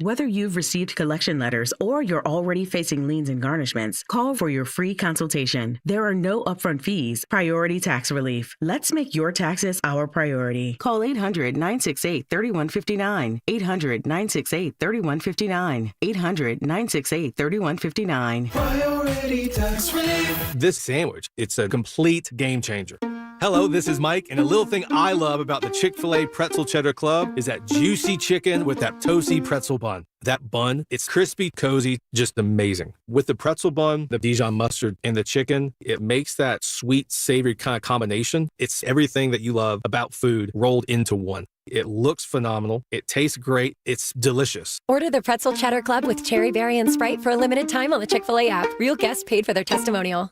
Whether you've received collection letters or you're already facing liens and garnishments, call for your free consultation. There are no upfront fees. Priority tax relief. Let's make your taxes our priority. Call 800-968-3159. 800-968-3159. 800-968-3159. Priority tax relief. This sandwich, it's a complete game changer. Hello, this is Mike, and a little thing I love about the Chick-fil-A Pretzel Cheddar Club is that juicy chicken with that toasty pretzel bun. That bun, it's crispy, cozy, just amazing. With the pretzel bun, the Dijon mustard, and the chicken, it makes that sweet, savory kind of combination. It's everything that you love about food rolled into one. It looks phenomenal. It tastes great. It's delicious. Order the Pretzel Cheddar Club with Cherry Berry and Sprite for a limited time on the Chick-fil-A app. Real guests paid for their testimonial.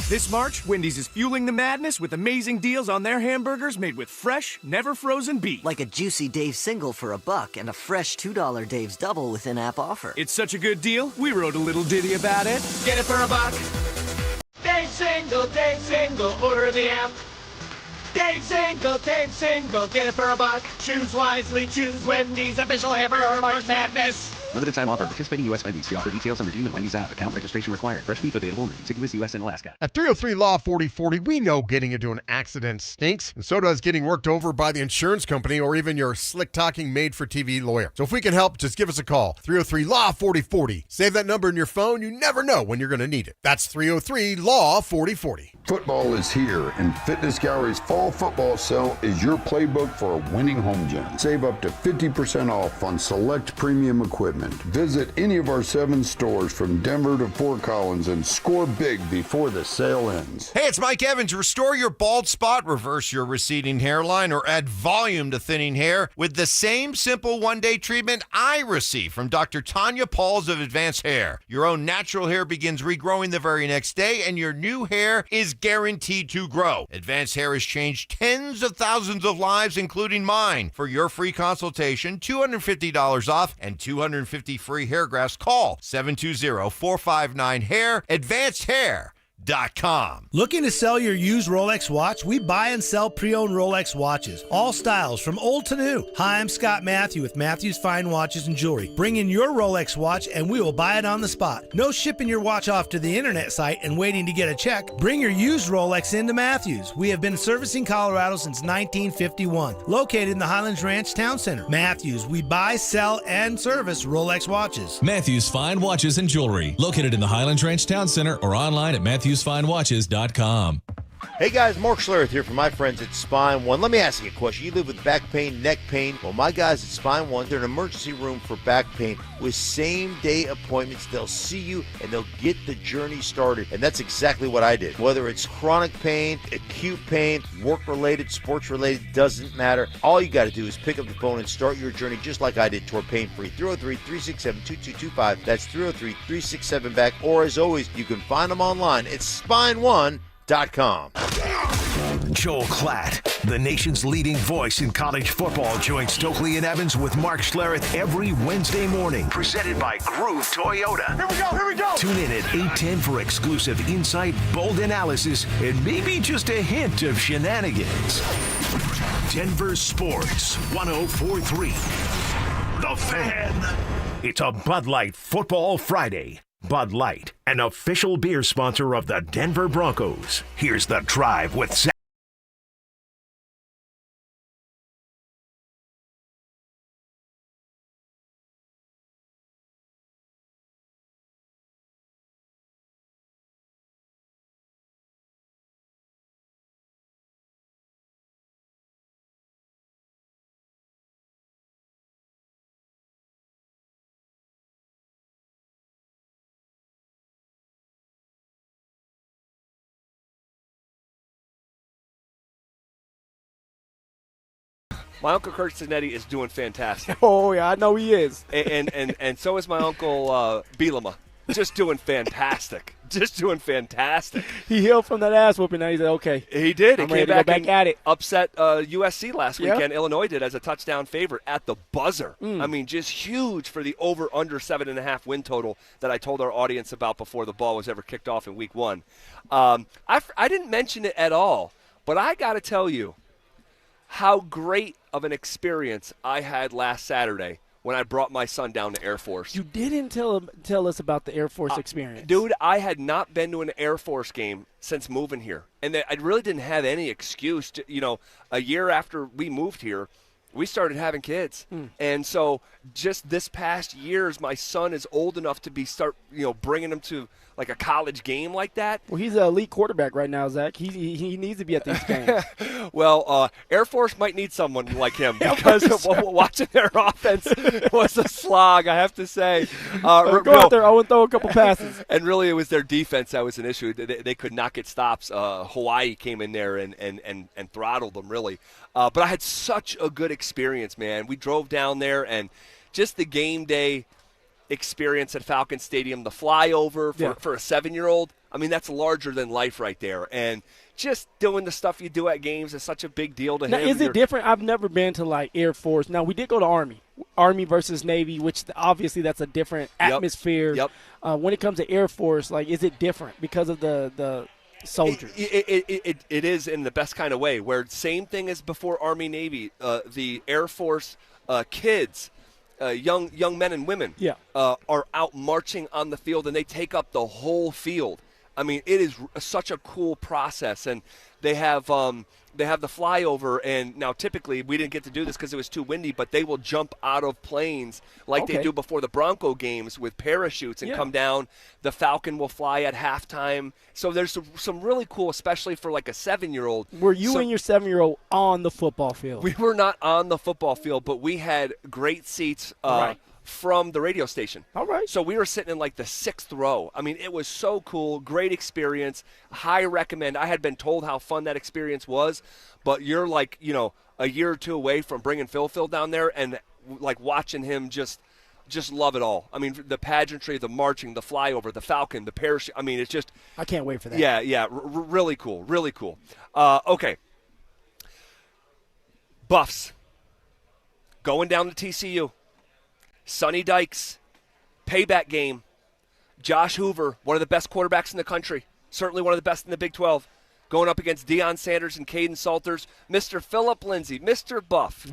This March, Wendy's is fueling the madness with amazing deals on their hamburgers made with fresh, never frozen beef. Like a juicy Dave's single for $1 and a fresh $2 Dave's double with in-app offer. It's such a good deal, we wrote a little ditty about it. Get it for $1. Dave's single, order the app. Dave's single, get it for $1. Choose wisely, choose Wendy's official hamburger March Madness. Limited time offer. Participating U.S. Wendy's. See offer details and redeem at Wendy's app. Account registration required. Fresh beef available in contiguous U.S. and Alaska. At 303 Law 4040, we know getting into an accident stinks, and so does getting worked over by the insurance company or even your slick-talking made-for-TV lawyer. So if we can help, just give us a call. 303 Law 4040. Save that number in your phone. You never know when you're going to need it. That's 303 Law 4040. Football is here, and Fitness Gallery's fall football sale is your playbook for a winning home gym. Save up to 50% off on select premium equipment. Visit any of our 7 stores from Denver to Fort Collins and score big before the sale ends. Hey, it's Mike Evans. Restore your bald spot, reverse your receding hairline, or add volume to thinning hair with the same simple one-day treatment I receive from Dr. Tanya Pauls of Advanced Hair. Your own natural hair begins regrowing the very next day, and your new hair is guaranteed to grow. Advanced Hair has changed tens of thousands of lives, including mine. For your free consultation, $250 off and 250 free hair grafts. Call 720-459-HAIR. AdvancedHair.com. Looking to sell your used Rolex watch? We buy and sell pre-owned Rolex watches. All styles, from old to new. Hi, I'm Scott Matthew with Matthew's Fine Watches and Jewelry. Bring in your Rolex watch and we will buy it on the spot. No shipping your watch off to the internet site and waiting to get a check. Bring your used Rolex into Matthews. We have been servicing Colorado since 1951. Located in the Highlands Ranch Town Center. Matthews, we buy, sell, and service Rolex watches. Matthews Fine Watches and Jewelry. Located in the Highlands Ranch Town Center or online at MatthewsFineWatches.com. Hey guys, Mark Schlereth here from my friends at Spine One. Let me ask you a question. You live with back pain, neck pain? Well, my guys at Spine One, they're an emergency room for back pain with same-day appointments. They'll see you and they'll get the journey started. And that's exactly what I did. Whether it's chronic pain, acute pain, work-related, sports-related, doesn't matter. All you got to do is pick up the phone and start your journey just like I did toward pain-free. 303-367-2225. That's 303-367-BACK. Or as always, you can find them online at SpineOne.com. Joel Klatt, the nation's leading voice in college football, joins Stokely and Evans with Mark Schlereth every Wednesday morning. Presented by Groove Toyota. Here we go. Tune in at 8:10 for exclusive insight, bold analysis, and maybe just a hint of shenanigans. Denver Sports 104.3. The Fan. It's a Bud Light Football Friday. Bud Light, an official beer sponsor of the Denver Broncos. Here's The Drive with Zach. My Uncle Kurt Cinetti is doing fantastic. Oh, yeah, I know he is. And so is my Uncle Bielema. Just doing fantastic. Just doing fantastic. He healed from that ass whooping. Now he's like, okay. He did. He came back and at it. Upset USC last weekend. Illinois did as a touchdown favorite at the buzzer. I mean, just huge for the over-under 7.5 win total that I told our audience about before the ball was ever kicked off in week 1. I didn't mention it at all, but I got to tell you how great of an experience I had last Saturday when I brought my son down to Air Force. You didn't tell us about the Air Force experience. Dude, I had not been to an Air Force game since moving here. And I really didn't have any excuse to, a year after we moved here, we started having kids. And so just this past years, my son is old enough to bringing him to like a college game like that. Well, he's an elite quarterback right now, Zach. He needs to be at these games. Well, Air Force might need someone like him because watching their offense was a slog, I have to say. Go out there, and throw a couple passes. And really, it was their defense that was an issue. They could not get stops. Hawaii came in there and throttled them, really. But I had such a good experience, man. We drove down there, and just the game day experience at Falcon Stadium, the flyover for a 7-year-old, I mean, that's larger than life right there. And just doing the stuff you do at games is such a big deal to him. Is it different? I've never been to, like, Air Force. Now, we did go to Army versus Navy, which obviously that's a different atmosphere. Yep. When it comes to Air Force, like, is it different because of the soldiers? It is in the best kind of way, where same thing as before Army, Navy, the Air Force kids, young men and women are out marching on the field, and they take up the whole field. I mean, it is such a cool process, and they have the flyover, and now typically we didn't get to do this because it was too windy, but they will jump out of planes like they do before the Bronco games with parachutes and come down. The Falcon will fly at halftime. So there's some really cool, especially for like a 7-year-old. Were you and your 7-year-old on the football field? We were not on the football field, but we had great seats from the radio station. All right. So we were sitting in like the 6th row. I mean, it was so cool. Great experience. High recommend. I had been told how fun that experience was, but you're like, a year or two away from bringing Phil down there and like watching him just love it all. I mean, the pageantry, the marching, the flyover, the Falcon, the parachute. I mean, it's just. I can't wait for that. Yeah. Really cool. Really cool. Okay. Buffs. Going down to TCU. Sonny Dykes, payback game. Josh Hoover, one of the best quarterbacks in the country, certainly one of the best in the Big 12, going up against Deion Sanders and Caden Salters. Mr. Phillip Lindsay, Mr. Buff,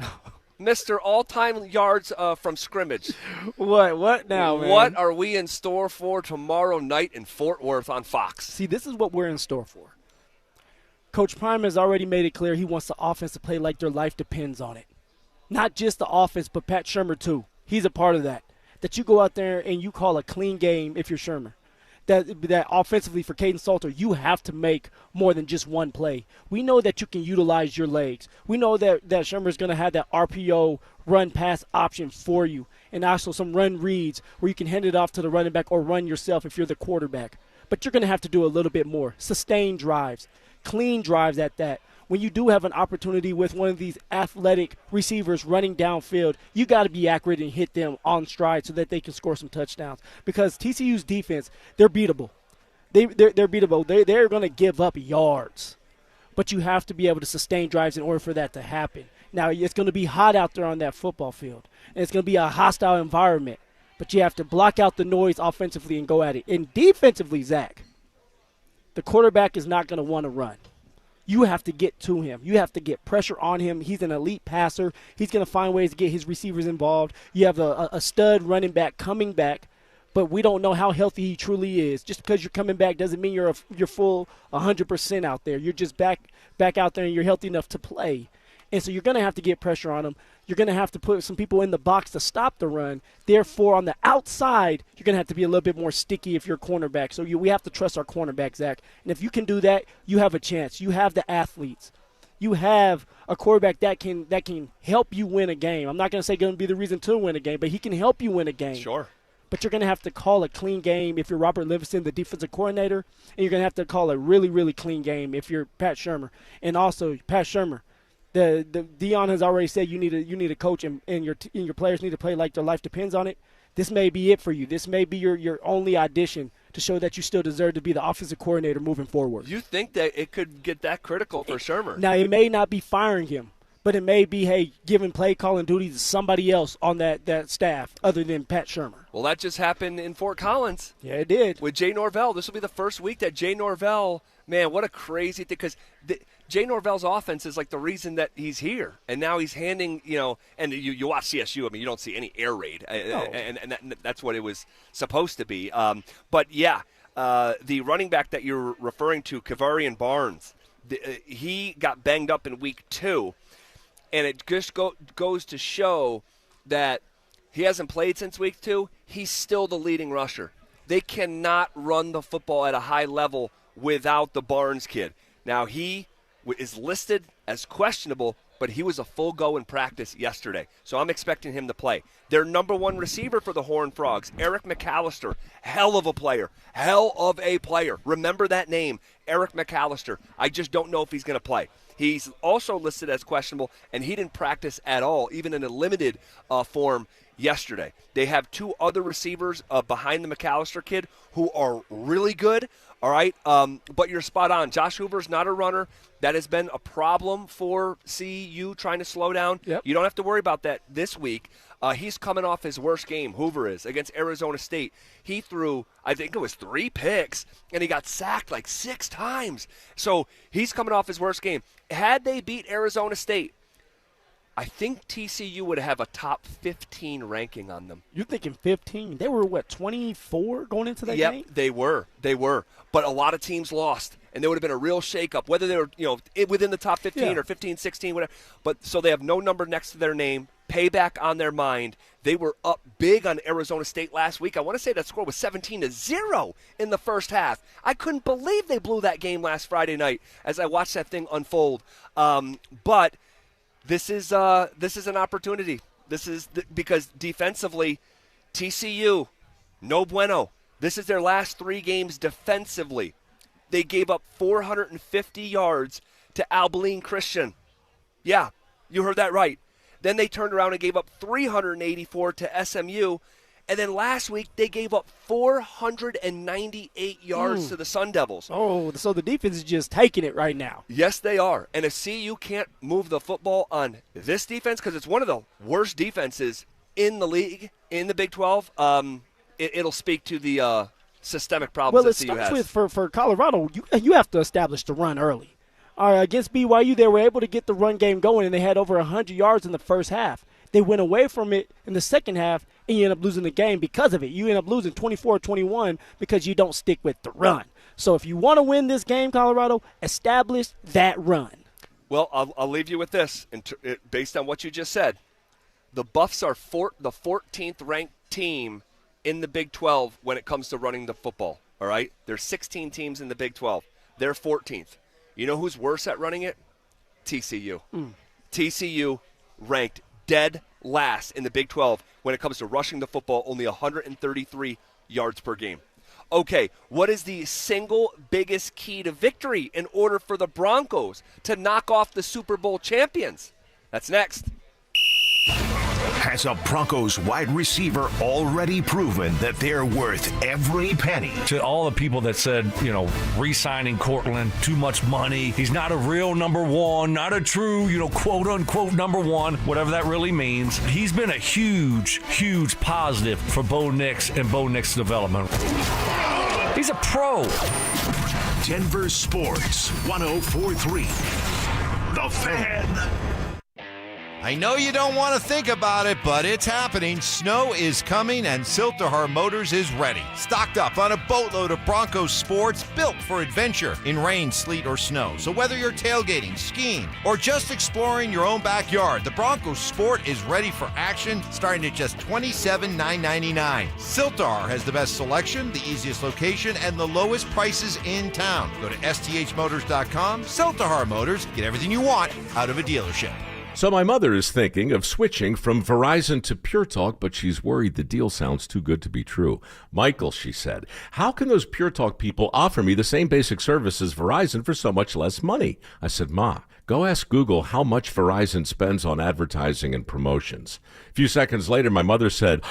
Mr. All-Time Yards from scrimmage. What now, man? What are we in store for tomorrow night in Fort Worth on Fox? See, this is what we're in store for. Coach Prime has already made it clear he wants the offense to play like their life depends on it. Not just the offense, but Pat Shurmur too. He's a part of that. That you go out there and you call a clean game if you're Shurmur. That offensively for Caden Salter, you have to make more than just one play. We know that you can utilize your legs. We know that Shurmur's going to have that RPO run-pass option for you, and also some run reads where you can hand it off to the running back or run yourself if you're the quarterback. But you're going to have to do a little bit more. Sustained drives, clean drives at that. When you do have an opportunity with one of these athletic receivers running downfield, you got to be accurate and hit them on stride so that they can score some touchdowns. Because TCU's defense, they're beatable. They're beatable. They're going to give up yards. But you have to be able to sustain drives in order for that to happen. Now, it's going to be hot out there on that football field. And it's going to be a hostile environment. But you have to block out the noise offensively and go at it. And defensively, Zach, the quarterback is not going to want to run. You have to get to him. You have to get pressure on him. He's an elite passer. He's going to find ways to get his receivers involved. You have a stud running back coming back, but we don't know how healthy he truly is. Just because you're coming back doesn't mean you're full 100% out there. You're just back out there and you're healthy enough to play. And so you're going to have to get pressure on him. You're going to have to put some people in the box to stop the run. Therefore, on the outside, you're going to have to be a little bit more sticky if you're a cornerback. So we have to trust our cornerback, Zach. And if you can do that, you have a chance. You have the athletes. You have a quarterback that can help you win a game. I'm not going to say going to be the reason to win a game, but he can help you win a game. Sure. But you're going to have to call a clean game if you're Robert Livingston, the defensive coordinator, and you're going to have to call a really, really clean game if you're Pat Shurmur. And also, Pat Shurmur, the Deion has already said you need a coach and your players need to play like their life depends on it. This may be it for you. This may be your only audition to show that you still deserve to be the offensive coordinator moving forward. You think that it could get that critical for Shurmur? Now, it may not be firing him, but it may be, hey, giving play calling duties to somebody else on that staff other than Pat Shurmur. Well, that just happened in Fort Collins. Yeah, it did. With Jay Norvell. This will be the first week that Jay Norvell, man, what a crazy thing. Because Jay Norvell's offense is like the reason that he's here. And now he's handing, and you watch CSU. I mean, you don't see any air raid. And that's what it was supposed to be. But, yeah, the running back that you're referring to, Kavarian Barnes, he got banged up in week 2. And it just goes to show that he hasn't played since week 2. He's still the leading rusher. They cannot run the football at a high level without the Barnes kid. Now, he is listed as questionable, but he was a full go in practice yesterday. So I'm expecting him to play. Their number 1 receiver for the Horned Frogs, Eric McAllister, hell of a player. Remember that name, Eric McAllister. I just don't know if he's going to play. He's also listed as questionable, and he didn't practice at all, even in a limited form yesterday. They have 2 other receivers behind the McAllister kid who are really good, all right? But you're spot on. Josh Hoover's not a runner. That has been a problem for CU trying to slow down. Yep. You don't have to worry about that this week. He's coming off his worst game, Hoover is, against Arizona State. He threw, I think it was 3 picks, and he got sacked like 6 times. So he's coming off his worst game. Had they beat Arizona State, I think TCU would have a top 15 ranking on them. You're thinking 15? They were, 24 going into that game? Yep, they were. But a lot of teams lost, and there would have been a real shakeup, whether they were within the top 15 or 15, 16, whatever. But so they have no number next to their name, payback on their mind. They were up big on Arizona State last week. I want to say that score was 17-0 in the first half. I couldn't believe they blew that game last Friday night as I watched that thing unfold. But this is an opportunity. This is because defensively, TCU, no bueno. This is their last 3 games defensively. They gave up 450 yards to Abilene Christian. Yeah, you heard that right. Then they turned around and gave up 384 to SMU. And then last week, they gave up 498 yards to the Sun Devils. Oh, so the defense is just taking it right now. Yes, they are. And if CU can't move the football on this defense, because it's one of the worst defenses in the league, in the Big 12, it'll speak to the systemic problems that CU has. Well, it starts with, for Colorado, you have to establish the run early. Against BYU, they were able to get the run game going, and they had over 100 yards in the first half. They went away from it in the second half, and you end up losing the game because of it. You end up losing 24-21 because you don't stick with the run. So if you want to win this game, Colorado, establish that run. Well, I'll leave you with this. Based on what you just said, the Buffs are the 14th ranked team in the Big 12 when it comes to running the football, all right? There's 16 teams in the Big 12. They're 14th. You know who's worse at running it? TCU. TCU ranked dead last in the Big 12 when it comes to rushing the football, only 133 yards per game. Okay, what is the single biggest key to victory in order for the Broncos to knock off the Super Bowl champions? That's next. Has a Broncos wide receiver already proven that they're worth every penny? To all the people that said, re-signing Cortland, too much money, he's not a real number 1, not a true, quote-unquote number 1, whatever that really means. He's been a huge, huge positive for Bo Nix and Bo Nix's development. He's a pro. Denver Sports 104.3. The Fan. I know you don't want to think about it, but it's happening. Snow is coming, and Siltahar Motors is ready. Stocked up on a boatload of Broncos sports built for adventure in rain, sleet, or snow. So whether you're tailgating, skiing, or just exploring your own backyard, the Broncos Sport is ready for action, starting at just $27,999. Siltahar has the best selection, the easiest location, and the lowest prices in town. Go to sthmotors.com. Siltahar Motors. Get everything you want out of a dealership. So my mother is thinking of switching from Verizon to Pure Talk, but she's worried the deal sounds too good to be true. Michael, she said, how can those Pure Talk people offer me the same basic service as Verizon for so much less money? I said, Ma, go ask Google how much Verizon spends on advertising and promotions. A few seconds later, my mother said,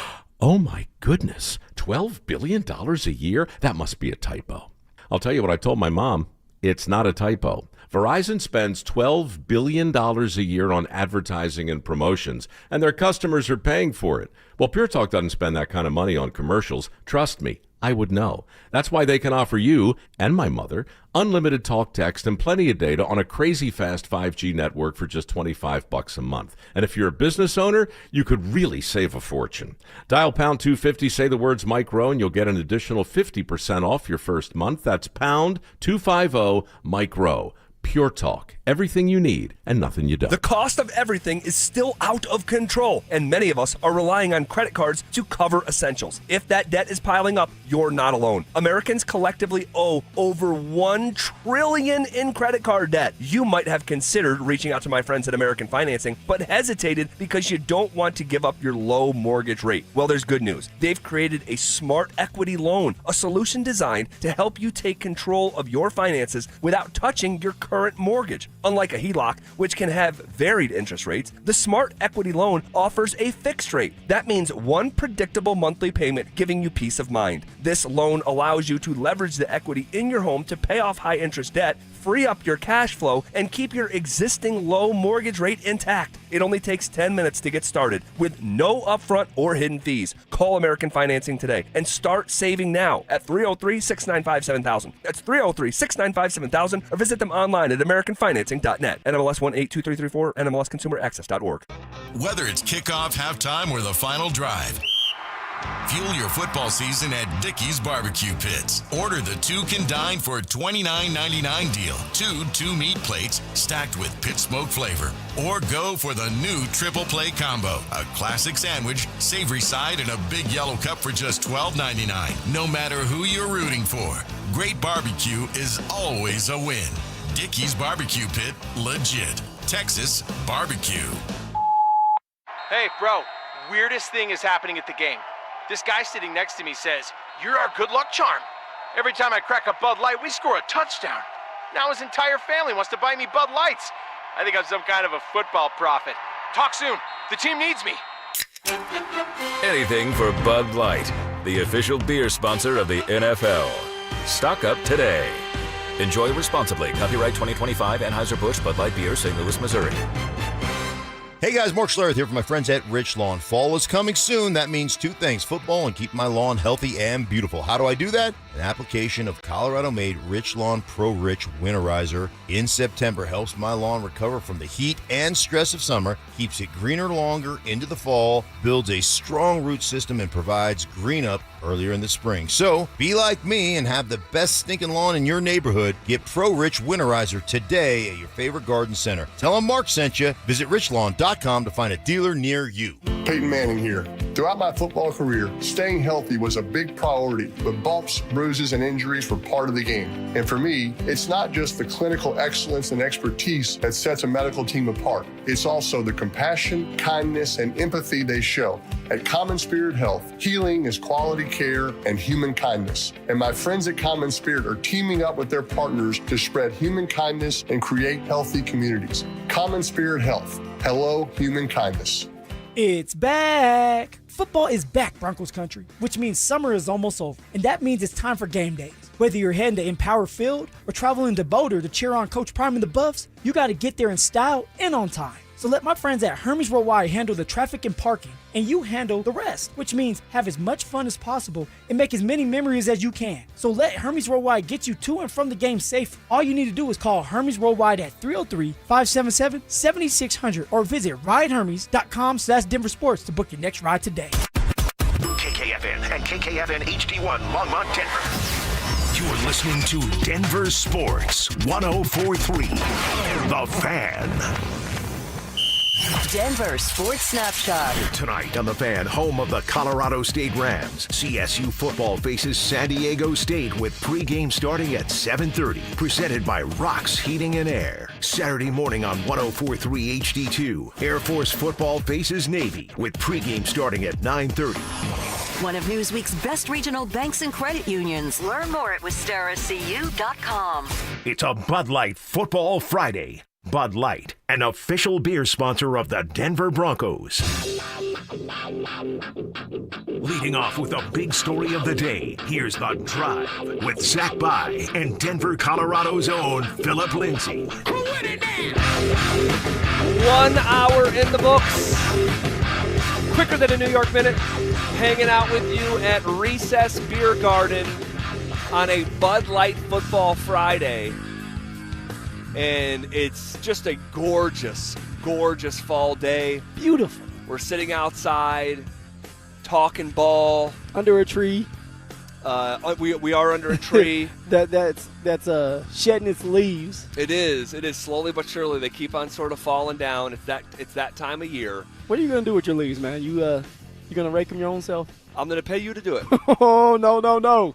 oh my goodness, $12 billion a year? That must be a typo. I'll tell you what I told my mom. It's not a typo. Verizon spends $12 billion a year on advertising and promotions, and their customers are paying for it. Well, Pure Talk doesn't spend that kind of money on commercials. Trust me, I would know. That's why they can offer you and my mother unlimited talk, text, and plenty of data on a crazy fast 5G network for just $25 a month. And if you're a business owner, you could really save a fortune. Dial pound 250, say the words Mike Rowe, and you'll get an additional 50% off your first month. That's pound 250 Mike Rowe. Pure Talk. Everything you need and nothing you don't. The cost of everything is still out of control, and many of us are relying on credit cards to cover essentials. If that debt is piling up, you're not alone. Americans collectively owe over $1 trillion in credit card debt. You might have considered reaching out to my friends at American Financing, but hesitated because you don't want to give up your low mortgage rate. Well, there's good news. They've created a smart equity loan, a solution designed to help you take control of your finances without touching your current mortgage. Unlike a HELOC, which can have varied interest rates, the Smart Equity Loan offers a fixed rate. That means one predictable monthly payment, giving you peace of mind. This loan allows you to leverage the equity in your home to pay off high interest debt, free up your cash flow, and keep your existing low mortgage rate intact. It only takes 10 minutes to get started with no upfront or hidden fees. Call American Financing today and start saving now at 303-695-7000. That's 303-695-7000, or visit them online at americanfinancing.net. NMLS 182334, NMLSconsumeraccess.org. Whether it's kickoff, halftime, or the final drive, fuel your football season at Dickey's Barbecue Pits. Order the Two Can Dine for $29.99 deal. Two meat plates stacked with pit smoke flavor. Or go for the new Triple Play Combo. A classic sandwich, savory side, and a big yellow cup for just $12.99. No matter who you're rooting for, great barbecue is always a win. Dickey's Barbecue Pit, legit. Texas barbecue. Hey, bro, weirdest thing is happening at the game. This guy sitting next to me says, "You're our good luck charm." Every time I crack a Bud Light, we score a touchdown. Now his entire family wants to buy me Bud Lights. I think I'm some kind of a football prophet. Talk soon. The team needs me. Anything for Bud Light, the official beer sponsor of the NFL. Stock up today. Enjoy responsibly. Copyright 2025 Anheuser-Busch Bud Light Beer, St. Louis, Missouri. Hey guys, Mark Schlereth here from my friends at Rich Lawn. Fall is coming soon. That means two things: football and keep my lawn healthy and beautiful. How do I do that? An application of Colorado-made Rich Lawn Pro Rich Winterizer in September helps my lawn recover from the heat and stress of summer, keeps it greener longer into the fall, builds a strong root system, and provides green up earlier in the spring. So be like me and have the best stinking lawn in your neighborhood. Get Pro Rich Winterizer today at your favorite garden center. Tell them Mark sent you. Visit richlawn.com to find a dealer near you. Payton Manning here. Throughout my football career, staying healthy was a big priority, but bumps, bruises, and injuries were part of the game. And for me, it's not just the clinical excellence and expertise that sets a medical team apart. It's also the compassion, kindness, and empathy they show. At Common Spirit Health, healing is quality care and human kindness. And my friends at Common Spirit are teaming up with their partners to spread human kindness and create healthy communities. Common Spirit Health. Hello, human kindness. It's back! Football is back, Broncos country, which means summer is almost over. And that means it's time for game days. Whether you're heading to Empower Field or traveling to Boulder to cheer on Coach Prime and the Buffs, you got to get there in style and on time. So let my friends at Hermes Worldwide handle the traffic and parking, and you handle the rest, which means have as much fun as possible and make as many memories as you can. So let Hermes Worldwide get you to and from the game safe. All you need to do is call Hermes Worldwide at 303-577-7600 or visit ridehermes.com/DenverSports to book your next ride today. KKFN and KKFN HD1 Longmont, Denver. You're listening to Denver Sports 104.3. The Fan. Denver Sports Snapshot. Tonight on The Fan, home of the Colorado State Rams, CSU football faces San Diego State with pregame starting at 7:30. Presented by Rocks Heating and Air. Saturday morning on 104.3 HD2, Air Force football faces Navy with pregame starting at 9:30. One of Newsweek's best regional banks and credit unions. Learn more at wistaracu.com. It's a Bud Light Football Friday. Bud Light, an official beer sponsor of the Denver Broncos. Leading off with the big story of the day, here's The Drive with Zach By and Denver, Colorado's own Phillip Lindsay. 1 hour in the books. Quicker than a New York minute. Hanging out with you at Recess Beer Garden on a Bud Light Football Friday. And it's just a gorgeous, gorgeous fall day. Beautiful. We're sitting outside, talking ball. Under a tree. We are under a tree. that's shedding its leaves. It is slowly but surely. They keep on sort of falling down. It's that time of year. What are you gonna do with your leaves, man? You gonna rake them your own self? I'm gonna pay you to do it. Oh no!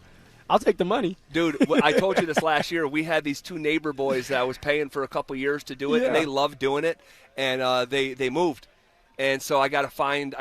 I'll take the money, dude. I told you this last year. We had these two neighbor boys that I was paying for a couple years to do it, and they loved doing it. And they moved. And so I gotta find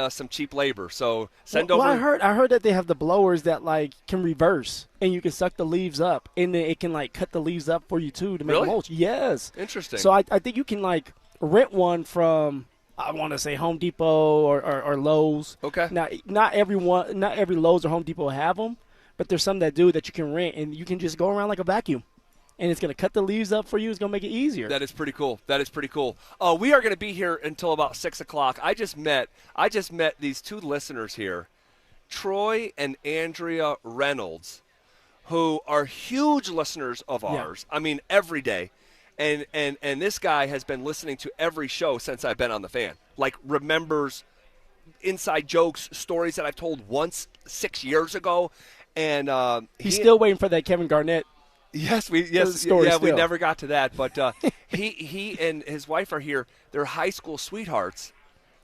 some cheap labor. So send over. I heard that they have the blowers that like can reverse, and you can suck the leaves up, and then it can like cut the leaves up for you too to make mulch. Yes. Interesting. So I think you can like rent one from, I want to say, Home Depot or Lowe's. Okay. Now not every Lowe's or Home Depot have them, but there's some that do that you can rent, and you can just go around like a vacuum. And it's going to cut the leaves up for you. It's going to make it easier. That is pretty cool. We are going to be here until about 6 o'clock. I just met these two listeners here, Troy and Andrea Reynolds, who are huge listeners of ours. I mean, every day. And this guy has been listening to every show since I've been on the fan. Like, remembers inside jokes, stories that I've told once 6 years ago. And he's still waiting for that Kevin Garnett. We never got to that, but he and his wife are here. They're high school sweethearts,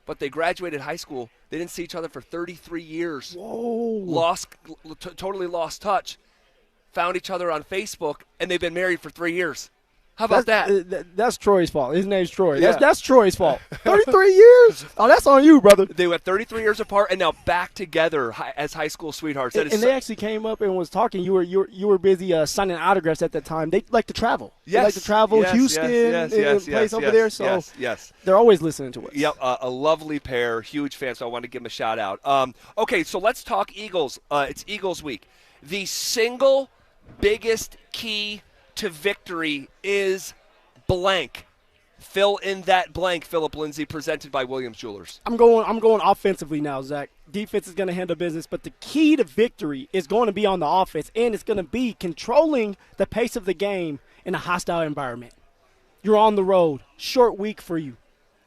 but they graduated high school. They didn't see each other for 33 years. Whoa! Totally lost touch. Found each other on Facebook, and they've been married for 3 years. How about that? That's Troy's fault. His name's Troy. Yeah. That's Troy's fault. 33 years? Oh, that's on you, brother. They went 33 years apart and now back together as high school sweethearts. And they actually came up and was talking. You were busy signing autographs at that time. They like to travel. Yes. They like to travel. Houston, place over there. So they're always listening to us. Yep, a lovely pair. Huge fans, so I want to give them a shout out. Okay, so let's talk Eagles. It's Eagles week. The single biggest key to victory is blank. Fill in that blank, Phillip Lindsay, presented by Williams Jewelers. I'm going offensively now, Zach. Defense is going to handle business, but the key to victory is going to be on the offense, and it's going to be controlling the pace of the game in a hostile environment. You're on the road. Short week for you.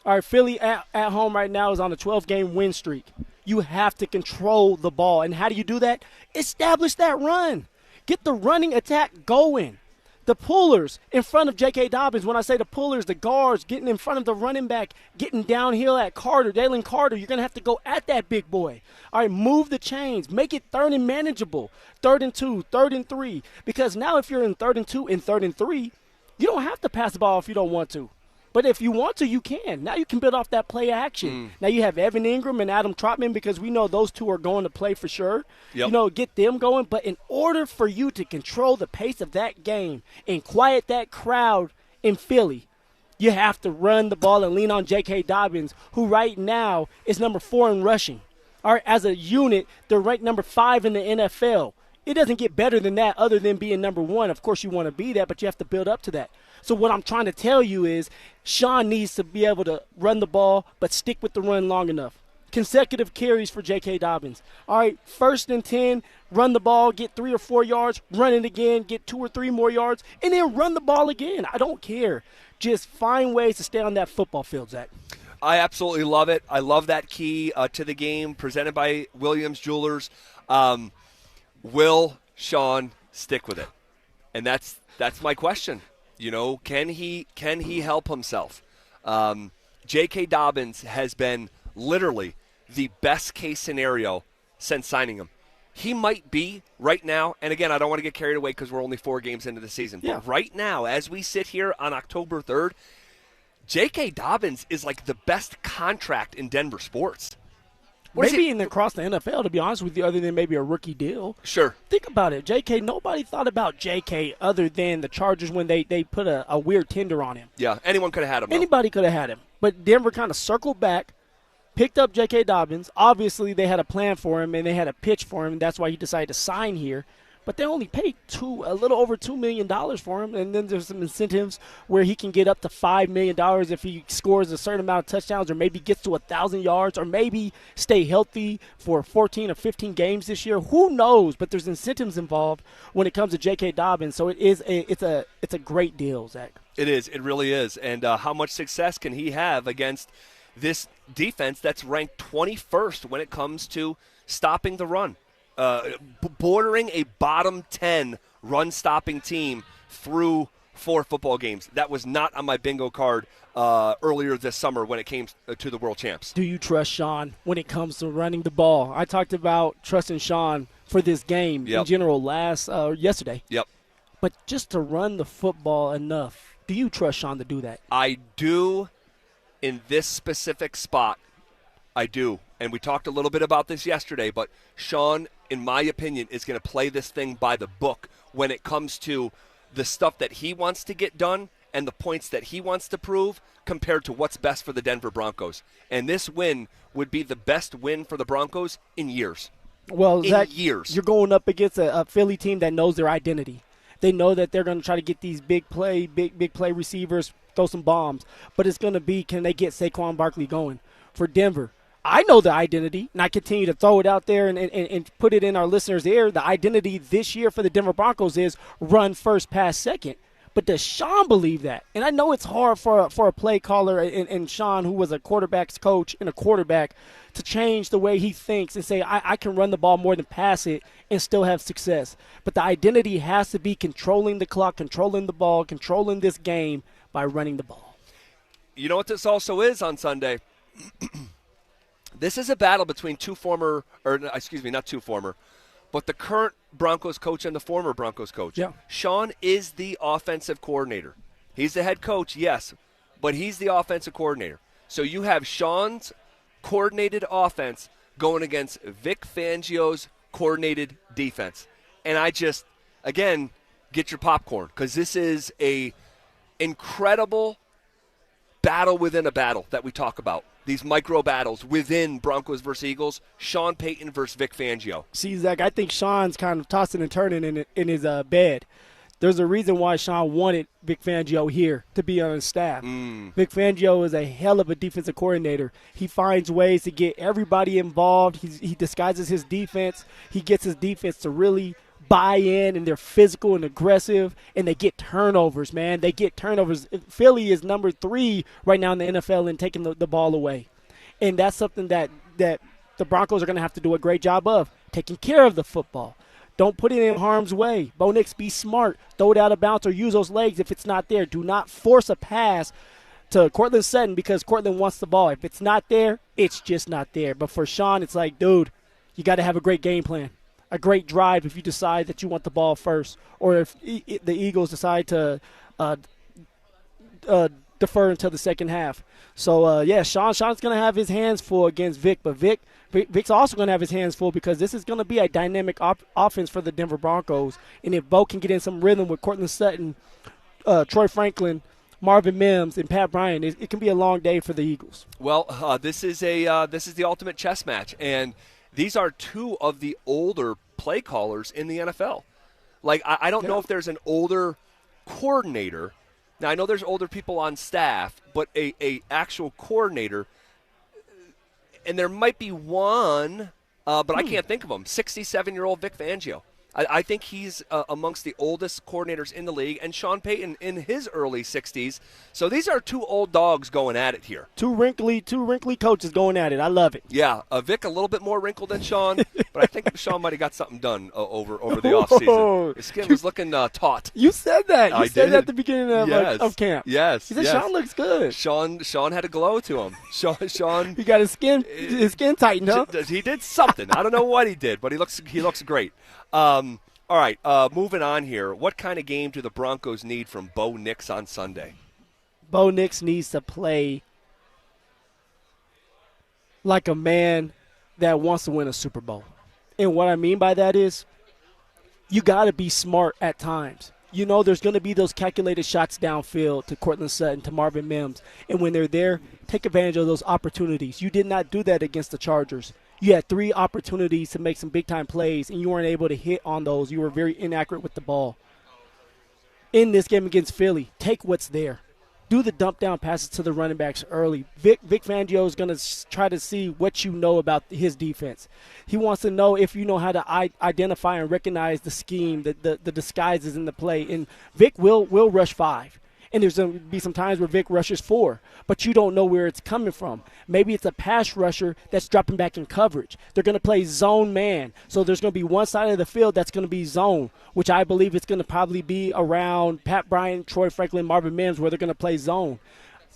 All right, Philly at home right now is on a 12-game win streak. You have to control the ball, and how do you do that? Establish that run. Get the running attack going. The pullers in front of J.K. Dobbins, when I say the pullers, the guards getting in front of the running back, getting downhill at Carter, Dalen Carter, you're going to have to go at that big boy. All right, move the chains. Make it 3rd and manageable. 3rd and 2, 3rd and 3. Because now if you're in 3rd and 2 and 3rd and 3, you don't have to pass the ball if you don't want to. But if you want to, you can. Now you can build off that play action. Now you have Evan Ingram and Adam Trotman because we know those two are going to play for sure. Yep. Get them going. But in order for you to control the pace of that game and quiet that crowd in Philly, you have to run the ball and lean on J.K. Dobbins, who right now is number 4 in rushing. All right, as a unit, they're ranked number 5 in the NFL. It doesn't get better than that other than being number 1. Of course, you want to be that, but you have to build up to that. So what I'm trying to tell you is Sean needs to be able to run the ball but stick with the run long enough. Consecutive carries for J.K. Dobbins. All right, 1st and 10, run the ball, get 3 or 4 yards, run it again, get 2 or 3 more yards, and then run the ball again. I don't care. Just find ways to stay on that football field, Zach. I absolutely love it. I love that key to the game presented by Williams Jewelers. Will Sean stick with it? And that's my question. Can he help himself? J.K. Dobbins has been literally the best case scenario since signing him. He might be right now, and again, I don't want to get carried away because we're only 4 games into the season. Yeah. But right now, as we sit here on October 3rd, J.K. Dobbins is like the best contract in Denver sports. Maybe even across the NFL, to be honest with you, other than maybe a rookie deal. Sure. Think about it. J.K., nobody thought about J.K. other than the Chargers when they put a weird tender on him. Yeah, anyone could have had him. Anybody could have had him. But Denver kind of circled back, picked up J.K. Dobbins. Obviously, they had a plan for him, and they had a pitch for him, and that's why he decided to sign here. But they only paid a little over $2 million for him, and then there's some incentives where he can get up to $5 million if he scores a certain amount of touchdowns, or maybe gets to 1,000 yards, or maybe stay healthy for 14 or 15 games this year. Who knows? But there's incentives involved when it comes to J.K. Dobbins, so it's a great deal, Zach. It is. It really is. And how much success can he have against this defense that's ranked 21st when it comes to stopping the run? Bordering a bottom 10 run-stopping team through 4 football games. That was not on my bingo card earlier this summer when it came to the World Champs. Do you trust Sean when it comes to running the ball? I talked about trusting Sean for this game in general yesterday. Yep. But just to run the football enough, do you trust Sean to do that? I do in this specific spot. I do. And we talked a little bit about this yesterday, but Sean, in my opinion, is going to play this thing by the book when it comes to the stuff that he wants to get done and the points that he wants to prove compared to what's best for the Denver Broncos. And this win would be the best win for the Broncos in years. Well, Zach, years. You're going up against a Philly team that knows their identity. They know that they're going to try to get these big play receivers, throw some bombs. But it's going to be, can they get Saquon Barkley going? For Denver, I know the identity, and I continue to throw it out there and put it in our listeners' ear. The identity this year for the Denver Broncos is run first, pass second. But does Sean believe that? And I know it's hard for a play caller and Sean, who was a quarterback's coach and a quarterback, to change the way he thinks and say, I can run the ball more than pass it and still have success. But the identity has to be controlling the clock, controlling the ball, controlling this game by running the ball. You know what this also is on Sunday? This is a battle between but the current Broncos coach and the former Broncos coach. Yeah. Sean is the offensive coordinator. He's the head coach, yes, but he's the offensive coordinator. So you have Sean's coordinated offense going against Vic Fangio's coordinated defense. And I just, again, get your popcorn, because this is a incredible battle within a battle that we talk about. These micro battles within Broncos versus Eagles, Sean Payton versus Vic Fangio. See, Zach, I think Sean's kind of tossing and turning in his bed. There's a reason why Sean wanted Vic Fangio here to be on his staff. Vic Fangio is a hell of a defensive coordinator. He finds ways to get everybody involved. He disguises his defense. He gets his defense to really buy in, and they're physical and aggressive, and they get turnovers, man. They get turnovers. Philly is number 3 right now in the NFL in taking the ball away. And that's something that the Broncos are going to have to do a great job of, taking care of the football. Don't put it in harm's way. Bo Nix, be smart. Throw it out of bounds or use those legs if it's not there. Do not force a pass to Cortland Sutton because Cortland wants the ball. If it's not there, it's just not there. But for Sean, it's like, dude, you got to have a great game plan, a great drive if you decide that you want the ball first, or if the Eagles decide to defer until the second half. So, Sean's going to have his hands full against Vic, but Vic's also going to have his hands full because this is going to be a dynamic offense for the Denver Broncos. And if Bo can get in some rhythm with Cortland Sutton, Troy Franklin, Marvin Mims, and Pat Bryant, it can be a long day for the Eagles. Well, this is the ultimate chess match, and these are 2 of the older play callers in the NFL. Like, I don't know if there's an older coordinator. Now, I know there's older people on staff, but a actual coordinator, and there might be one, but I can't think of him, 67-year-old Vic Fangio. I think he's amongst the oldest coordinators in the league, and Sean Payton in his early 60s. So these are 2 old dogs going at it here. Two wrinkly coaches going at it. I love it. Yeah, Vic a little bit more wrinkled than Sean, but I think Sean might have got something done over the offseason. His skin was looking taut. You said that. I You said did. that at the beginning of camp. Yes. He said Sean looks good. Sean had a glow to him. Sean he got his skin tightened up. He did something. I don't know what he did, but he looks great. All right, moving on here. What kind of game do the Broncos need from Bo Nix on Sunday? Bo Nix needs to play like a man that wants to win a Super Bowl. And what I mean by that is you got to be smart at times. you know there's going to be those calculated shots downfield to Cortland Sutton, to Marvin Mims. And when they're there, take advantage of those opportunities. You did not do that against the Chargers. You had 3 opportunities to make some big-time plays, and you weren't able to hit on those. You were very inaccurate with the ball. In this game against Philly, take what's there. Do the dump-down passes to the running backs early. Vic Fangio is going to try to see what you know about his defense. He wants to know if you know how to identify and recognize the scheme, the disguises in the play. And Vic will rush 5. And there's going to be some times where Vic rushes 4, but you don't know where it's coming from. Maybe it's a pass rusher that's dropping back in coverage. They're going to play zone man. So there's going to be one side of the field that's going to be zone, which I believe it's going to probably be around Pat Bryant, Troy Franklin, Marvin Mims, where they're going to play zone.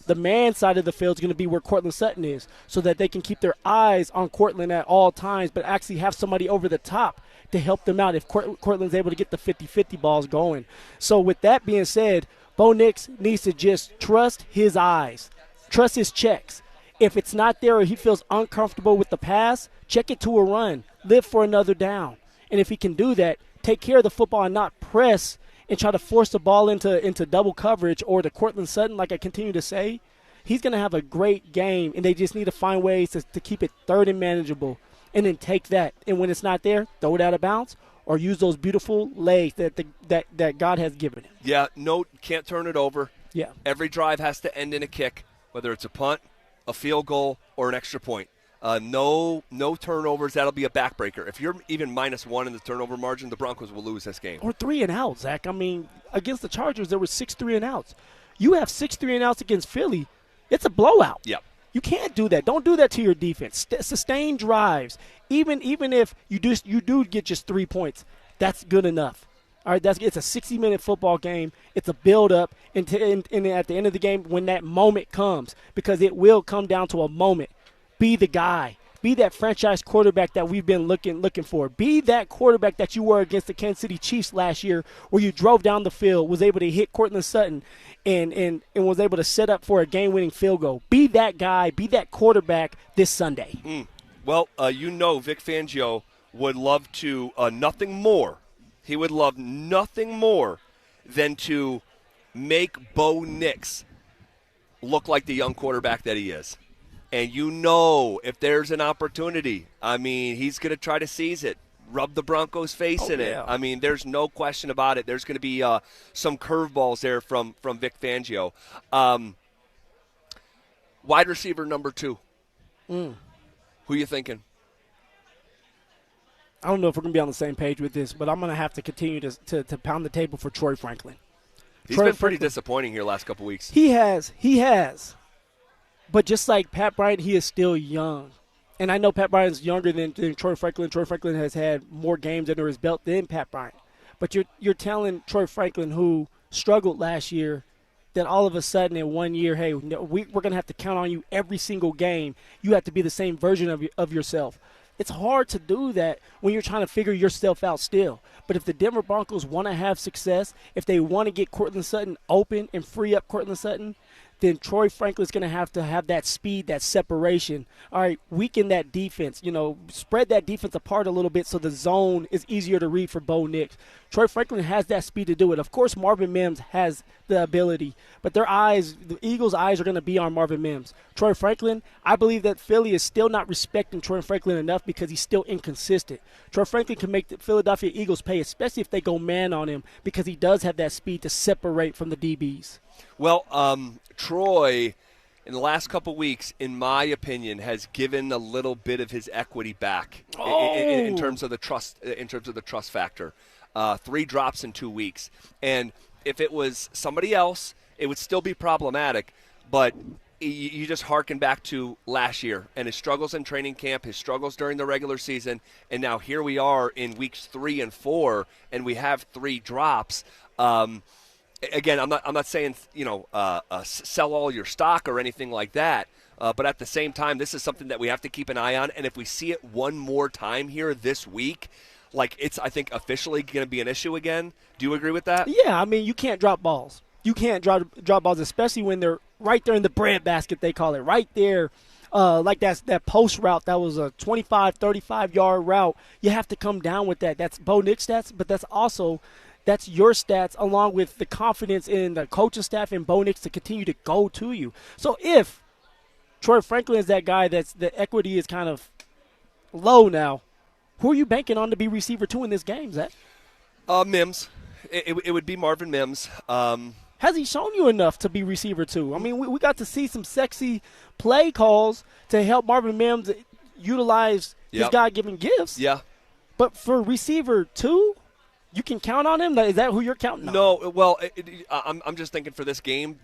The man side of the field is going to be where Cortland Sutton is, so that they can keep their eyes on Cortland at all times, but actually have somebody over the top to help them out if Cortland's able to get the 50-50 balls going. So with that being said, Bo Nix needs to just trust his eyes, trust his checks. If it's not there or he feels uncomfortable with the pass, check it to a run, live for another down. And if he can do that, take care of the football and not press and try to force the ball into double coverage or to Cortland Sutton, like I continue to say, he's going to have a great game, and they just need to find ways to keep it third and manageable and then take that. And when it's not there, throw it out of bounds or use those beautiful legs that God has given him. Yeah, no, can't turn it over. Yeah. Every drive has to end in a kick, whether it's a punt, a field goal, or an extra point. No turnovers. That'll be a backbreaker. If you're even -1 in the turnover margin, the Broncos will lose this game. Or 3 and outs, Zach. I mean, against the Chargers, there were 6 3 and outs. You have 6 3 and outs against Philly. It's a blowout. Yep. You can't do that. Don't do that to your defense. Sustain drives. Even if you do get just 3 points, that's good enough. All right, it's a 60-minute football game. It's a build-up, and at the end of the game, when that moment comes, because it will come down to a moment, be the guy. Be that franchise quarterback that we've been looking for. Be that quarterback that you were against the Kansas City Chiefs last year, where you drove down the field, was able to hit Cortland Sutton, and was able to set up for a game-winning field goal. Be that guy. Be that quarterback this Sunday. Well, Vic Fangio would love to nothing more. He would love nothing more than to make Bo Nix look like the young quarterback that he is. And if there's an opportunity, I mean, he's going to try to seize it, rub the Broncos' face in it. I mean, there's no question about it. There's going to be some curveballs there from Vic Fangio. Wide receiver number 2. Who are you thinking? I don't know if we're going to be on the same page with this, but I'm going to have to continue to pound the table for Troy Franklin. He's been pretty disappointing here last couple weeks. He has. But just like Pat Bryant, he is still young. And I know Pat Bryant's younger than Troy Franklin. Troy Franklin has had more games under his belt than Pat Bryant. But you're telling Troy Franklin, who struggled last year, that all of a sudden in 1 year, hey, we're going to have to count on you every single game. You have to be the same version of yourself. It's hard to do that when you're trying to figure yourself out still. But if the Denver Broncos want to have success, if they want to get Cortland Sutton open and free up Cortland Sutton, then Troy Franklin's going to have that speed, that separation. All right, weaken that defense. Spread that defense apart a little bit so the zone is easier to read for Bo Nix. Troy Franklin has that speed to do it. Of course, Marvin Mims has the ability, but the Eagles' eyes are going to be on Marvin Mims. Troy Franklin, I believe that Philly is still not respecting Troy Franklin enough because he's still inconsistent. Troy Franklin can make the Philadelphia Eagles pay, especially if they go man on him, because he does have that speed to separate from the DBs. Well, Troy, in the last couple weeks, in my opinion, has given a little bit of his equity back in terms of the trust. In terms of the trust factor, 3 drops in 2 weeks, and if it was somebody else, it would still be problematic. But you just harken back to last year and his struggles in training camp, his struggles during the regular season, and now here we are in weeks 3 and 4, and we have 3 drops. Again, I'm not saying sell all your stock or anything like that, but at the same time, this is something that we have to keep an eye on. And if we see it one more time here this week, it's I think officially going to be an issue again. Do you agree with that? Yeah, I mean you can't drop balls. You can't drop balls, especially when they're right there in the bread basket. They call it right there. Like that post route that was a 25, 35-yard route. You have to come down with that. That's Bo Nix stats, but that's also That's your stats along with the confidence in the coaching staff and Bo Nix to continue to go to you. So if Troy Franklin is that guy that's the equity is kind of low now, who are you banking on to be receiver 2 in this game, Zach? Mims. It would be Marvin Mims. Has he shown you enough to be receiver 2? I mean, we got to see some sexy play calls to help Marvin Mims utilize his God-given gifts. Yeah. But for receiver 2, you can count on him? Is that who you're counting on? No, well, I'm just thinking for this game,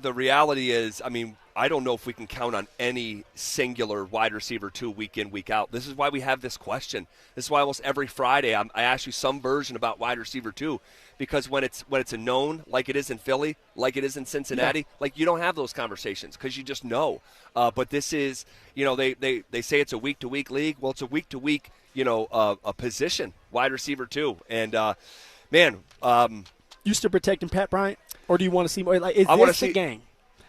the reality is, I mean, I don't know if we can count on any singular wide receiver 2 week in, week out. This is why we have this question. This is why almost every Friday I ask you some version about wide receiver 2, because when it's a known, like it is in Philly, like it is in Cincinnati, like you don't have those conversations because you just know. But this is, they say it's a week-to-week league. Well, it's a week-to-week, a position, wide receiver 2. And, you still protecting Pat Bryant? Or do you want to see more? Like, is this a game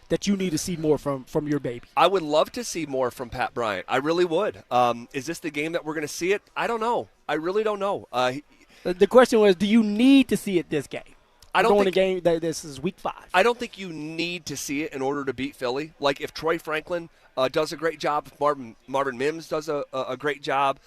that you need to see more from your baby? I would love to see more from Pat Bryant. I really would. Is this the game that we're going to see it? I don't know. I really don't know. The question was, do you need to see it this game? I don't think a game that this is week 5. I don't think you need to see it in order to beat Philly. Like if Troy Franklin does a great job, if Marvin Mims does a great job,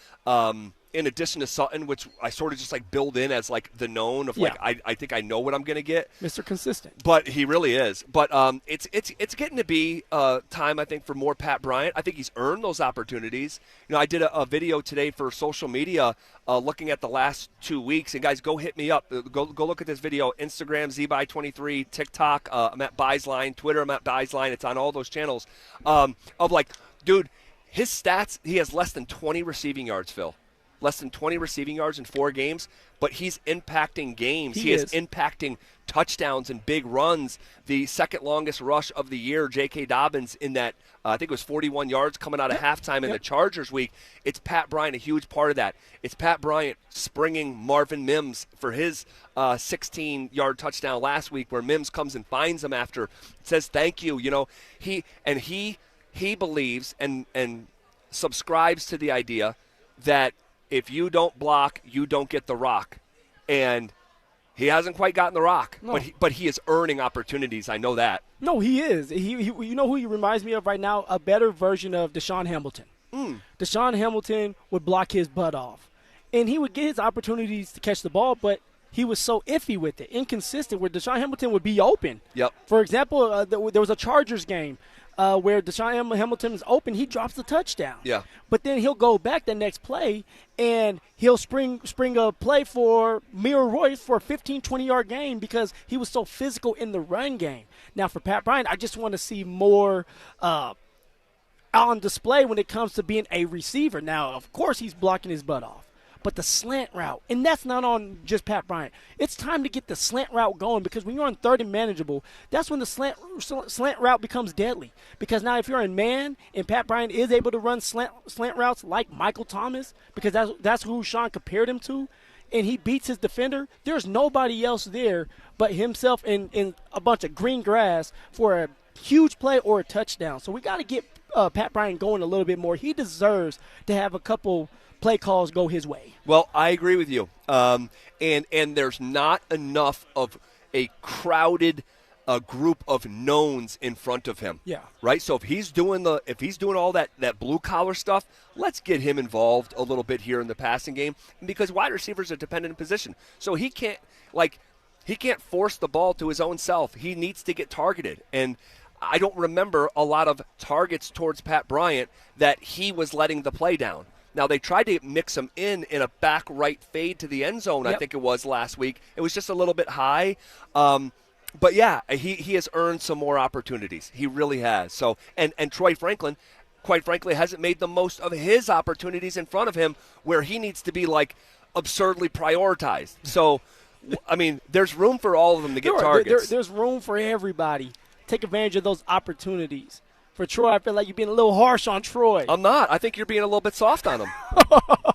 in addition to Sutton, which I sort of just like build in as like the known of like I think I know what I'm going to get. Mr. Consistent. But he really is. But it's getting to be time, I think, for more Pat Bryant. I think he's earned those opportunities. I did a video today for social media looking at the last 2 weeks. And guys, go hit me up. Go look at this video. Instagram, ZBuy23, TikTok. I'm at Buysline. Twitter, I'm at Buysline. It's on all those channels. Of like, dude, his stats, he has less than 20 receiving yards, Phil. Less than 20 receiving yards in 4 games, but he's impacting games. He is impacting touchdowns and big runs. The second longest rush of the year, J.K. Dobbins, in that, I think it was 41 yards coming out of halftime in the Chargers week. It's Pat Bryant, a huge part of that. It's Pat Bryant springing Marvin Mims for his 16-yard touchdown last week, where Mims comes and finds him after, says thank you. He believes and subscribes to the idea that if you don't block, you don't get the rock. And he hasn't quite gotten the rock, but he is earning opportunities. I know that. No, he is. You know who he reminds me of right now? A better version of Deshaun Hamilton. Deshaun Hamilton would block his butt off. And he would get his opportunities to catch the ball, but he was so iffy with it, inconsistent, where Deshaun Hamilton would be open. Yep. For example, there was a Chargers game where Deshaun Hamilton is open, he drops the touchdown. Yeah. But then he'll go back the next play, and he'll spring a play for Mira Royce for a 15, 20-yard game because he was so physical in the run game. Now, for Pat Bryant, I just want to see more on display when it comes to being a receiver. Now, of course, he's blocking his butt off. But the slant route, and that's not on just Pat Bryant. It's time to get the slant route going because when you're on 3rd and manageable, that's when the slant route becomes deadly. Because now if you're in man and Pat Bryant is able to run slant routes like Michael Thomas, because that's who Sean compared him to, and he beats his defender, there's nobody else there but himself in a bunch of green grass for a huge play or a touchdown. So we got to get Pat Bryant going a little bit more. He deserves to have a couple play calls go his way. Well, I agree with you. And there's not enough of a crowded group of knowns in front of him. Yeah. Right? So if he's doing all that blue collar stuff, let's get him involved a little bit here in the passing game, because wide receivers are dependent position. So he can't force the ball to his own self. He needs to get targeted. And I don't remember a lot of targets towards Pat Bryant that he was letting the play down. Now, they tried to mix him in a back right fade to the end zone, Yep. I think it was last week. It was just a little bit high. But, yeah, he has earned some more opportunities. He really has. So, and Troy Franklin, quite frankly, hasn't made the most of his opportunities in front of him where he needs to be, like, absurdly prioritized. So, I mean, there's room for all of them to get targets. There's room for everybody. Take advantage of those opportunities. For Troy, I feel like you're being a little harsh on Troy. I'm not. I think you're being a little bit soft on him.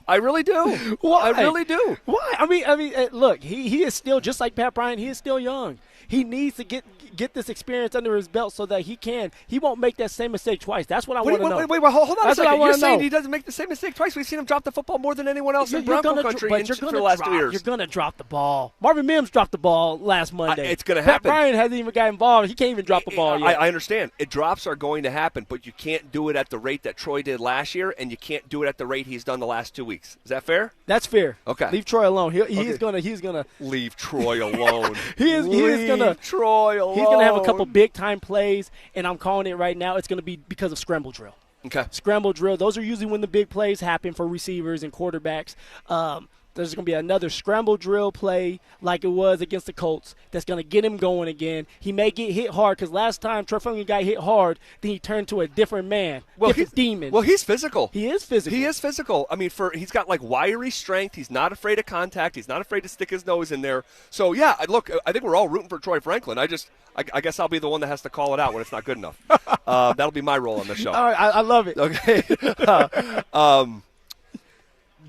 I really do. Why? I really do. Why? I mean, look, he is still, just like Pat Bryant, he is still young. He needs to get this experience under his belt so that he won't make that same mistake twice. That's what I want to know. Wait, hold on That's a second. You're saying know. he doesn't make the same mistake twice? We've seen him drop the football more than anyone else in Bronco country for the last 2 years. You're going to drop the ball. Marvin Mims dropped the ball last Monday. It's going to happen. Pat Bryant hasn't even got involved. He can't even drop the ball yet. I understand. Drops are going to happen, but you can't do it at the rate that Troy did last year, and you can't do it at the rate he's done the last 2 weeks. Is that fair? That's fair. Okay. Leave Troy alone. He's gonna leave Troy alone. He's gonna Troy alone. He's gonna have a couple big time plays, and I'm calling it right now. It's gonna be because of scramble drill. Okay. Scramble drill. Those are usually when the big plays happen for receivers and quarterbacks. There's going to be another scramble drill play like it was against the Colts that's going to get him going again. He may get hit hard because last time Troy Franklin got hit hard, then he turned to a different man, different demon. Well, he's physical. He is physical. He is physical. I mean, he's got like wiry strength. He's not afraid of contact. He's not afraid to stick his nose in there. So, yeah, look, I think we're all rooting for Troy Franklin. I guess I'll be the one that has to call it out when it's not good enough. That'll be my role on the show. All right, I love it. Okay.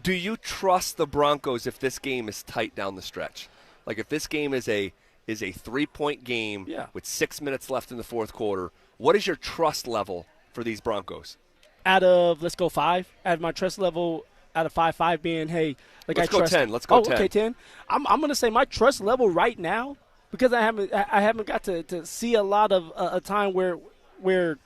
Do you trust the Broncos if this game is tight down the stretch? Like if this game is a 3-point game with 6 minutes left in the fourth quarter, what is your trust level for these Broncos? Out of, let's go 5. Out of my trust level, out of 5 being, hey, like let's I trust. Go 10. Let's go 10. Okay, 10. I'm going to say my trust level right now, because I haven't got to see a lot of a time where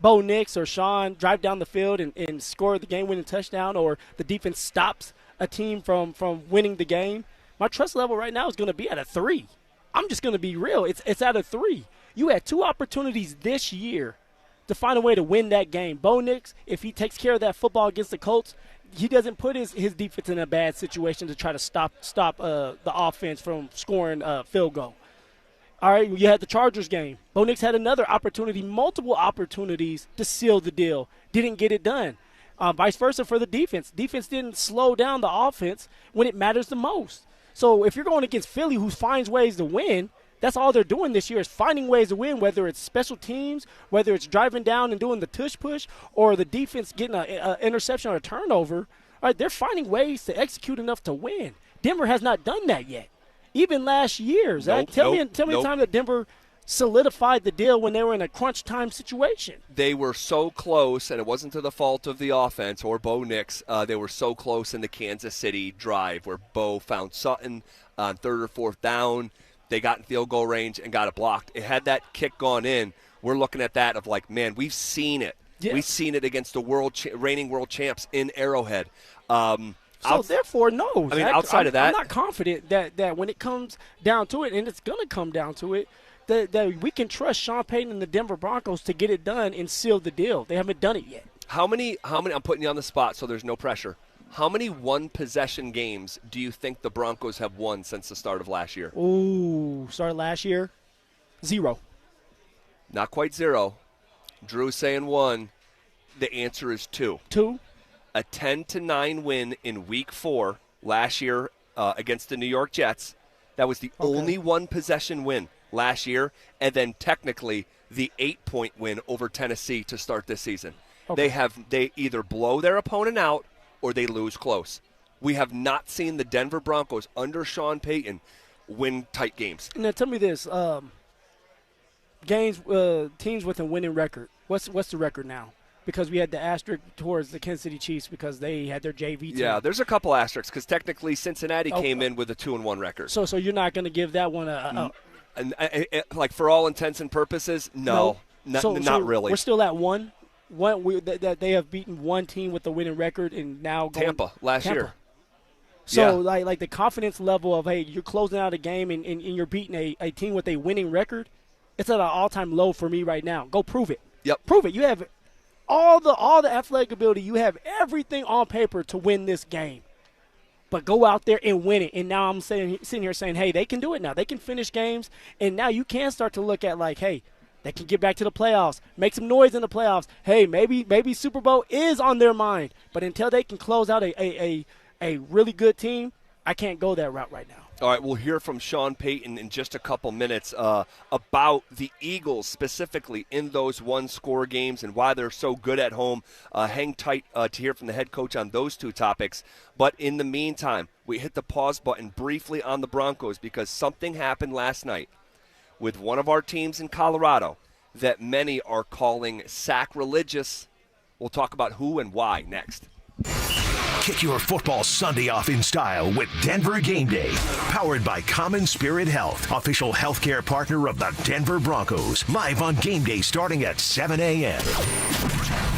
Bo Nix or Sean drive down the field and score the game-winning touchdown, or the defense stops a team from winning the game. My trust level right now is going to be at a 3. I'm just going to be real. It's at a 3. You had 2 opportunities this year to find a way to win that game. Bo Nix, if he takes care of that football against the Colts, he doesn't put his defense in a bad situation to try to stop the offense from scoring a field goal. All right, you had the Chargers game. Bo Nix had another opportunity, multiple opportunities to seal the deal. Didn't get it done. Vice versa for the defense. Defense didn't slow down the offense when it matters the most. So if you're going against Philly, who finds ways to win, that's all they're doing this year is finding ways to win, whether it's special teams, whether it's driving down and doing the tush push, or the defense getting an interception or a turnover. All right, they're finding ways to execute enough to win. Denver has not done that yet. Even last year, Zach, tell me a time that Denver solidified the deal when they were in a crunch time situation. They were so close, and it wasn't to the fault of the offense or Bo Nix. They were so close in the Kansas City drive where Bo found Sutton on 3rd or 4th down. They got in field goal range and got it blocked. It had that kick gone in. We're looking at that of like, man, we've seen it. Yeah. We've seen it against the reigning world champs in Arrowhead. So therefore, no. I mean, outside of that, I'm not confident that when it comes down to it, and it's going to come down to it, that we can trust Sean Payton and the Denver Broncos to get it done and seal the deal. They haven't done it yet. How many? I'm putting you on the spot, so there's no pressure. How many one-possession games do you think the Broncos have won since the start of last year? Ooh, started last year? 0. Not quite 0. Drew saying 1. The answer is 2. 2? A 10-9 win in Week 4 last year against the New York Jets. That was the only one-possession win last year, and then technically the 8-point win over Tennessee to start this season. Okay. They either blow their opponent out or they lose close. We have not seen the Denver Broncos under Sean Payton win tight games. Now tell me this: teams with a winning record. What's the record now? Because we had the asterisk towards the Kansas City Chiefs because they had their JV team. Yeah, there's a couple asterisks because technically Cincinnati came in with a 2-1 record. So you're not going to give that one like for all intents and purposes, no. Not really. We're still at 1. That they have beaten one team with a winning record and now going Tampa last year. So like the confidence level of, hey, you're closing out a game and you're beating a team with a winning record, it's at an all-time low for me right now. Go prove it. Yep. Prove it. You have all the athletic ability. You have everything on paper to win this game. But go out there and win it. And now I'm sitting here saying, hey, they can do it now. They can finish games. And now you can start to look at like, hey, they can get back to the playoffs, make some noise in the playoffs. Hey, maybe Super Bowl is on their mind. But until they can close out a really good team, I can't go that route right now. All right, we'll hear from Sean Payton in just a couple minutes about the Eagles specifically in those one-score games and why they're so good at home. Hang tight to hear from the head coach on those two topics. But in the meantime, we hit the pause button briefly on the Broncos because something happened last night with one of our teams in Colorado that many are calling sacrilegious. We'll talk about who and why next. Kick your football Sunday off in style with Denver Game Day. Powered by Common Spirit Health, official healthcare partner of the Denver Broncos. Live on Game Day starting at 7 a.m.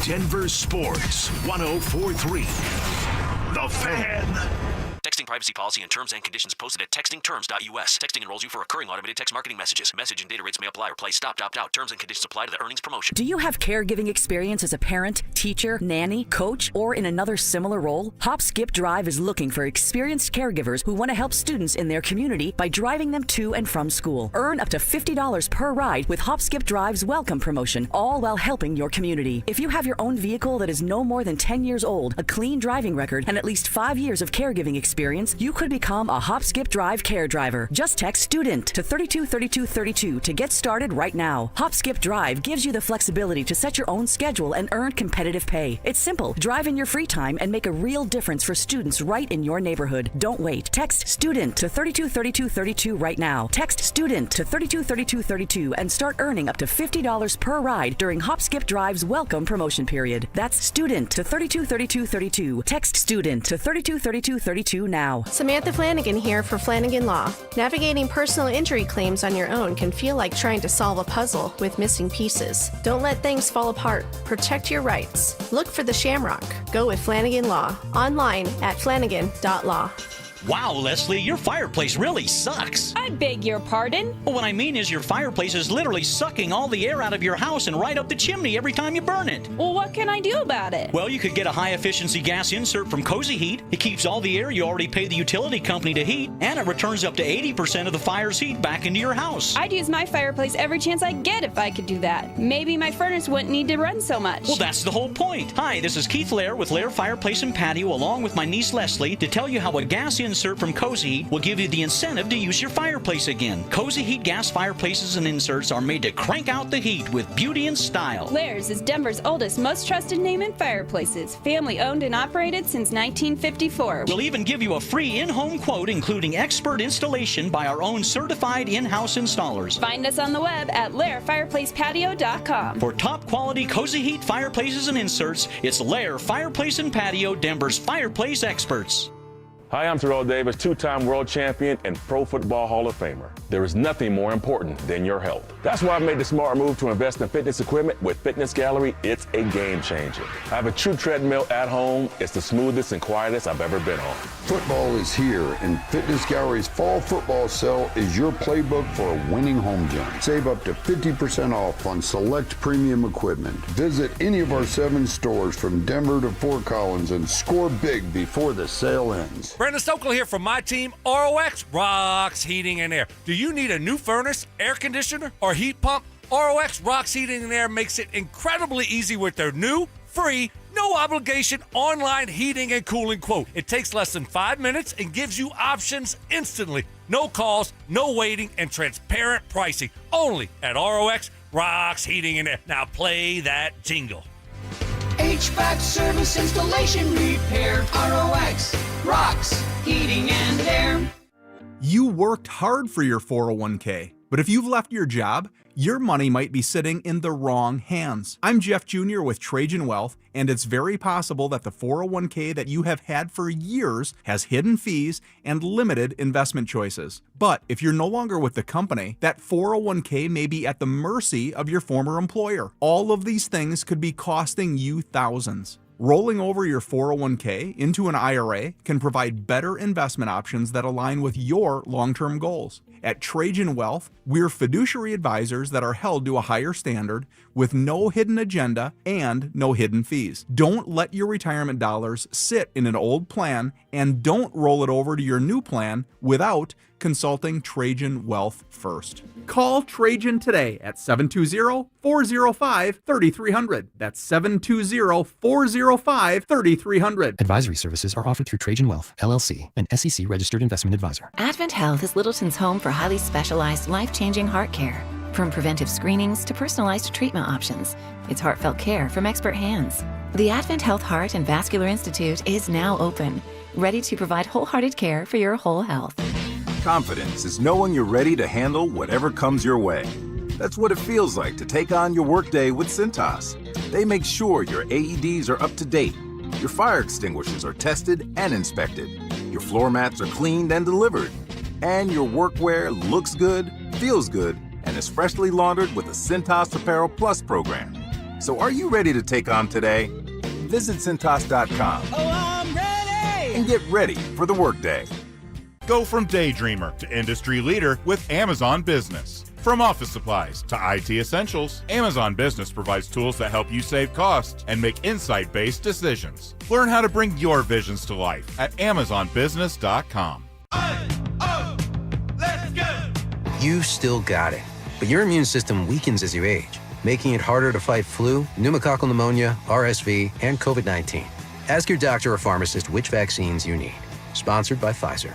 Denver Sports 104.3. The Fan. Texting privacy policy and terms and conditions posted at textingterms.us. Texting enrolls you for recurring automated text marketing messages. Message and data rates may apply or play stop, opt out. Terms and conditions apply to the earnings promotion. Do you have caregiving experience as a parent, teacher, nanny, coach, or in another similar role? Hop Skip Drive is looking for experienced caregivers who want to help students in their community by driving them to and from school. Earn up to $50 per ride with Hop Skip Drive's welcome promotion, all while helping your community. If you have your own vehicle that is no more than 10 years old, a clean driving record, and at least 5 years of caregiving experience, you could become a Hop Skip Drive care driver. Just text STUDENT to 323232 to get started right now. Hop Skip Drive gives you the flexibility to set your own schedule and earn competitive pay. It's simple. Drive in your free time and make a real difference for students right in your neighborhood. Don't wait. Text STUDENT to 323232 right now. Text STUDENT to 323232 and start earning up to $50 per ride during Hop Skip Drive's welcome promotion period. That's STUDENT to 323232. Text STUDENT to 323232 now. Samantha Flanagan here for Flanagan Law. Navigating personal injury claims on your own can feel like trying to solve a puzzle with missing pieces. Don't let things fall apart. Protect your rights. Look for the Shamrock. Go with Flanagan Law. Online at flanagan.law. Wow, Leslie, your fireplace really sucks. I beg your pardon? Well, what I mean is your fireplace is literally sucking all the air out of your house and right up the chimney every time you burn it. Well, what can I do about it? Well, you could get a high-efficiency gas insert from Cozy Heat. It keeps all the air you already pay the utility company to heat, and it returns up to 80% of the fire's heat back into your house. I'd use my fireplace every chance I get if I could do that. Maybe my furnace wouldn't need to run so much. Well, that's the whole point. Hi, this is Keith Lair with Lair Fireplace and Patio, along with my niece Leslie, to tell you how a gas insert from Cozy Heat will give you the incentive to use your fireplace again. Cozy Heat gas fireplaces and inserts are made to crank out the heat with beauty and style. Lair's is Denver's oldest, most trusted name in fireplaces. Family owned and operated since 1954. We'll even give you a free in-home quote, including expert installation by our own certified in-house installers. Find us on the web at lairfireplacepatio.com. For top quality Cozy Heat fireplaces and inserts, it's Lair Fireplace and Patio, Denver's fireplace experts. Hi, I'm Terrell Davis, two-time world champion and Pro Football Hall of Famer. There is nothing more important than your health. That's why I made the smart move to invest in fitness equipment with Fitness Gallery. It's a game changer. I have a true treadmill at home. It's the smoothest and quietest I've ever been on. Football is here, and Fitness Gallery's fall football sale is your playbook for a winning home gym. Save up to 50% off on select premium equipment. Visit any of our 7 stores from Denver to Fort Collins and score big before the sale ends. Brandon Stokel here from my team, ROX Rocks Heating and Air. Do you need a new furnace, air conditioner, or heat pump? ROX Rocks Heating and Air makes it incredibly easy with their new, free, no obligation online heating and cooling quote. It takes less than 5 minutes and gives you options instantly. No calls, no waiting, and transparent pricing. Only at ROX Rocks Heating and Air. Now play that jingle. HVAC service, installation, repair. ROX rocks heating and air. You worked hard for your 401k, but if you've left your job, your money might be sitting in the wrong hands. I'm Jeff Jr. with Trajan Wealth, and it's very possible that the 401k that you have had for years has hidden fees and limited investment choices. But if you're no longer with the company, that 401k may be at the mercy of your former employer. All of these things could be costing you thousands. Rolling over your 401k into an IRA can provide better investment options that align with your long-term goals. At Trajan Wealth, we're fiduciary advisors that are held to a higher standard with no hidden agenda and no hidden fees. Don't let your retirement dollars sit in an old plan, and don't roll it over to your new plan without consulting Trajan Wealth first. Call Trajan today at 720-405-3300. That's 720-405-3300. Advisory services are offered through Trajan Wealth, LLC, an SEC registered investment advisor. Advent Health is Littleton's home for highly specialized, life-changing heart care. From preventive screenings to personalized treatment options, it's heartfelt care from expert hands. The Advent Health Heart and Vascular Institute is now open, ready to provide wholehearted care for your whole health. Confidence is knowing you're ready to handle whatever comes your way. That's what it feels like to take on your workday with Cintas. They make sure your AEDs are up to date, your fire extinguishers are tested and inspected, your floor mats are cleaned and delivered, and your workwear looks good, feels good, and is freshly laundered with the Cintas Apparel Plus program. So are you ready to take on today? Visit Cintas.com. Oh, I'm ready! And get ready for the workday. Go from daydreamer to industry leader with Amazon Business. From office supplies to IT essentials, Amazon Business provides tools that help you save costs and make insight-based decisions. Learn how to bring your visions to life at AmazonBusiness.com. Let's go! You still got it, but your immune system weakens as you age, making it harder to fight flu, pneumococcal pneumonia, RSV, and COVID-19. Ask your doctor or pharmacist which vaccines you need. Sponsored by Pfizer.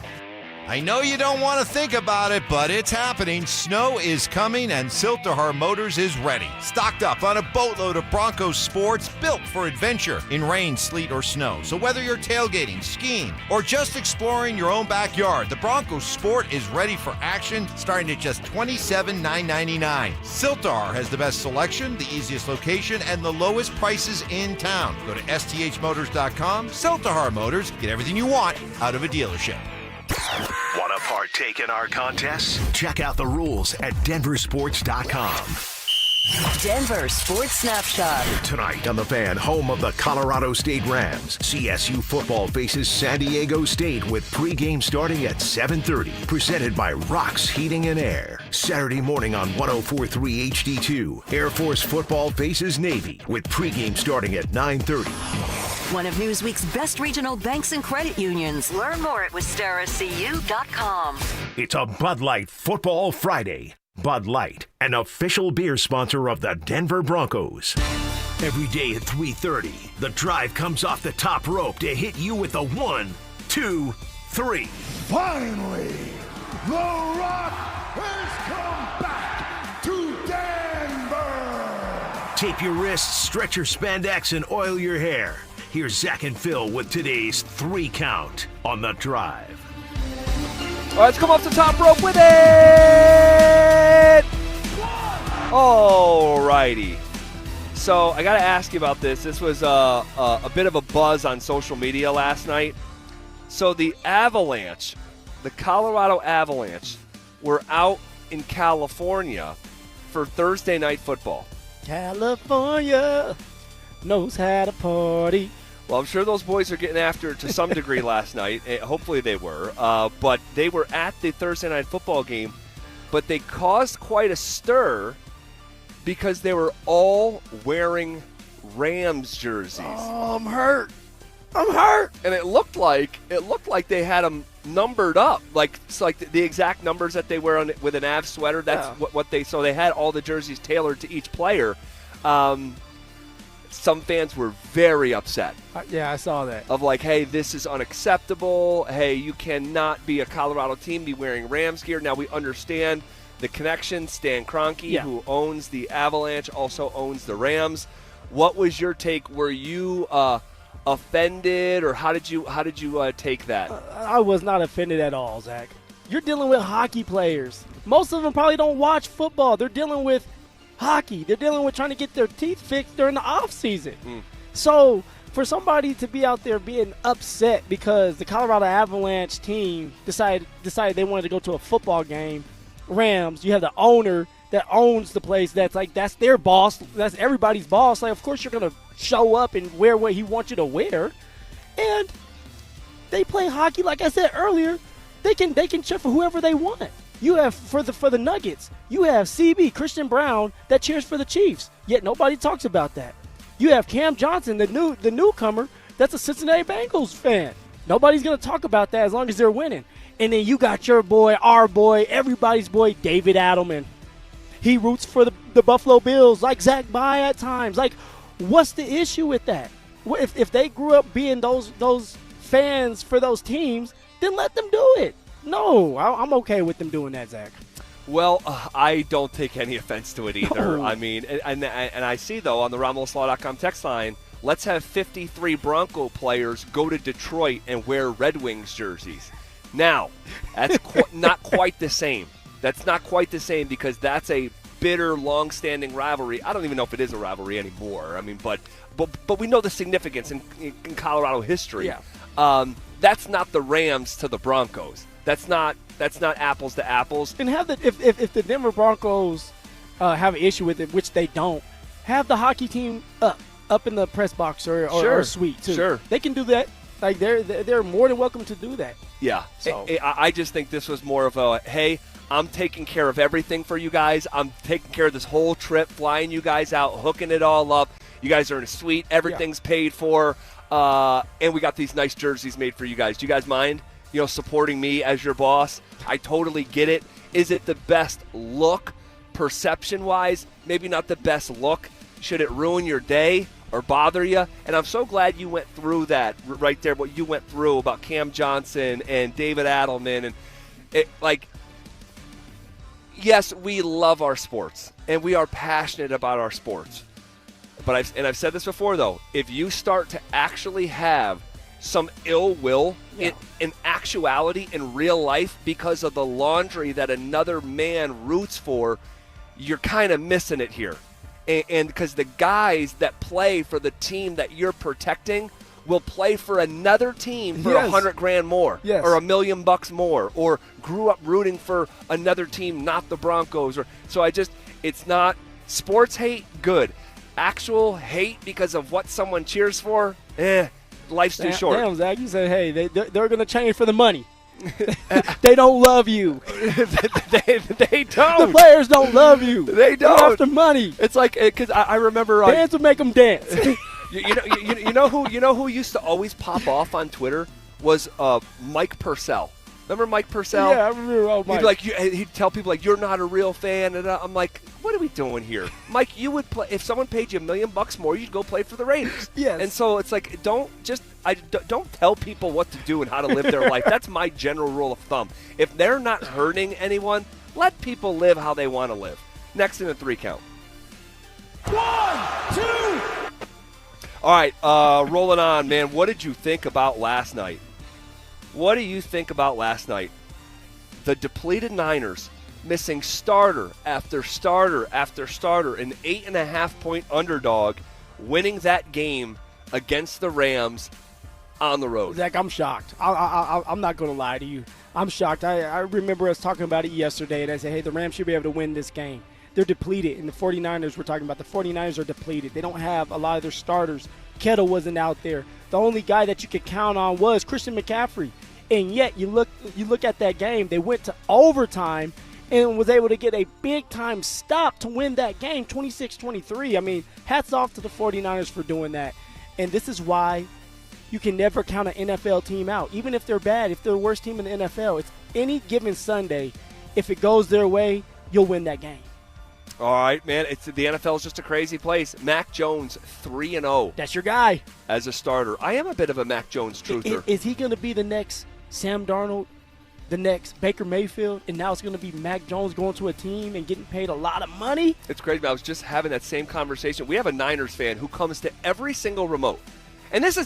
I know you don't want to think about it, but it's happening. Snow is coming, and Silterhar Motors is ready. Stocked up on a boatload of Broncos sports built for adventure in rain, sleet, or snow. So whether you're tailgating, skiing, or just exploring your own backyard, the Broncos Sport is ready for action, starting at just $27,999. Silterhar has the best selection, the easiest location, and the lowest prices in town. Go to sthmotors.com. Silterhar Motors. Get everything you want out of a dealership. Want to partake in our contest? Check out the rules at DenverSports.com. Denver Sports Snapshot. Tonight on The Fan, home of the Colorado State Rams, CSU football faces San Diego State with pregame starting at 7:30. Presented by Rocks Heating and Air. Saturday morning on 104.3 HD2, Air Force football faces Navy with pregame starting at 9:30. One of Newsweek's best regional banks and credit unions. Learn more at WistaraCU.com. It's a Bud Light Football Friday. Bud Light, an official beer sponsor of the Denver Broncos. Every day at 3:30, the drive comes off the top rope to hit you with a 1, 2, 3. Finally, The Rock has come back to Denver! Tape your wrists, stretch your spandex, and oil your hair. Here's Zach and Phil with today's 3 count on the drive. All right, let's come off the top rope with it. All righty. So I got to ask you about this. This was a bit of a buzz on social media last night. So the Avalanche, the Colorado Avalanche, were out in California for Thursday night football. California knows how to party. Well, I'm sure those boys are getting after it to some degree last night. Hopefully they were. But they were at the Thursday night football game, but they caused quite a stir because they were all wearing Rams jerseys. Oh, I'm hurt. And it looked like they had them numbered up, like it's like the exact numbers that they wear on with an Avs sweater. That's what they. So they had all the jerseys tailored to each player. Some fans were very upset. Yeah, I saw that. Of like, hey, this is unacceptable. Hey, you cannot be a Colorado team, be wearing Rams gear. Now we understand the connection. Stan Kroenke, who owns the Avalanche, also owns the Rams. What was your take? Were you offended, or how did you take that? I was not offended at all, Zach. You're dealing with hockey players. Most of them probably don't watch football. They're dealing with hockey. They're dealing with trying to get their teeth fixed during the off season. So for somebody to be out there being upset because the Colorado Avalanche team decided they wanted to go to a football game, Rams, you have the owner that owns the place that's their boss, that's everybody's boss. Like, of course you're going to show up and wear what he wants you to wear. And they play hockey, like I said earlier, they can cheer for whoever they want. You have for the Nuggets, you have CB, Christian Brown, that cheers for the Chiefs. Yet nobody talks about that. You have Cam Johnson, the newcomer, that's a Cincinnati Bengals fan. Nobody's gonna talk about that as long as they're winning. And then you got your boy, our boy, everybody's boy, David Adelman. He roots for the Buffalo Bills, like Zach Bye at times. Like, what's the issue with that? If they grew up being those fans for those teams, then let them do it. No, I'm okay with them doing that, Zach. Well, I don't take any offense to it either. No. I mean, and I see, though, on the RomulusLaw.com text line, let's have 53 Bronco players go to Detroit and wear Red Wings jerseys. Now, that's not quite the same. That's not quite the same because that's a bitter, long-standing rivalry. I don't even know if it is a rivalry anymore. I mean, but we know the significance in Colorado history. Yeah. That's not the Rams to the Broncos. That's not apples to apples. And if the Denver Broncos have an issue with it, which they don't, have the hockey team up in the press box or suite too. Sure. They can do that. Like they're more than welcome to do that. Yeah. So I just think this was more of a, hey, I'm taking care of everything for you guys. I'm taking care of this whole trip, flying you guys out, hooking it all up. You guys are in a suite. Everything's paid for. And we got these nice jerseys made for you guys. Do you guys mind, supporting me as your boss? I totally get it. Is it the best look perception-wise? Maybe not the best look. Should it ruin your day or bother you? And I'm so glad you went through that right there, what you went through about Cam Johnson and David Adelman. And yes, we love our sports, and we are passionate about our sports. But I've said this before, though. If you start to actually have some ill will in actuality in real life because of the laundry that another man roots for, you're kind of missing it here. And because the guys that play for the team that you're protecting will play for another team for $100,000 more, or $1 million more, or grew up rooting for another team, not the Broncos. It's not sports hate, good. Actual hate because of what someone cheers for, life's too short. Damn, Zach, you said, hey, they're going to change for the money. They don't love you. they don't. The players don't love you. They don't. They're after money. It's like, because I remember dance will make them dance. you know who used to always pop off on Twitter was Mike Purcell. Remember Mike Purcell? Yeah, I remember Mike. He'd tell people like, you're not a real fan, and I'm like, what are we doing here, Mike? You would play if someone paid you $1 million more, you'd go play for the Raiders. Yes. And so it's like, don't tell people what to do and how to live their life. That's my general rule of thumb. If they're not hurting anyone, let people live how they want to live. Next in the 3 count. 1, 2. All right, rolling on, man. What did you think about last night? What do you think about last night? The depleted Niners missing starter after starter after starter, an 8.5-point underdog, winning that game against the Rams on the road. Zach, I'm shocked. I'm not going to lie to you. I'm shocked. I remember us talking about it yesterday, and I said, hey, the Rams should be able to win this game. They're depleted, and the 49ers we're talking about. The 49ers are depleted. They don't have a lot of their starters. Kittle wasn't out there. The only guy that you could count on was Christian McCaffrey. And yet you look at that game, they went to overtime and was able to get a big-time stop to win that game, 26-23. I mean, hats off to the 49ers for doing that. And this is why you can never count an NFL team out. Even if they're bad, if they're the worst team in the NFL, it's any given Sunday, if it goes their way, you'll win that game. All right, man. The NFL is just a crazy place. Mac Jones, 3-0. That's your guy. As a starter. I am a bit of a Mac Jones truther. Is he going to be the next Sam Darnold, the next Baker Mayfield, and now it's going to be Mac Jones going to a team and getting paid a lot of money? It's crazy. I was just having that same conversation. We have a Niners fan who comes to every single remote. And this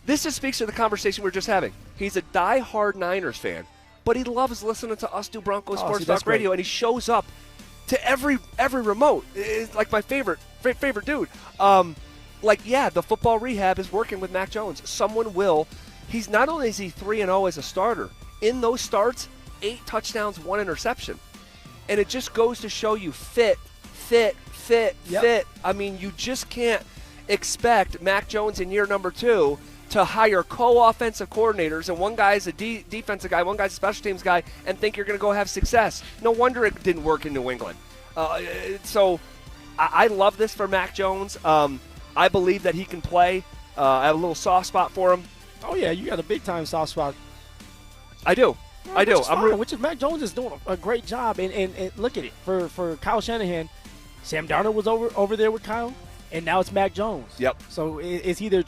just speaks to the conversation we were just having. He's a diehard Niners fan, but he loves listening to us do Broncos Sports Talk Radio, and he shows up to every remote. It's like my favorite dude. The football rehab is working with Mac Jones. Someone will. He's not only is he 3-0 as a starter, in those starts, 8 touchdowns, 1 interception. And it just goes to show you fit. I mean, you just can't expect Mac Jones in year number 2 to hire co-offensive coordinators, and one guy's a defensive guy, one guy's a special teams guy, and think you're going to go have success. No wonder it didn't work in New England. So I love this for Mac Jones. I believe that he can play. I have a little soft spot for him. Oh, yeah, you got a big-time soft spot. I do. Yeah, I do. Which is Mac Jones is doing a great job. And look at it. For Kyle Shanahan, Sam Darnold was over there with Kyle, and now it's Mac Jones. Yep. So is he the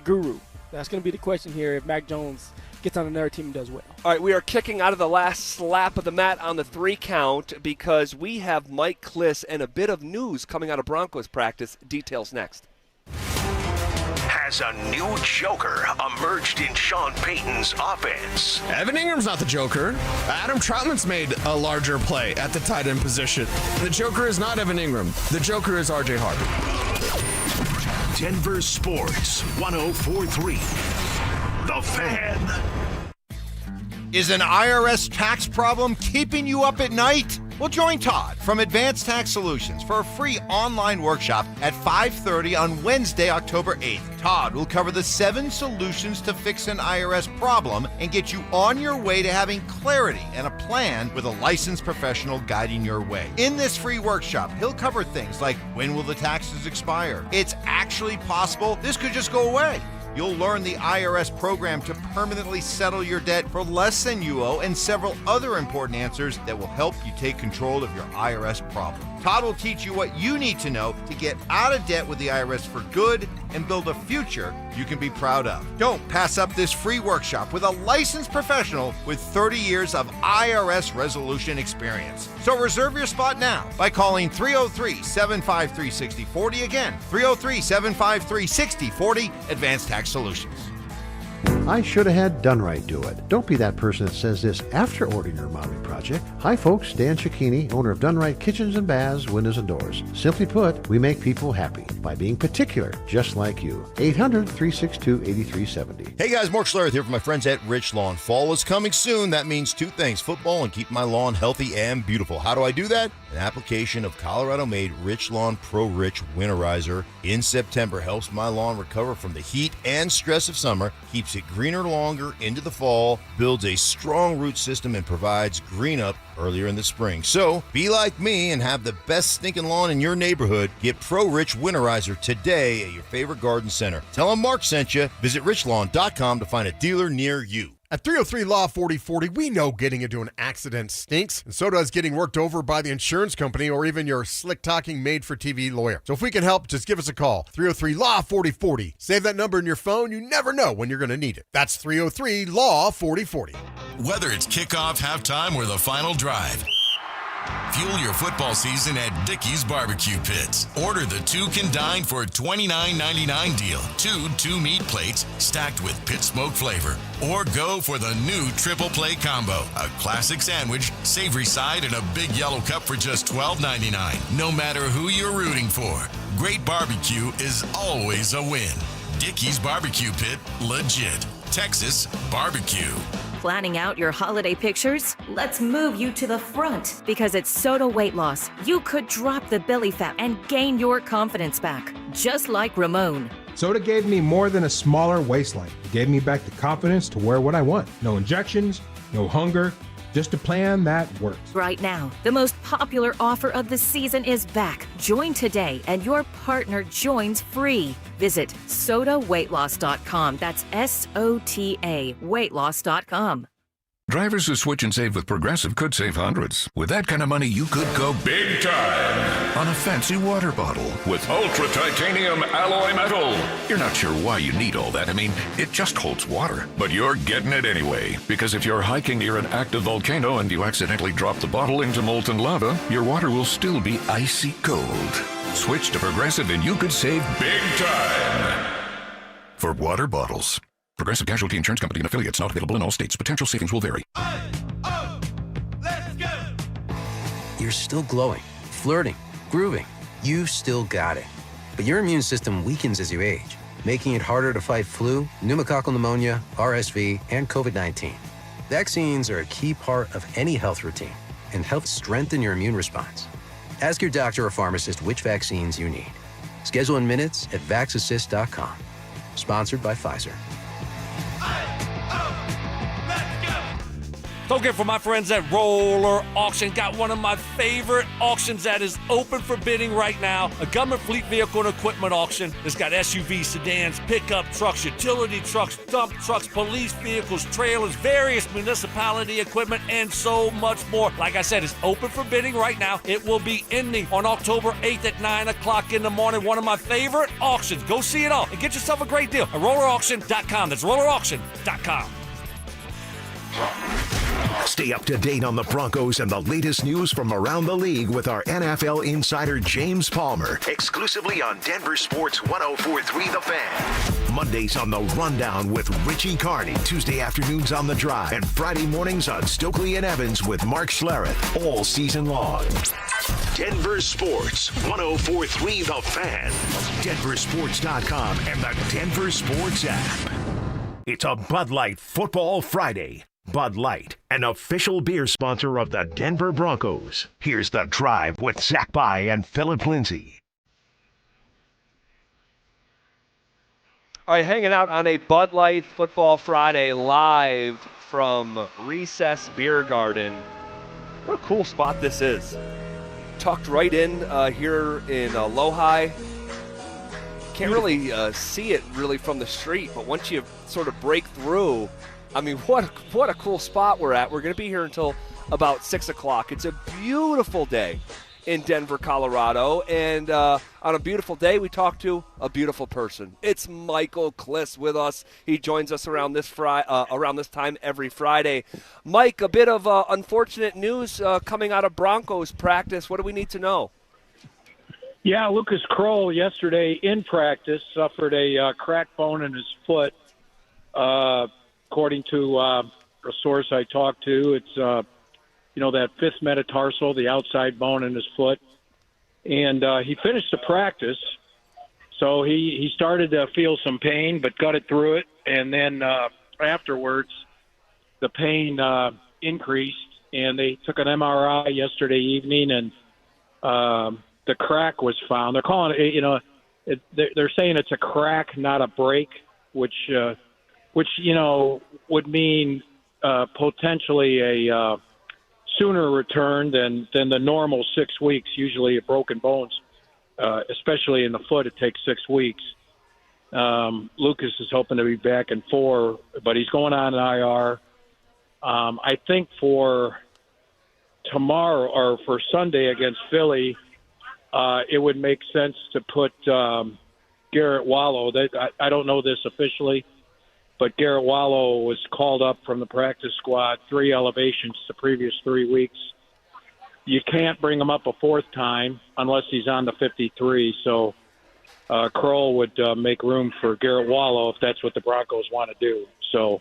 guru? That's going to be the question here if Mac Jones gets on another team and does well. All right, we are kicking out of the last slap of the mat on the 3 count because we have Mike Kliss and a bit of news coming out of Broncos practice. Details next. has a new joker emerged in Sean Payton's offense. Evan Ingram's not the joker. Adam Troutman's made a larger play at the tight end position. The joker is not Evan Ingram. The joker is R.J. Harvey. Denver Sports 104.3. The Fan. Is an IRS tax problem keeping you up at night? Well, join Todd from Advanced Tax Solutions for a free online workshop at 5:30 on Wednesday, October 8th. Todd will cover the 7 solutions to fix an IRS problem and get you on your way to having clarity and a plan with a licensed professional guiding your way. In this free workshop, he'll cover things like when will the taxes expire? It's actually possible this could just go away. You'll learn the IRS program to permanently settle your debt for less than you owe and several other important answers that will help you take control of your IRS problem. Todd will teach you what you need to know to get out of debt with the IRS for good and build a future you can be proud of. Don't pass up this free workshop with a licensed professional with 30 years of IRS resolution experience. So reserve your spot now by calling 303-753-6040. Again, 303-753-6040, Advanced Tax Solutions. I should have had Done Right do it. Don't be that person that says this after ordering your remodeling project. Hi folks, Dan Cicchini, owner of Done Right Kitchens and Baths, Windows and Doors. Simply put, we make people happy by being particular, just like you. 800-362-8370. Hey guys, Mark Schlereth here from my friends at Rich Lawn. Fall is coming soon. That means 2 things, football and keep my lawn healthy and beautiful. How do I do that? An application of Colorado-made Rich Lawn Pro Rich Winterizer in September helps my lawn recover from the heat and stress of summer, keeps it greener longer into the fall, builds a strong root system, and provides green up earlier in the spring. So, be like me and have the best stinking lawn in your neighborhood. Get Pro Rich Winterizer today at your favorite garden center. Tell them Mark sent you. Visit richlawn.com to find a dealer near you. At 303 Law 4040, we know getting into an accident stinks, and so does getting worked over by the insurance company or even your slick-talking made-for-TV lawyer. So if we can help, just give us a call. 303 Law 4040. Save that number in your phone. You never know when you're going to need it. That's 303 Law 4040. Whether it's kickoff, halftime, or the final drive, fuel your football season at Dickey's Barbecue Pits. Order the 2 Can Dine for $29.99 deal. 2 meat plates stacked with pit smoke flavor. Or go for the new Triple Play Combo. A classic sandwich, savory side, and a big yellow cup for just $12.99. No matter who you're rooting for, great barbecue is always a win. Dickey's Barbecue Pit, legit. Texas barbecue. Planning out your holiday pictures? Let's move you to the front because at Soda Weight Loss, you could drop the belly fat and gain your confidence back, just like Ramon. Soda gave me more than a smaller waistline. It gave me back the confidence to wear what I want. No injections, no hunger, just a plan that works. Right now, the most popular offer of the season is back. Join today and your partner joins free. Visit SodaWeightLoss.com. That's SOTA weightloss.com. Drivers who switch and save with Progressive could save hundreds. With that kind of money, you could go big time on a fancy water bottle with ultra titanium alloy metal. You're not sure why you need all that. I mean, it just holds water. But you're getting it anyway. Because if you're hiking near an active volcano and you accidentally drop the bottle into molten lava, your water will still be icy cold. Switch to Progressive and you could save big time for water bottles. Progressive Casualty Insurance Company and affiliates, not available in all states. Potential savings will vary. Let's go! You're still glowing, flirting, grooving. You still got it. But your immune system weakens as you age, making it harder to fight flu, pneumococcal pneumonia, RSV, and COVID-19. Vaccines are a key part of any health routine and help strengthen your immune response. Ask your doctor or pharmacist which vaccines you need. Schedule in minutes at vaxassist.com. Sponsored by Pfizer. Token for my friends at Roller Auction. Got one of my favorite auctions that is open for bidding right now. A government fleet vehicle and equipment auction. It's got SUVs, sedans, pickup trucks, utility trucks, dump trucks, police vehicles, trailers, various municipality equipment, and so much more. Like I said, it's open for bidding right now. It will be ending on October 8th at 9 o'clock in the morning. One of my favorite auctions. Go see it all and get yourself a great deal at rollerauction.com. That's rollerauction.com. Stay up to date on the Broncos and the latest news from around the league with our NFL insider James Palmer, exclusively on Denver Sports 104.3 The Fan. Mondays on The Rundown with Richie Carney, Tuesday afternoons on The Drive, and Friday mornings on Stokely and Evans with Mark Schlereth, all season long. Denver Sports, 104.3 The Fan, DenverSports.com, and the Denver Sports app. It's a Bud Light Football Friday. Bud Light, an official beer sponsor of the Denver Broncos. Here's The Drive with Zach By and Phillip Lindsay. All right, hanging out on a Bud Light Football Friday live from Recess Beer Garden. What a cool spot this is. Tucked right in here in Lohi. Can't really see it really from the street, but once you sort of break through, I mean, what a cool spot we're at. We're going to be here until about 6 o'clock. It's a beautiful day in Denver, Colorado, and on a beautiful day, we talk to a beautiful person. It's Michael Kliss with us. He joins us around this time every Friday. Mike, a bit of unfortunate news coming out of Broncos practice. What do we need to know? Yeah, Lucas Kroll yesterday in practice suffered a cracked bone in his foot. According to a source I talked to, it's that fifth metatarsal, the outside bone in his foot. And he finished the practice, so he started to feel some pain, but gutted through it. And then afterwards, the pain increased, and they took an MRI yesterday evening, and the crack was found. They're calling it, they're saying it's a crack, not a break, which would mean potentially a sooner return than the normal 6 weeks. Usually at broken bones, especially in the foot, it takes 6 weeks. Lucas is hoping to be back in 4, but he's going on an IR. I think for tomorrow or for Sunday against Philly, it would make sense to put Garrett Wallow. I don't know this officially, but Garrett Wallow was called up from the practice squad 3 elevations the previous 3 weeks. You can't bring him up a 4th time unless he's on the 53. So Kroll would make room for Garrett Wallow if that's what the Broncos want to do. So,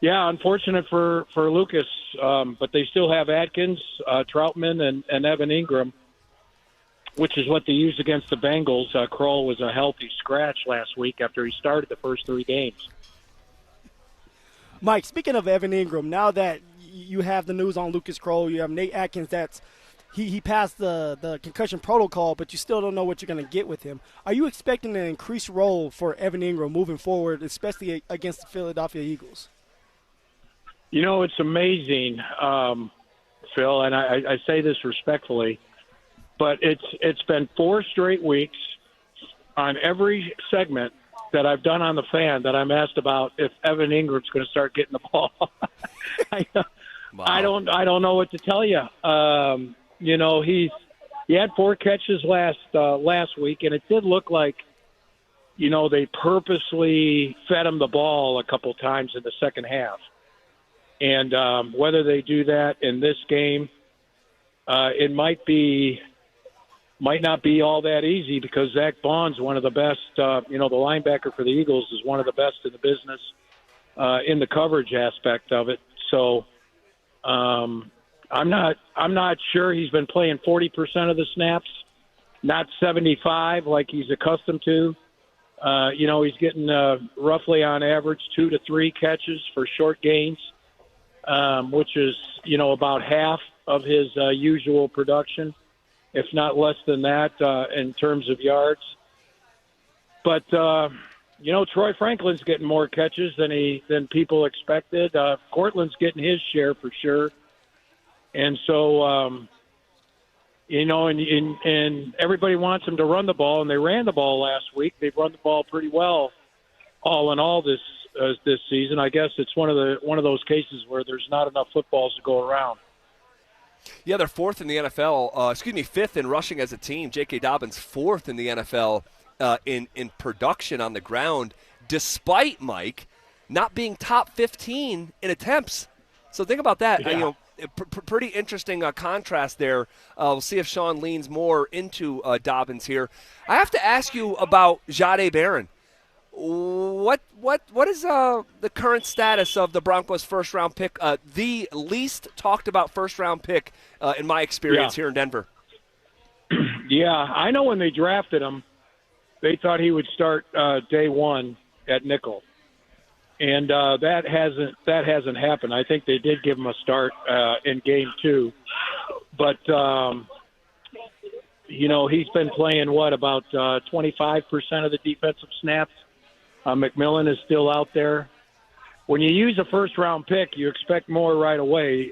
yeah, unfortunate for Lucas, but they still have Atkins, Troutman, and Evan Ingram, which is what they used against the Bengals. Kroll was a healthy scratch last week after he started the first 3 games. Mike, speaking of Evan Ingram, now that you have the news on Lucas Kroll, you have Nate Atkins, he passed the concussion protocol, but you still don't know what you're going to get with him. Are you expecting an increased role for Evan Ingram moving forward, especially against the Philadelphia Eagles? It's amazing, Phil, and I say this respectfully, but it's been 4 straight weeks on every segment that I've done on the Fan that I'm asked about if Evan Ingram's going to start getting the ball. I don't know what to tell you. He had 4 catches last week, and it did look like they purposely fed him the ball a couple times in the second half. And whether they do that in this game, it might not be all that easy because Zach Bond's one of the best. The linebacker for the Eagles is one of the best in the business in the coverage aspect of it. So I'm not sure he's been playing 40% of the snaps, not 75 like he's accustomed to. He's getting roughly on average 2 to 3 catches for short gains, which is about half of his usual production, if not less than that in terms of yards. But, Troy Franklin's getting more catches than people expected. Cortland's getting his share for sure. And so, and everybody wants him to run the ball, and they ran the ball last week. They've run the ball pretty well all in all this season. I guess it's one of those cases where there's not enough footballs to go around. Yeah, they're 4th in the NFL. 5th in rushing as a team. J.K. Dobbins 4th in the NFL in production on the ground, despite Mike not being top 15 in attempts. So think about that. Yeah. Pretty interesting contrast there. We'll see if Sean leans more into Dobbins here. I have to ask you about Jahdae Barron. What is the current status of the Broncos' first-round pick? The least talked about first-round pick in my experience here in Denver. Yeah, I know when they drafted him, they thought he would start day one at nickel, and that hasn't happened. I think they did give him a start in game 2, but he's been playing about 25% of the defensive snaps. McMillan is still out there. When you use a first-round pick, you expect more right away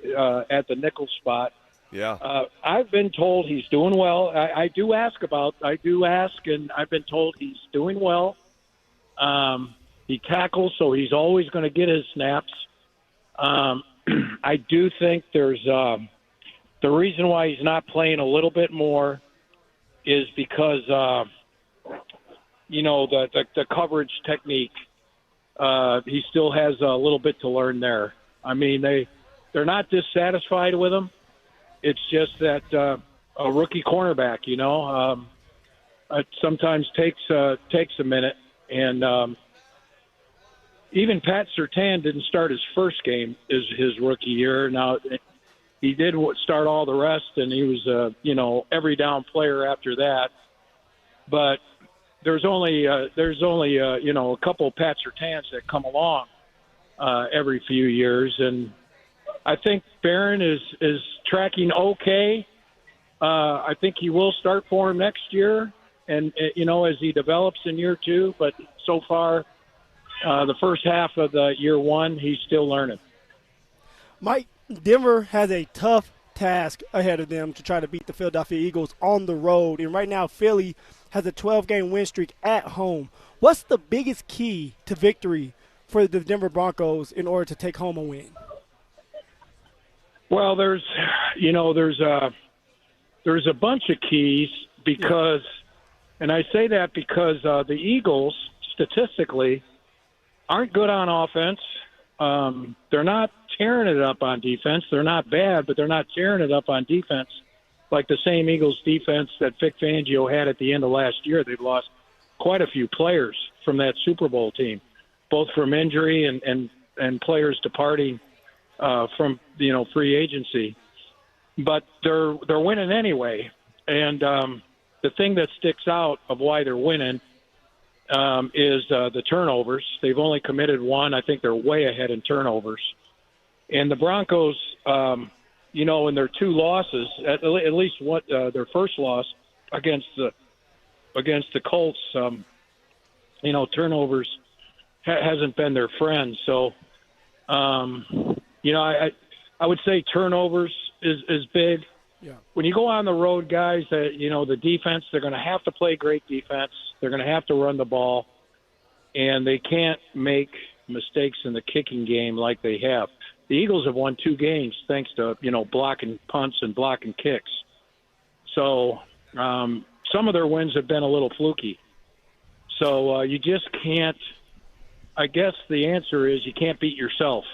at the nickel spot. Yeah. I've been told he's doing well. I do ask, and I've been told he's doing well. He tackles, so he's always going to get his snaps. I do think there's the reason why he's not playing a little bit more is because the coverage technique. He still has a little bit to learn there. I mean, they're not dissatisfied with him. It's just that a rookie cornerback, it sometimes takes a minute. And even Pat Surtain didn't start his first game his rookie year. Now, he did start all the rest, and he was every down player after that. But there's only a couple of Pat Surtains that come along every few years, and I think Barron is tracking okay. I think he will start for him next year, and as he develops in year 2. But so far, the first half of the year 1, he's still learning. Mike, Denver has a tough task ahead of them to try to beat the Philadelphia Eagles on the road, and right now Philly has a 12-game win streak at home. What's the biggest key to victory for the Denver Broncos in order to take home a win? Well, there's a bunch of keys because, and I say that because the Eagles statistically aren't good on offense. They're not tearing it up on defense. They're not bad, but they're not tearing it up on defense like the same Eagles defense that Vic Fangio had at the end of last year. They've lost quite a few players from that Super Bowl team, both from injury and players departing from free agency. But they're winning anyway. And the thing that sticks out of why they're winning is the turnovers. They've only committed 1. I think they're way ahead in turnovers. And the Broncos, in their 2 losses, at least their first loss against the Colts, turnovers hasn't been their friend. So, I would say turnovers is big. Yeah. When you go on the road, guys, the defense, they're going to have to play great defense. They're going to have to run the ball, and they can't make mistakes in the kicking game like they have. The Eagles have won 2 games thanks to, blocking punts and blocking kicks. So some of their wins have been a little fluky. So you just can't – I guess the answer is you can't beat yourself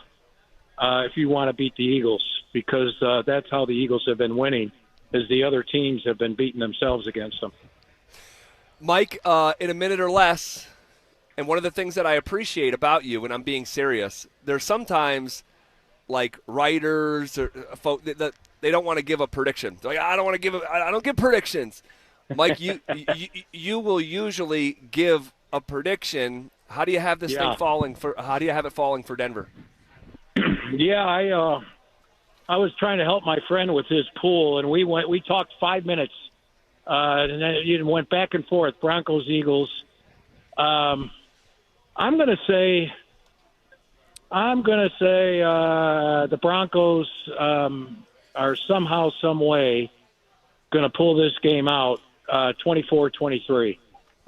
if you want to beat the Eagles, because that's how the Eagles have been winning, is the other teams have been beating themselves against them. Mike, in a minute or less, and one of the things that I appreciate about you, and I'm being serious, there's sometimes – like writers or folk that they don't want to give a prediction. They're like, I don't give predictions. Mike, you will usually give a prediction. How do you have this thing falling for? How do you have it falling for Denver? Yeah, I was trying to help my friend with his pool, and we talked 5 minutes, and then it went back and forth. Broncos, Eagles. I'm going to say the Broncos are somehow, some way going to pull this game out 24-23.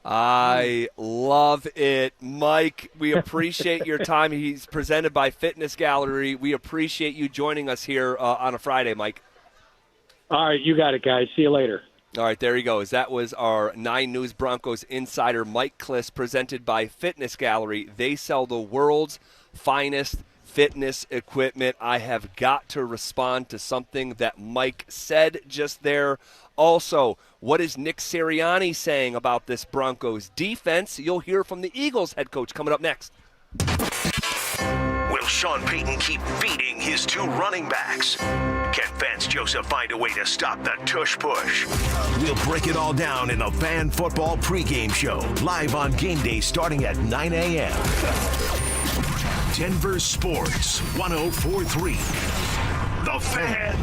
I love it. Mike, we appreciate your time. He's presented by Fitness Gallery. We appreciate you joining us here on a Friday, Mike. All right, you got it, guys. See you later. All right, there he goes. That was our 9 News Broncos insider, Mike Kliss, presented by Fitness Gallery. They sell the world's finest fitness equipment. I have got to respond to something that Mike said just there. Also, what is Nick Sirianni saying about this Broncos defense? You'll hear from the Eagles head coach coming up next. Will Sean Payton keep feeding his two running backs? Can Vance Joseph find a way to stop the tush push? We'll break it all down in the Fan Football pregame show, live on game day starting at 9 a.m. Denver Sports 104.3. The Fan.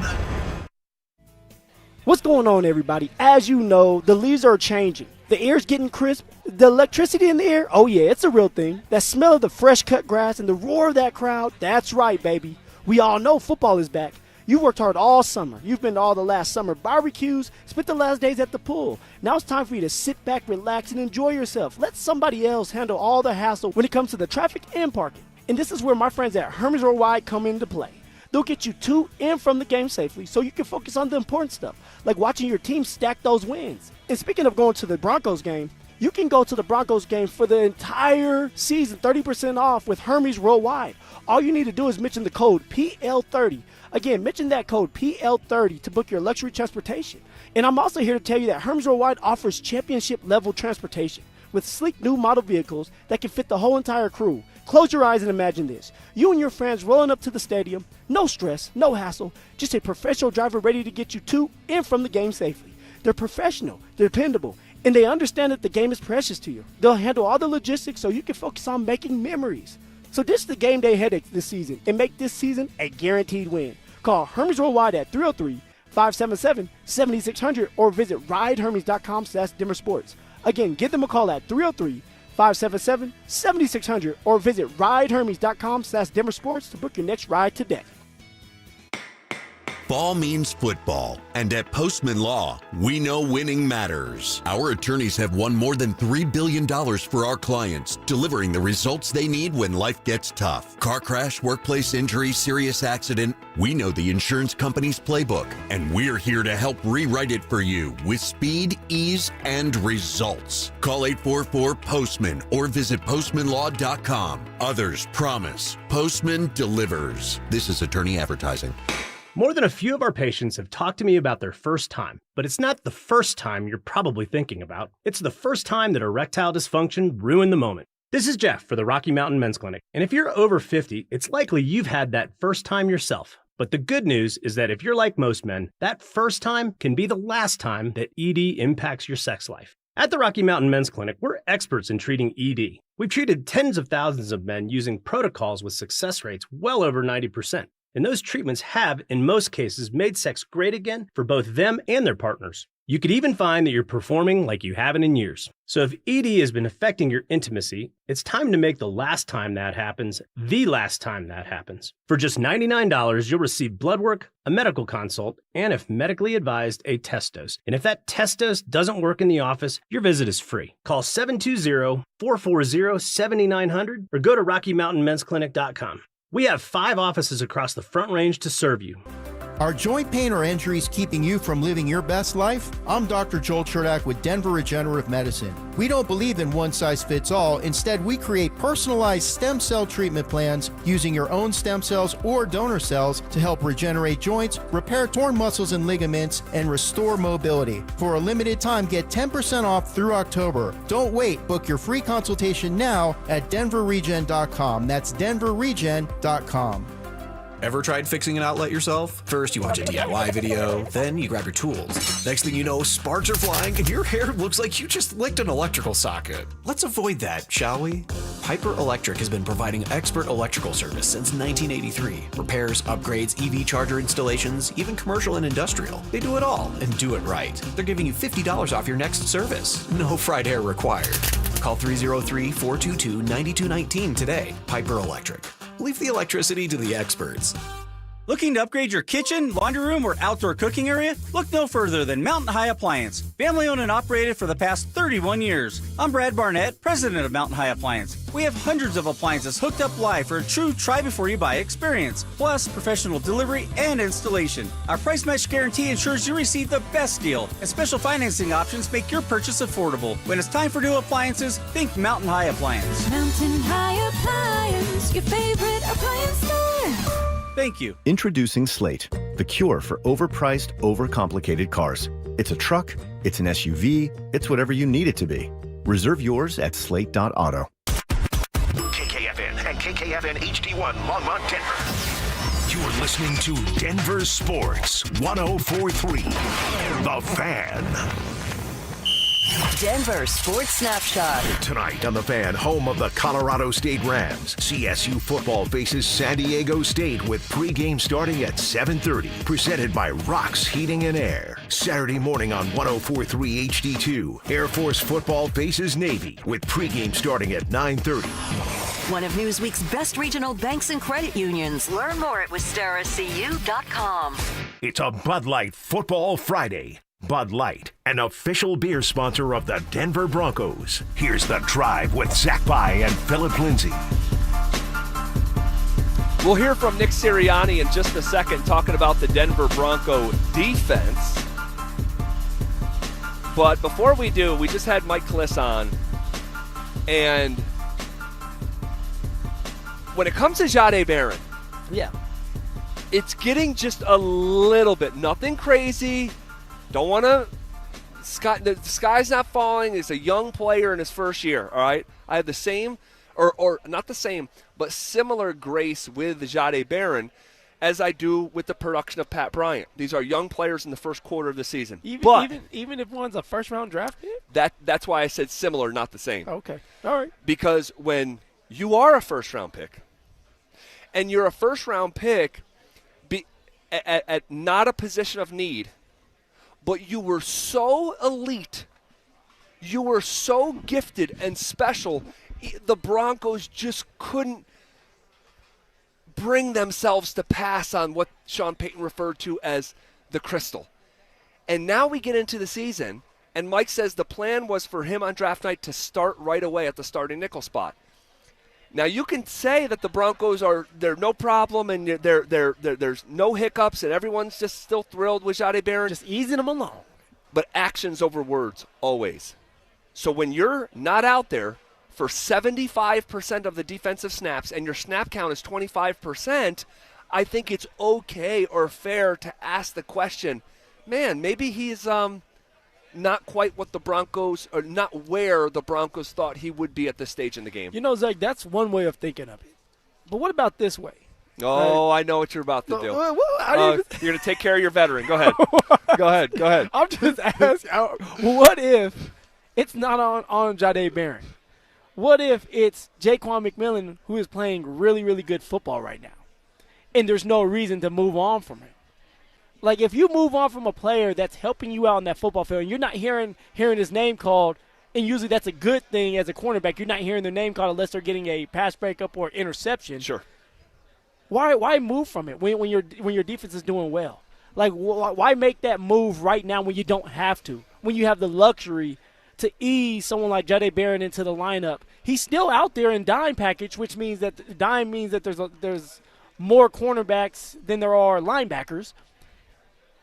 What's going on, everybody? As you know, the leaves are changing. The air's getting crisp. The electricity in the air, oh yeah, it's a real thing. That smell of the fresh cut grass and the roar of that crowd, that's right, baby. We all know football is back. You worked hard all summer. You've been to all the last summer barbecues, spent the last days at the pool. Now it's time for you to sit back, relax, and enjoy yourself. Let somebody else handle all the hassle when it comes to the traffic and parking. And this is where my friends at Hermes Worldwide come into play. They'll get you to and from the game safely so you can focus on the important stuff, like watching your team stack those wins. And speaking of going to the Broncos game, you can go to the Broncos game for the entire season, 30% off with Hermes Worldwide. All you need to do is mention the code PL30. Again, mention that code PL30 to book your luxury transportation. And I'm also here to tell you that Hermes Worldwide offers championship-level transportation with sleek new model vehicles that can fit the whole entire crew. Close your eyes and imagine this. You and your friends rolling up to the stadium, no stress, no hassle, just a professional driver ready to get you to and from the game safely. They're professional, they're dependable, and they understand that the game is precious to you. They'll handle all the logistics so you can focus on making memories. So ditch the game day headaches this season and make this season a guaranteed win. Call Hermes Worldwide at 303-577-7600 or visit ridehermes.com/DenverSports. Again, give them a call at 303-577-7600 or visit ridehermes.com/DenverSports to book your next ride today. Fall means football, and at Postman Law, we know winning matters. Our attorneys have won more than $3 billion for our clients, delivering the results they need when life gets tough. Car crash, workplace injury, serious accident. We know the insurance company's playbook, and we're here to help rewrite it for you with speed, ease, and results. Call 844-POSTMAN or visit postmanlaw.com. Others promise. Postman delivers. This is attorney advertising. More than a few of our patients have talked to me about their first time, but it's not the first time you're probably thinking about. It's the first time that erectile dysfunction ruined the moment. This is Jeff for the Rocky Mountain Men's Clinic, and if you're over 50, it's likely you've had that first time yourself. But the good news is that if you're like most men, that first time can be the last time that ED impacts your sex life. At the Rocky Mountain Men's Clinic, we're experts in treating ED. We've treated tens of thousands of men using protocols with success rates well over 90%. And those treatments have, in most cases, made sex great again for both them and their partners. You could even find that you're performing like you haven't in years. So if ED has been affecting your intimacy, it's time to make the last time that happens, the last time that happens. For just $99, you'll receive blood work, a medical consult, and if medically advised, a test dose. And if that test dose doesn't work in the office, your visit is free. Call 720-440-7900 or go to RockyMountainMen'sClinic.com. We have 5 offices across the Front Range to serve you. Are joint pain or injuries keeping you from living your best life? I'm Dr. Joel Cherdak with Denver Regenerative Medicine. We don't believe in one size fits all. Instead, we create personalized stem cell treatment plans using your own stem cells or donor cells to help regenerate joints, repair torn muscles and ligaments, and restore mobility. For a limited time, get 10% off through October. Don't wait. Book your free consultation now at DenverRegen.com. That's DenverRegen.com. Ever tried fixing an outlet yourself? First, you watch a DIY video, then you grab your tools. Next thing you know, sparks are flying and your hair looks like you just licked an electrical socket. Let's avoid that, shall we? Piper Electric has been providing expert electrical service since 1983. Repairs, upgrades, EV charger installations, even commercial and industrial. They do it all and do it right. They're giving you $50 off your next service. No fried hair required. Call 303-422-9219 today. Piper Electric. Leave the electricity to the experts. Looking to upgrade your kitchen, laundry room, or outdoor cooking area? Look no further than Mountain High Appliance. Family owned and operated for the past 31 years. I'm Brad Barnett, president of Mountain High Appliance. We have hundreds of appliances hooked up live for a true try-before-you-buy experience, plus professional delivery and installation. Our price match guarantee ensures you receive the best deal, and special financing options make your purchase affordable. When it's time for new appliances, think Mountain High Appliance. Mountain High Appliance, your favorite appliance store. Thank you. Introducing Slate, the cure for overpriced, overcomplicated cars. It's a truck, it's an SUV, it's whatever you need it to be. Reserve yours at slate.auto. KKFN and KKFN HD1 Longmont, Denver. You're listening to Denver Sports 104.3. The Fan. Denver Sports Snapshot. Tonight on The Fan, home of the Colorado State Rams, CSU football faces San Diego State with pregame starting at 7:30. Presented by Rocks Heating and Air. Saturday morning on 104.3 HD2, Air Force football faces Navy with pregame starting at 9:30. One of Newsweek's best regional banks and credit unions. Learn more at wistaracu.com. It's a Bud Light Football Friday. Bud Light, an official beer sponsor of the Denver Broncos. Here's The Drive with Zach By and Phillip Lindsay. We'll hear from Nick Sirianni in just a second talking about the Denver Bronco defense. But before we do, we just had Mike Kliss on. And when it comes to Jahdae Barron, yeah, it's getting just a little bit, nothing crazy. Don't want to. The sky's not falling. He's a young player in his first year. All right, I have the same, or not the same, but similar grace with Jahdae Barron as I do with the production of Pat Bryant. These are young players in the first quarter of the season. Even if one's a first-round draft pick? That's why I said similar, not the same. Okay, all right. Because when you are a first-round pick, and you're a first-round pick at not a position of need, but you were so elite, you were so gifted and special, the Broncos just couldn't bring themselves to pass on what Sean Payton referred to as the crystal. And now we get into the season, and Mike says the plan was for him on draft night to start right away at the starting nickel spot. Now you can say that the Broncos they're no problem and there's no hiccups and everyone's just still thrilled with Jahdae Barron. Just easing them along. But actions over words, always. So when you're not out there for 75% of the defensive snaps and your snap count is 25%, I think it's okay or fair to ask the question, man, maybe he's not quite what the Broncos, or not where the Broncos thought he would be at this stage in the game. You know, Zach, that's one way of thinking of it. But what about this way? Oh, I know what you're about to do. Well, you're going to take care of your veteran. Go ahead. Go ahead. I'm just asking, what if it's not on Jahdae Barron? What if it's Jaquan McMillan, who is playing really, really good football right now, and there's no reason to move on from him? Like, if you move on from a player that's helping you out on that football field and you're not hearing his name called, and usually that's a good thing as a cornerback, you're not hearing their name called unless they're getting a pass breakup or interception. Sure. Why move from it when your defense is doing well? Like, why make that move right now when you don't have to? When you have the luxury to ease someone like Jahdae Barron into the lineup. He's still out there in dime package, which means that there's more cornerbacks than there are linebackers.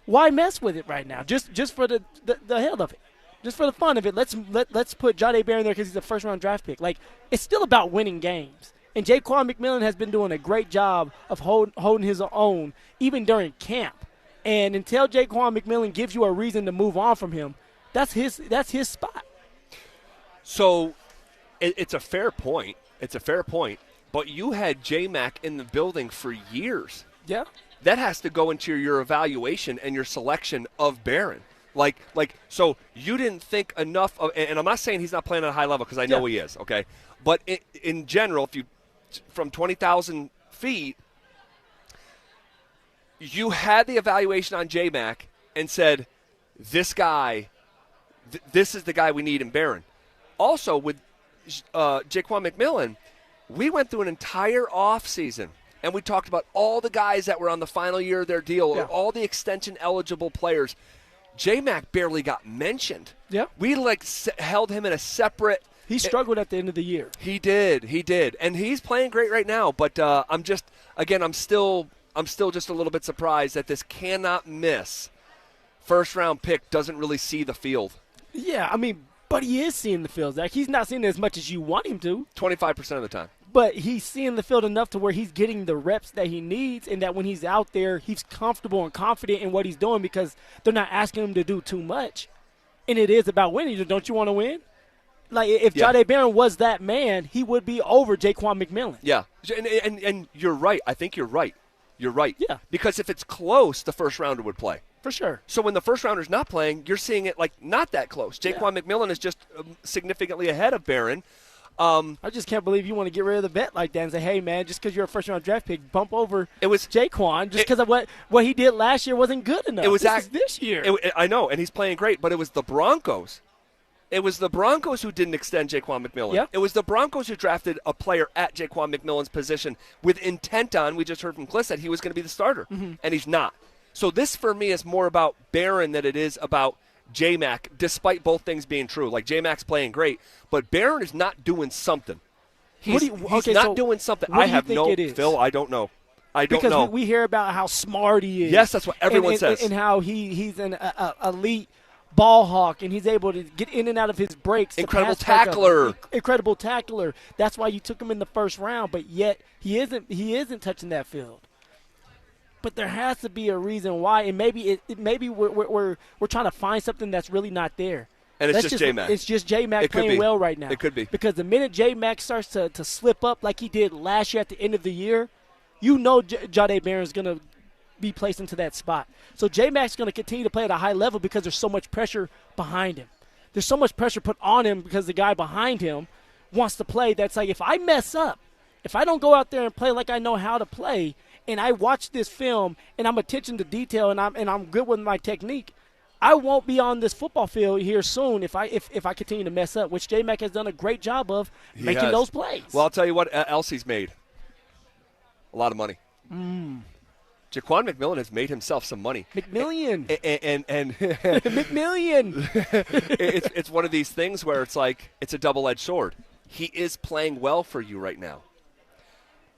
Why mess with it right now? Just for the hell of it, just for the fun of it. Let's put Jahdae Barron there because he's a first-round draft pick. Like, it's still about winning games. And Jaquan McMillan has been doing a great job of holding his own even during camp. And until Jaquan McMillan gives you a reason to move on from him, that's his spot. So it's a fair point. But you had J-Mac in the building for years. Yeah. That has to go into your evaluation and your selection of Barron. So you didn't think enough of, and I'm not saying he's not playing at a high level because I know he is, okay? But in general, if you, from 20,000 feet, you had the evaluation on J-Mac and said, this guy, this is the guy we need in Barron. Also, with Jaquan McMillan, we went through an entire offseason and we talked about all the guys that were on the final year of their deal, or all the extension-eligible players, J-Mac barely got mentioned. Yeah. We held him in a separate. He struggled at the end of the year. He did, and he's playing great right now. But I'm still just a little bit surprised that this cannot miss first-round pick doesn't really see the field. Yeah, I mean, but he is seeing the field, Zach. He's not seeing it as much as you want him to. 25% of the time. But he's seeing the field enough to where he's getting the reps that he needs, and that when he's out there, he's comfortable and confident in what he's doing because they're not asking him to do too much. And it is about winning. Don't you want to win? Like, if Jahdae Barron was that man, he would be over Jaquan McMillan. Yeah, and you're right. I think you're right. You're right. Yeah. Because if it's close, the first rounder would play. For sure. So when the first rounder's not playing, you're seeing it like not that close. Jaquan McMillan is just significantly ahead of Barron. I just can't believe you want to get rid of the bet like that and say, hey, man, just because you're a first-round draft pick, bump over Jaquan just because of what he did last year wasn't good enough. It was this year. I know, and he's playing great, but it was the Broncos. It was the Broncos who didn't extend Jaquan McMillan. Yep. It was the Broncos who drafted a player at Jaquan McMillan's position with intent on, we just heard from Kliss, that he was going to be the starter, and he's not. So this, for me, is more about Barron than it is about J-Mac, despite both things being true. Like, J-Mac's playing great, but Barron is not doing something. He's not doing something. What I do have you no, think it is? Phil, I don't know. I don't because know. We hear about how smart he is. Yes, that's what everyone says. And how he's an elite ball hawk, and he's able to get in and out of his breaks. Incredible tackler. Incredible tackler. That's why you took him in the first round, but yet he isn't touching that field. But there has to be a reason why, and maybe we're trying to find something that's really not there. And it's just J-Mac. It's just J-Mac playing well right now. It could be. Because the minute J-Mac starts to slip up like he did last year at the end of the year, you know Jahdae Barron's going to be placed into that spot. So J-Mac's going to continue to play at a high level because there's so much pressure behind him. There's so much pressure put on him because the guy behind him wants to play. That's like, if I mess up, if I don't go out there and play like I know how to play, and I watch this film and I'm attention to detail and I'm good with my technique, I won't be on this football field here soon if I continue to mess up, which J-Mac has done a great job of making those plays. Well, I'll tell you what else he's made. A lot of money. Jaquan McMillan has made himself some money. McMillion. And McMillion. it's one of these things where it's like it's a double-edged sword. He is playing well for you right now.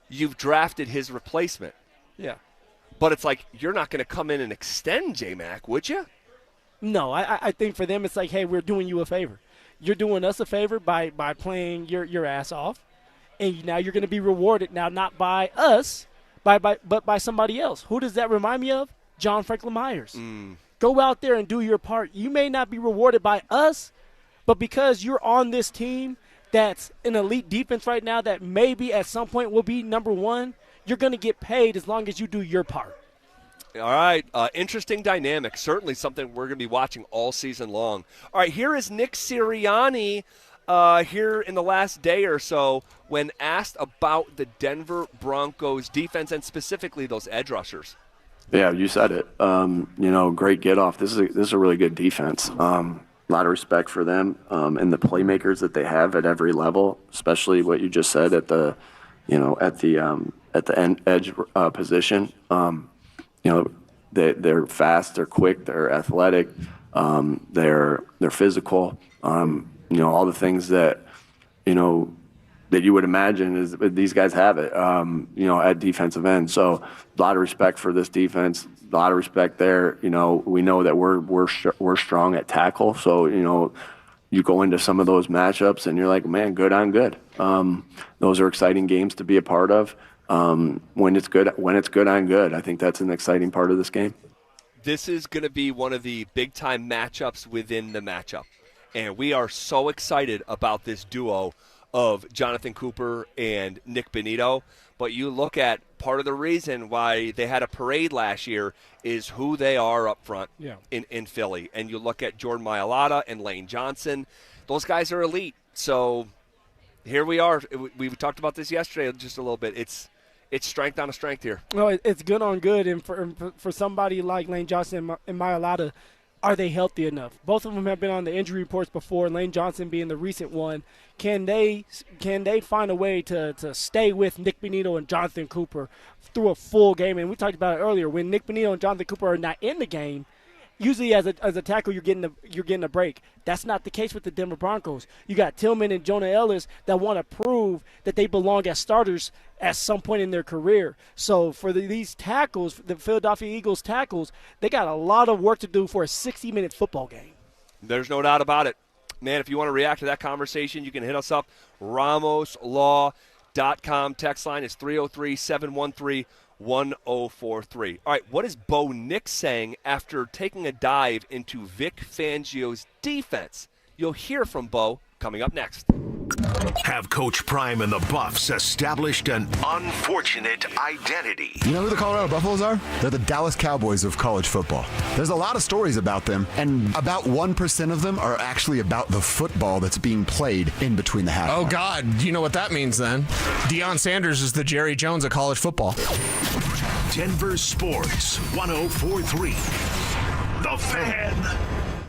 You've drafted his replacement. Yeah. But it's like, you're not going to come in and extend J-Mac, would you? No, I think for them it's like, hey, we're doing you a favor. You're doing us a favor by playing your ass off, and now you're going to be rewarded now, not by us, but by somebody else. Who does that remind me of? John Franklin Myers. Go out there and do your part. You may not be rewarded by us, but because you're on this team that's an elite defense right now that maybe at some point will be number one, you're going to get paid as long as you do your part. All right, interesting dynamic. Certainly something we're going to be watching all season long. All right, here is Nick Sirianni here in the last day or so when asked about the Denver Broncos defense and specifically those edge rushers. Yeah, you said it. Great get off. This is a really good defense. A lot of respect for them and the playmakers that they have at every level, especially what you just said at the end edge position. They're fast, they're quick, they're athletic, they're physical. All the things that that you would imagine is these guys have it. At defensive end. So a lot of respect for this defense. A lot of respect there. We know that we're strong at tackle. So you go into some of those matchups and you're like, man, good on good. Those are exciting games to be a part of. When it's good on good. I think that's an exciting part of this game. This is going to be one of the big-time matchups within the matchup. And we are so excited about this duo of Jonathan Cooper and Nick Benito. But you look at part of the reason why they had a parade last year is who they are up front in Philly. And you look at Jordan Mailata and Lane Johnson. Those guys are elite. So here we are. We talked about this yesterday just a little bit. It's strength on a strength here. Well, it's good on good. And for somebody like Lane Johnson and Mailata, are they healthy enough? Both of them have been on the injury reports before, Lane Johnson being the recent one. Can they find a way to stay with Nick Bonito and Jonathan Cooper through a full game? And we talked about it earlier. When Nick Bonito and Jonathan Cooper are not in the game, usually as a tackle you're getting a break. That's not the case with the Denver Broncos. You got Tillman and Jonah Ellis that want to prove that they belong as starters at some point in their career. So for these tackles, the Philadelphia Eagles tackles, they got a lot of work to do for a 60-minute football game. There's no doubt about it. Man, if you want to react to that conversation, you can hit us up. RamosLaw.com. Text line is 303-713-1043. All right, what is Bo Nix saying after taking a dive into Vic Fangio's defense? You'll hear from Bo coming up next. Have Coach Prime and the Buffs established an unfortunate identity? You know who the Colorado Buffaloes are? They're the Dallas Cowboys of college football. There's a lot of stories about them, and about 1% of them are actually about the football that's being played in between the half. Oh, God. You know what that means then. Deion Sanders is the Jerry Jones of college football. Denver Sports 104.3. The Fan.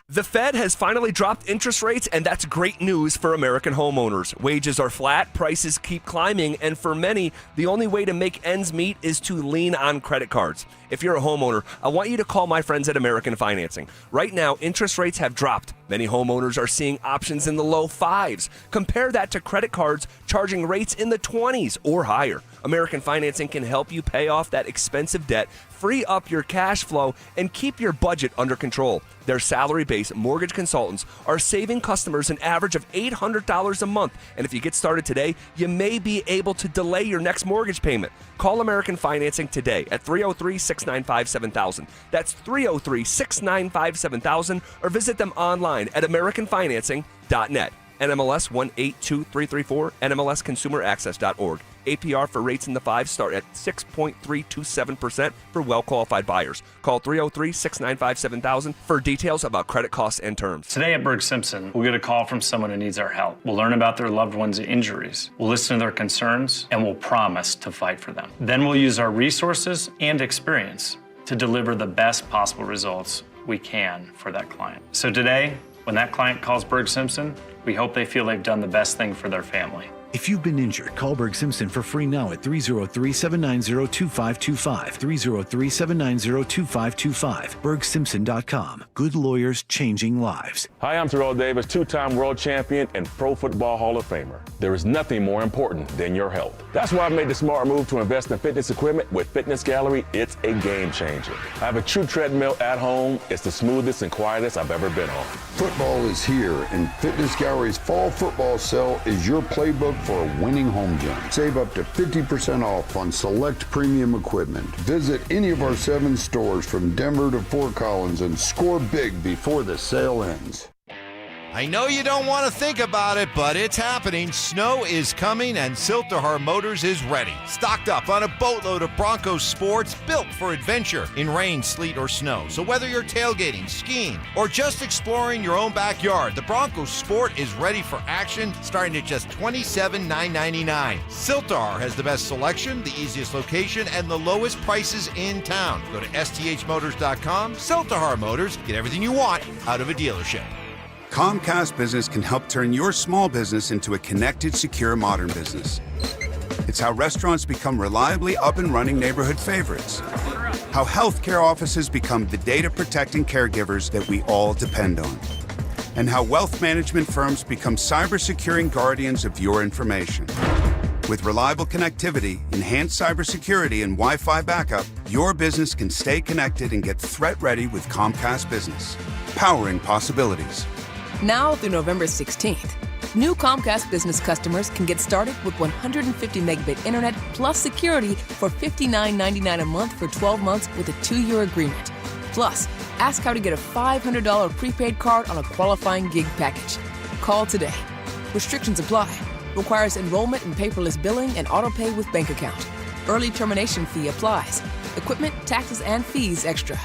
The Fed has finally dropped interest rates, and that's great news for American homeowners. Wages are flat, prices keep climbing, and for many, the only way to make ends meet is to lean on credit cards. If you're a homeowner, I want you to call my friends at American Financing. Right now, interest rates have dropped. Many homeowners are seeing options in the low 5s. Compare that to credit cards charging rates in the 20s or higher. American Financing can help you pay off that expensive debt, free up your cash flow, and keep your budget under control. Their salary-based mortgage consultants are saving customers an average of $800 a month. And if you get started today, you may be able to delay your next mortgage payment. Call American Financing today at 303-695-7000. That's 303-695-7000, or visit them online at AmericanFinancing.net. NMLS 182334, NMLSConsumerAccess.org. APR for rates in the 5s start at 6.327% for well-qualified buyers. Call 303-695-7000 for details about credit costs and terms. Today at Berg Simpson, we'll get a call from someone who needs our help. We'll learn about their loved one's injuries. We'll listen to their concerns, and we'll promise to fight for them. Then we'll use our resources and experience to deliver the best possible results we can for that client. So today, when that client calls Berg Simpson, we hope they feel they've done the best thing for their family. If you've been injured, call Berg Simpson for free now at 303-790-2525. 303-790-2525. BergSimpson.com. Good lawyers changing lives. Hi, I'm Terrell Davis, two-time world champion and Pro Football Hall of Famer. There is nothing more important than your health. That's why I made the smart move to invest in fitness equipment with Fitness Gallery. It's a game changer. I have a true treadmill at home. It's the smoothest and quietest I've ever been on. Football is here, and Fitness Gallery's fall football sale is your playbook for a winning home gym. Save up to 50% off on select premium equipment. Visit any of our 7 stores from Denver to Fort Collins and score big before the sale ends. I know you don't want to think about it, but it's happening. Snow is coming, and Silterhar Motors is ready. Stocked up on a boatload of Broncos sports built for adventure in rain, sleet, or snow. So whether you're tailgating, skiing, or just exploring your own backyard, the Broncos Sport is ready for action, starting at just $27,999. Silterhar has the best selection, the easiest location, and the lowest prices in town. Go to sthmotors.com. Silterhar Motors. Get everything you want out of a dealership. Comcast Business can help turn your small business into a connected, secure, modern business. It's how restaurants become reliably up and running neighborhood favorites. How healthcare offices become the data-protecting caregivers that we all depend on. And how wealth management firms become cyber-securing guardians of your information. With reliable connectivity, enhanced cybersecurity, and Wi-Fi backup, your business can stay connected and get threat-ready with Comcast Business. Powering possibilities. Now through November 16th, new Comcast Business customers can get started with 150 megabit internet plus security for $59.99 a month for 12 months with a 2-year agreement. Plus, ask how to get a $500 prepaid card on a qualifying gig package. Call today. Restrictions apply. Requires enrollment in paperless billing and autopay with bank account. Early termination fee applies. Equipment, taxes, and fees extra.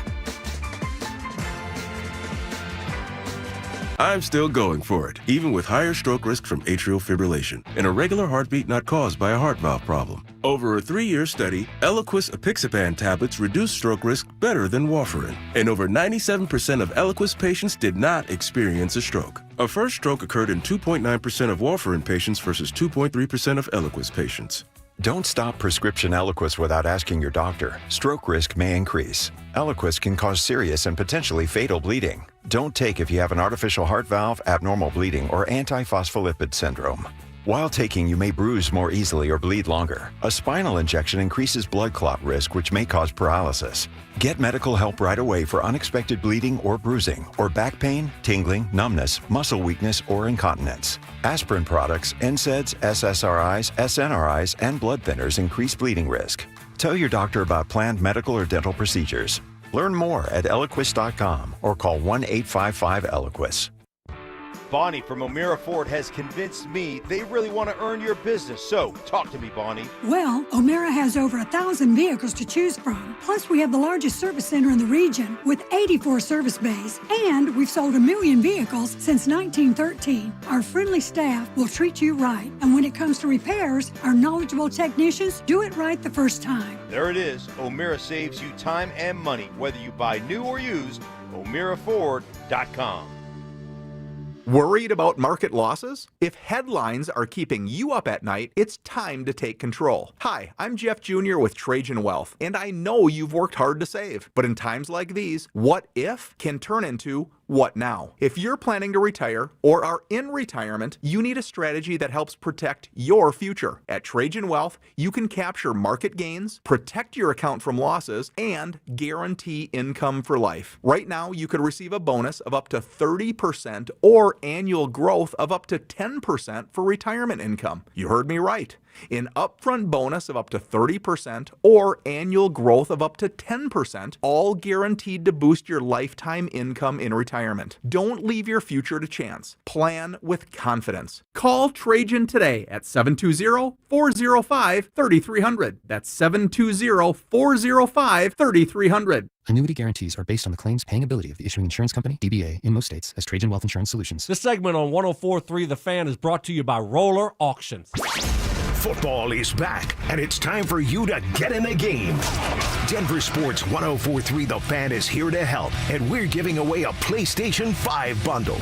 I'm still going for it, even with higher stroke risk from atrial fibrillation and a regular heartbeat not caused by a heart valve problem. Over a 3-year study, Eliquis apixaban tablets reduced stroke risk better than warfarin, and over 97% of Eliquis patients did not experience a stroke. A first stroke occurred in 2.9% of warfarin patients versus 2.3% of Eliquis patients. Don't stop prescription Eliquis without asking your doctor. Stroke risk may increase. Eliquis can cause serious and potentially fatal bleeding. Don't take if you have an artificial heart valve, abnormal bleeding, or antiphospholipid syndrome. While taking, you may bruise more easily or bleed longer. A spinal injection increases blood clot risk, which may cause paralysis. Get medical help right away for unexpected bleeding or bruising, or back pain, tingling, numbness, muscle weakness, or incontinence. Aspirin products, NSAIDs, SSRIs, SNRIs, and blood thinners increase bleeding risk. Tell your doctor about planned medical or dental procedures. Learn more at Eliquis.com or call 1-855-ELIQUIS. Bonnie from O'Meara Ford has convinced me they really want to earn your business. So, talk to me, Bonnie. Well, O'Meara has over 1,000 vehicles to choose from. Plus, we have the largest service center in the region with 84 service bays. And we've sold 1 million vehicles since 1913. Our friendly staff will treat you right. And when it comes to repairs, our knowledgeable technicians do it right the first time. There it is. O'Meara saves you time and money, whether you buy new or used. O'MearaFord.com. Worried about market losses? If headlines are keeping you up at night, it's time to take control. Hi, I'm Jeff Jr. with Trajan Wealth, and I know you've worked hard to save. But in times like these, what if can turn into what now? If you're planning to retire or are in retirement, you need a strategy that helps protect your future. At Trajan Wealth, you can capture market gains, protect your account from losses, and guarantee income for life. Right now, you could receive a bonus of up to 30% or annual growth of up to 10% for retirement income. You heard me right. An upfront bonus of up to 30% or annual growth of up to 10%, all guaranteed to boost your lifetime income in retirement. Don't leave your future to chance. Plan with confidence. Call Trajan today at 720-405-3300. That's 720-405-3300. Annuity guarantees are based on the claims paying ability of the issuing insurance company, DBA, in most states as Trajan Wealth Insurance Solutions. This segment on 104.3 The Fan is brought to you by Roller Auctions. Football is back, and it's time for you to get in the game. Denver Sports 104.3 The Fan is here to help, and we're giving away a PlayStation 5 bundle.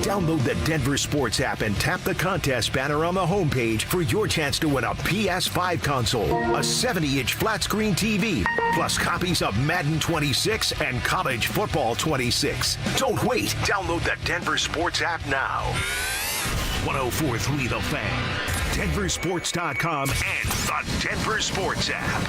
Download the Denver Sports app and tap the contest banner on the homepage for your chance to win a PS5 console, a 70-inch flat-screen TV, plus copies of Madden 26 and College Football 26. Don't wait. Download the Denver Sports app now. 104.3 The Fan, DenverSports.com, and the Denver Sports app.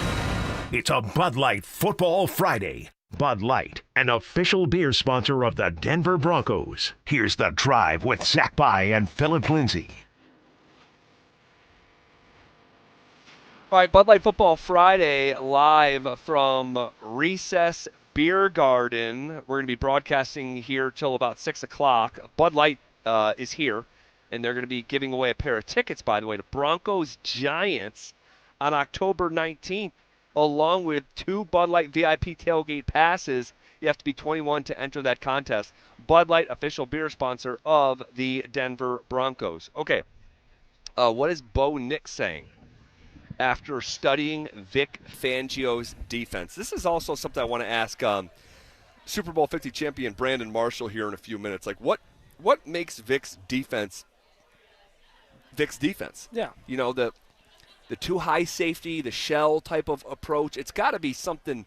It's a Bud Light Football Friday. Bud Light, an official beer sponsor of the Denver Broncos. Here's The Drive with Zach By and Phillip Lindsay. All right, Bud Light Football Friday, live from Recess Beer Garden. We're going to be broadcasting here till about 6 o'clock. Bud Light is here. And they're going to be giving away a pair of tickets, by the way, to Broncos-Giants on October 19th, along with 2 Bud Light VIP tailgate passes. You have to be 21 to enter that contest. Bud Light, official beer sponsor of the Denver Broncos. Okay, what is Bo Nix saying after studying Vic Fangio's defense? This is also something I want to ask Super Bowl 50 champion Brandon Marshall here in a few minutes. Like, what makes Vic's defense? Yeah. You know, the too high safety, the shell type of approach. It's got to be something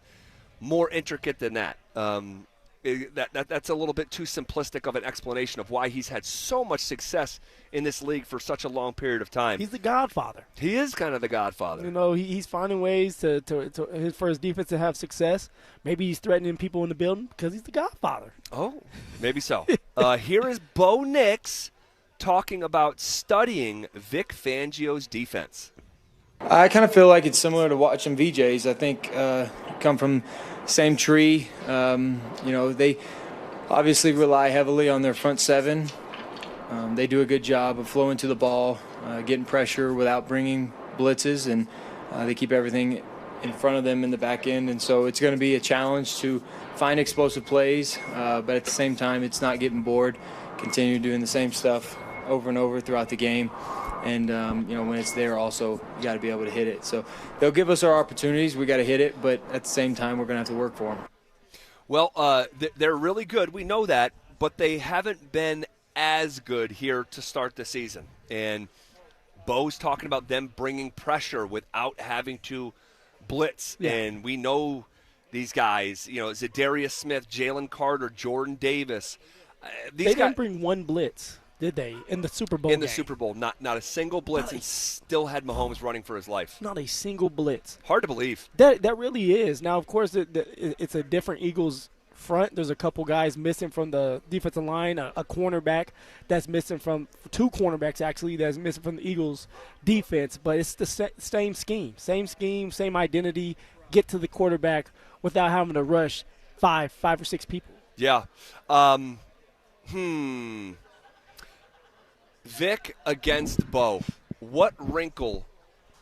more intricate than that. That's a little bit too simplistic of an explanation of why he's had so much success in this league for such a long period of time. He's the godfather. He is kind of the godfather. You know, he's finding ways for his defense to have success. Maybe he's threatening people in the building because he's the godfather. Oh, maybe so. Here is Bo Nix talking about studying Vic Fangio's defense. I kind of feel like it's similar to watching VJs. I think come from the same tree. They obviously rely heavily on their front seven. They do a good job of flowing to the ball, getting pressure without bringing blitzes, and they keep everything in front of them in the back end. And so it's going to be a challenge to find explosive plays, but at the same time, it's not getting bored, continue doing the same stuff over and over throughout the game. And, when it's there also, you got to be able to hit it. So they'll give us our opportunities. We got to hit it, but at the same time, we're going to have to work for them. Well, they're really good. We know that, but they haven't been as good here to start the season. And Bo's talking about them bringing pressure without having to blitz. Yeah. And we know these guys, Zadarius Smith, Jalen Carter, Jordan Davis. They didn't bring one blitz, did they, in the Super Bowl In the game? Super Bowl, not a single blitz, and still had Mahomes running for his life. Not a single blitz. Hard to believe. That really is. Now, of course, it's a different Eagles front. There's a couple guys missing from the defensive line, a cornerback that's missing from – 2 cornerbacks, actually, that's missing from the Eagles' defense. But it's the same scheme, same identity, get to the quarterback without having to rush five or six people. Yeah. Vic against Bo. What wrinkle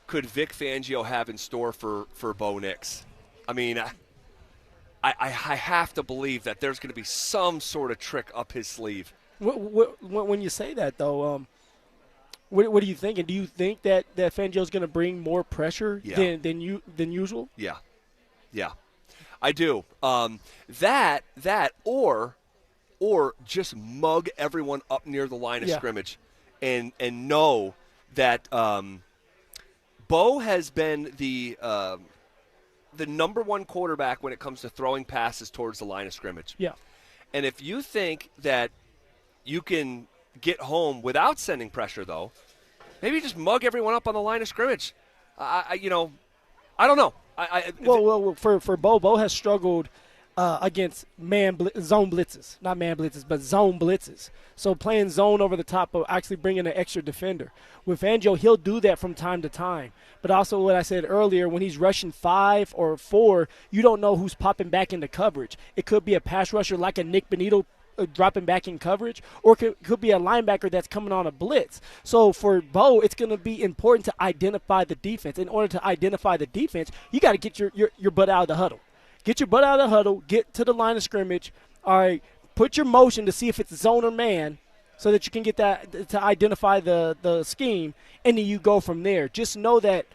could Vic Fangio have in store for Bo Nix? I mean, I have to believe that there's going to be some sort of trick up his sleeve. When you say that, though, what are you thinking? Do you think that Fangio's going to bring more pressure than usual? Yeah, I do. That or just mug everyone up near the line of scrimmage, and know that Bo has been the number one quarterback when it comes to throwing passes towards the line of scrimmage. Yeah. And if you think that you can get home without sending pressure, though, maybe just mug everyone up on the line of scrimmage. I don't know. Well, for Bo has struggled against zone blitzes. Not man blitzes, but zone blitzes. So playing zone over the top of actually bringing an extra defender. With Fangio, he'll do that from time to time. But also what I said earlier, when he's rushing 5 or 4, you don't know who's popping back into coverage. It could be a pass rusher like a Nick Benito dropping back in coverage, or it could be a linebacker that's coming on a blitz. So for Bo, it's going to be important to identify the defense. In order to identify the defense, you got to get your butt out of the huddle. Get your butt out of the huddle, get to the line of scrimmage. All right, put your motion to see if it's zone or man so that you can get that to identify the scheme, and then you go from there. Just know that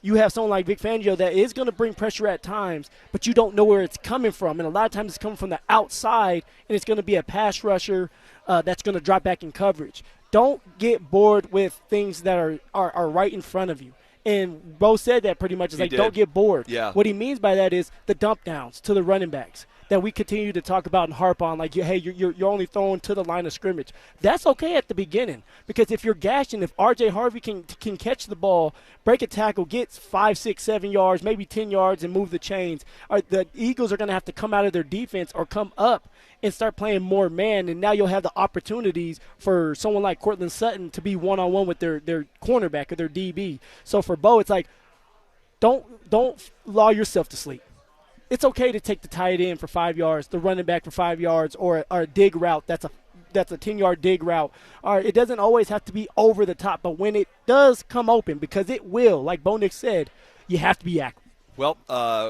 you have someone like Vic Fangio that is going to bring pressure at times, but you don't know where it's coming from. And a lot of times it's coming from the outside, and it's going to be a pass rusher that's going to drop back in coverage. Don't get bored with things that are right in front of you. And Bo said that pretty much. It's like, don't get bored. Yeah. What he means by that is the dump downs to the running backs that we continue to talk about and harp on, like, hey, you're only throwing to the line of scrimmage. That's okay at the beginning, because if you're gashing, if R.J. Harvey can catch the ball, break a tackle, gets 5, 6, 7 yards, maybe 10 yards, and move the chains, the Eagles are going to have to come out of their defense or come up and start playing more man, and now you'll have the opportunities for someone like Cortland Sutton to be one-on-one with their cornerback or their DB. So for Bo, it's like, don't lull yourself to sleep. It's okay to take the tight end for 5 yards, the running back for 5 yards, or a dig route that's a 10-yard dig route. All right, it doesn't always have to be over the top, but when it does come open, because it will, like Bo Nix said, you have to be active. Well,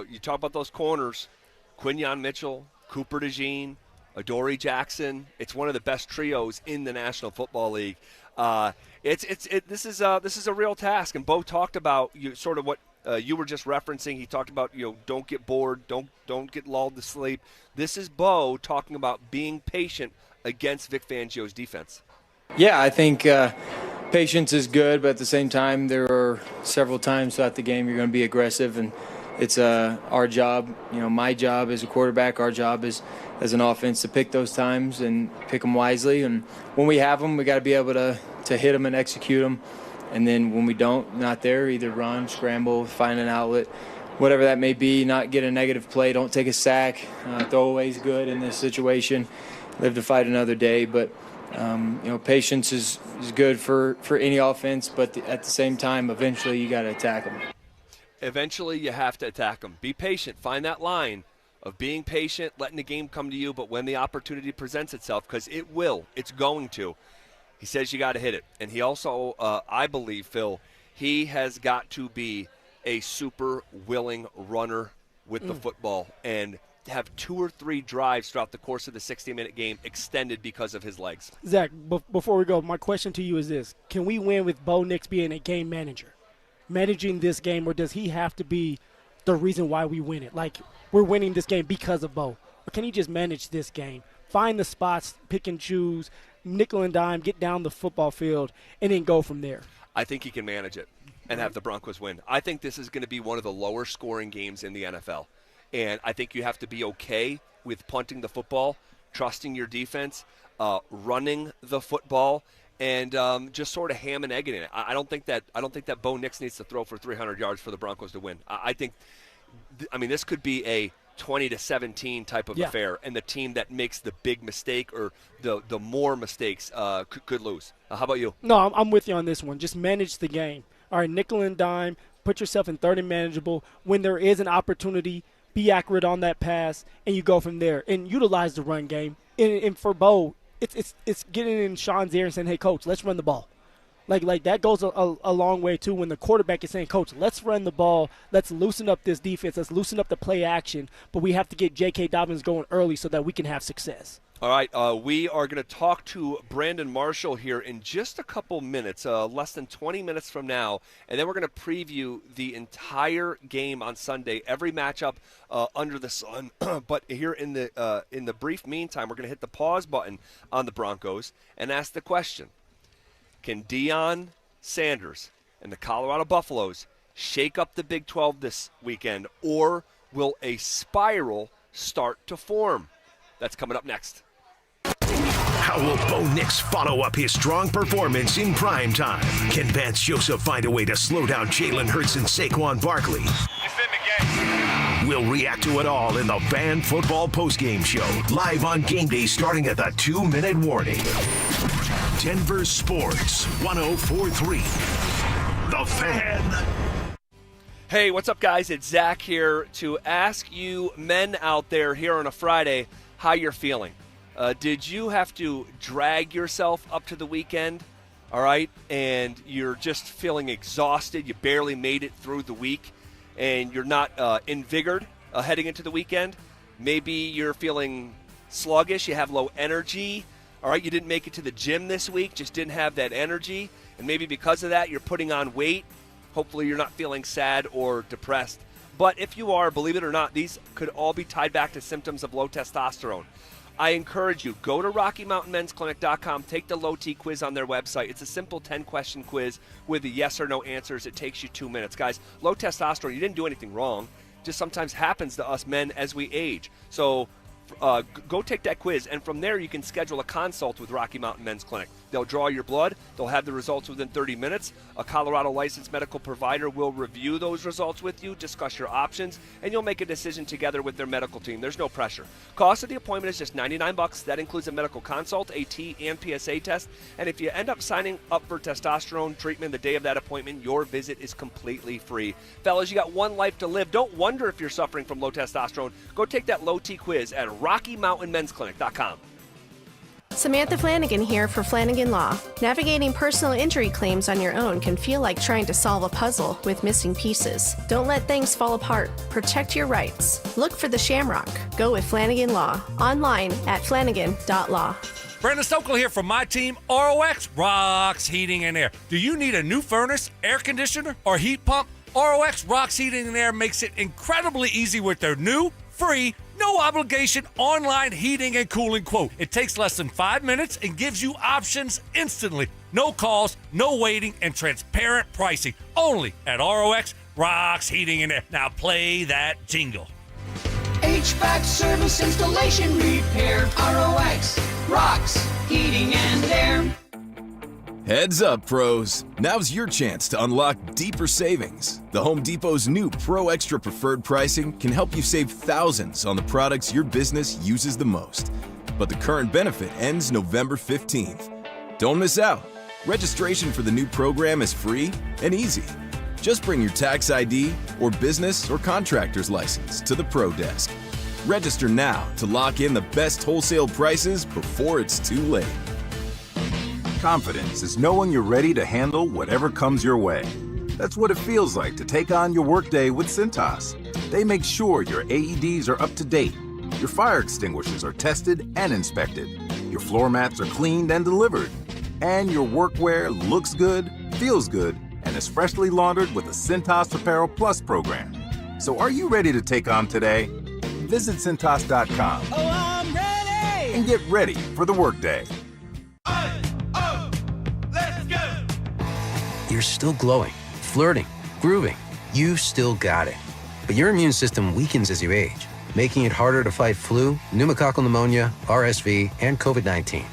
you talk about those corners, Quinyon Mitchell, Cooper DeJean, Adoree Jackson. It's one of the best trios in the National Football League. This is a real task, and Bo talked about sort of what you were just referencing. He talked about don't get bored, don't get lulled to sleep. This is Bo talking about being patient against Vic Fangio's defense. Yeah, I think patience is good, but at the same time, there are several times throughout the game you're going to be aggressive, and it's our job, my job as a quarterback, our job as an offense to pick those times and pick them wisely. And when we have them, we got to be able to hit them and execute them. And then when we don't, not there, either run, scramble, find an outlet, whatever that may be, not get a negative play, don't take a sack. Throwaway is good in this situation. Live to fight another day. But, patience is good for any offense, but at the same time, eventually you got to attack them. Eventually you have to attack them. Be patient. Find that line of being patient, letting the game come to you, but when the opportunity presents itself, because it will, it's going to, he says you got to hit it. And he also, I believe, Phil, he has got to be a super willing runner with the football and have 2 or 3 drives throughout the course of the 60-minute game extended because of his legs. Zach, before we go, my question to you is this. Can we win with Bo Nix being a game manager, managing this game, or does he have to be the reason why we win it? Like, we're winning this game because of Bo. Or can he just manage this game, find the spots, pick and choose, nickel and dime, get down the football field, and then go from there? I think he can manage it and have the Broncos win. I think this is going to be one of the lower scoring games in the NFL. And I think you have to be okay with punting the football, trusting your defense, running the football, and just sort of ham and egging it. I don't think that Bo Nix needs to throw for 300 yards for the Broncos to win. I think this could be a 20-17 type of affair, and the team that makes the big mistake or the more mistakes could lose. How about you? No, I'm with you on this one. Just manage the game. All right, nickel and dime, put yourself in third and manageable. When there is an opportunity, be accurate on that pass, and you go from there and utilize the run game. And for Bo, it's getting in Sean's ear and saying, hey, coach, let's run the ball. Like that goes a long way, too, when the quarterback is saying, coach, let's run the ball. Let's loosen up this defense. Let's loosen up the play action. But we have to get J.K. Dobbins going early so that we can have success. All right, we are going to talk to Brandon Marshall here in just a couple minutes, less than 20 minutes from now, and then we're going to preview the entire game on Sunday, every matchup under the sun. But here in the brief meantime, we're going to hit the pause button on the Broncos and ask the question, can Deion Sanders and the Colorado Buffaloes shake up the Big 12 this weekend, or will a spiral start to form? That's coming up next. How will Bo Nix follow up his strong performance in prime time? Can Vance Joseph find a way to slow down Jalen Hurts and Saquon Barkley? It's in the game. We'll react to it all in the Fan Football Postgame Show, live on game day starting at the 2-minute warning. Denver Sports 104.3. The Fan. Hey, what's up, guys? It's Zach here to ask you men out there here on a Friday how you're feeling. Did you have to drag yourself up to the weekend, all right, and you're just feeling exhausted, you barely made it through the week, and you're not invigorated heading into the weekend? Maybe you're feeling sluggish, you have low energy, all right, you didn't make it to the gym this week, just didn't have that energy, and maybe because of that you're putting on weight. Hopefully you're not feeling sad or depressed. But if you are, believe it or not, these could all be tied back to symptoms of low testosterone. I encourage you, go to RockyMountainMen'sClinic.com, take the low T quiz on their website. It's a simple 10-question quiz with the yes or no answers. It takes you 2 minutes. Guys, low testosterone, you didn't do anything wrong. Just sometimes happens to us men as we age. So go take that quiz, and from there you can schedule a consult with Rocky Mountain Men's Clinic. They'll draw your blood. They'll have the results within 30 minutes. A Colorado licensed medical provider will review those results with you, discuss your options, and you'll make a decision together with their medical team. There's no pressure. Cost of the appointment is just $99. That includes a medical consult, a T and PSA test, and if you end up signing up for testosterone treatment the day of that appointment, your visit is completely free. Fellas, you got one life to live. Don't wonder if you're suffering from low testosterone. Go take that low T quiz at RockyMountainMen'sClinic.com. Samantha Flanagan here for Flanagan Law. Navigating personal injury claims on your own can feel like trying to solve a puzzle with missing pieces. Don't let things fall apart. Protect your rights. Look for the Shamrock. Go with Flanagan Law. Online at flanagan.law. Brandon Stokel here from my team, ROX Rocks Heating and Air. Do you need a new furnace, air conditioner, or heat pump? ROX Rocks Heating and Air makes it incredibly easy with their new, free, no obligation online heating and cooling quote. It takes less than 5 minutes and gives you options instantly. No calls, no waiting, and transparent pricing. Only at ROX Rocks Heating and Air. Now play that jingle. HVAC service, installation, repair. ROX Rocks Heating and Air. Heads up, pros. Now's your chance to unlock deeper savings. The Home Depot's new Pro Extra Preferred pricing can help you save thousands on the products your business uses the most. But the current benefit ends November 15th. Don't miss out. Registration for the new program is free and easy. Just bring your tax ID or business or contractor's license to the Pro Desk. Register now to lock in the best wholesale prices before it's too late. Confidence is knowing you're ready to handle whatever comes your way. That's what it feels like to take on your workday with Cintas. They make sure your AEDs are up to date, your fire extinguishers are tested and inspected, your floor mats are cleaned and delivered, and your workwear looks good, feels good, and is freshly laundered with the Cintas Apparel Plus program. So are you ready to take on today? Visit Cintas.com and get ready for the workday. You're still glowing, flirting, grooving. You've still got it. But your immune system weakens as you age, making it harder to fight flu, pneumococcal pneumonia, RSV, and COVID-19.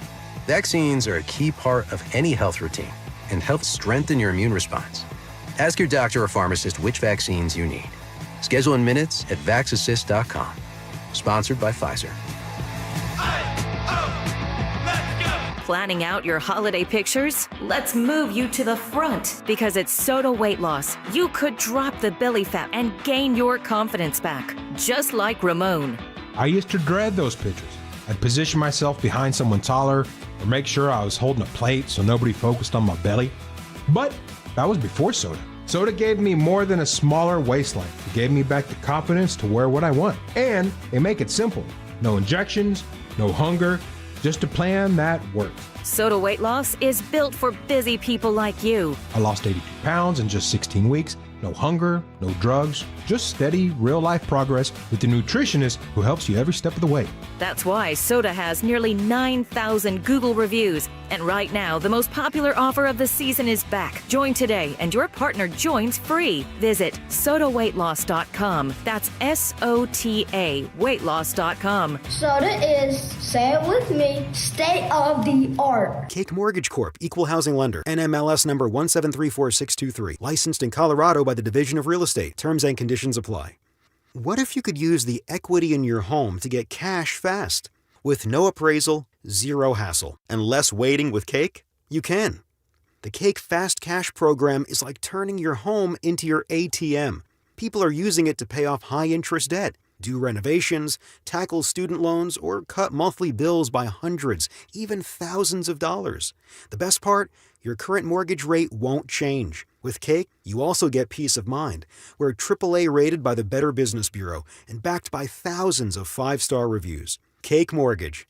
Vaccines are a key part of any health routine and help strengthen your immune response. Ask your doctor or pharmacist which vaccines you need. Schedule in minutes at vaxassist.com. Sponsored by Pfizer. Planning out your holiday pictures? Let's move you to the front because at Soda Weight Loss, you could drop the belly fat and gain your confidence back, just like Ramon. I used to dread those pictures. I'd position myself behind someone taller or make sure I was holding a plate so nobody focused on my belly. But that was before Soda. Soda gave me more than a smaller waistline. It gave me back the confidence to wear what I want. And they make it simple. No injections, no hunger, just a plan that works. Soda Weight Loss is built for busy people like you. I lost 82 pounds in just 16 weeks. No hunger, no drugs, just steady, real-life progress with the nutritionist who helps you every step of the way. That's why Soda has nearly 9,000 Google reviews. And right now, the most popular offer of the season is back. Join today, and your partner joins free. Visit sodaweightloss.com. That's SOTA weightloss.com. Soda is, say it with me, state of the art. Cake Mortgage Corp. Equal Housing Lender. NMLS number 1734623. Licensed in Colorado by the Division of Real Estate. Terms and conditions apply. What if you could use the equity in your home to get cash fast? With no appraisal, zero hassle, and less waiting with Cake? You can. The Cake Fast Cash program is like turning your home into your ATM. People are using it to pay off high-interest debt, do renovations, tackle student loans, or cut monthly bills by hundreds, even thousands of dollars. The best part? Your current mortgage rate won't change. With Cake, you also get peace of mind. We're AAA rated by the Better Business Bureau and backed by thousands of 5-star reviews. Cake Mortgage.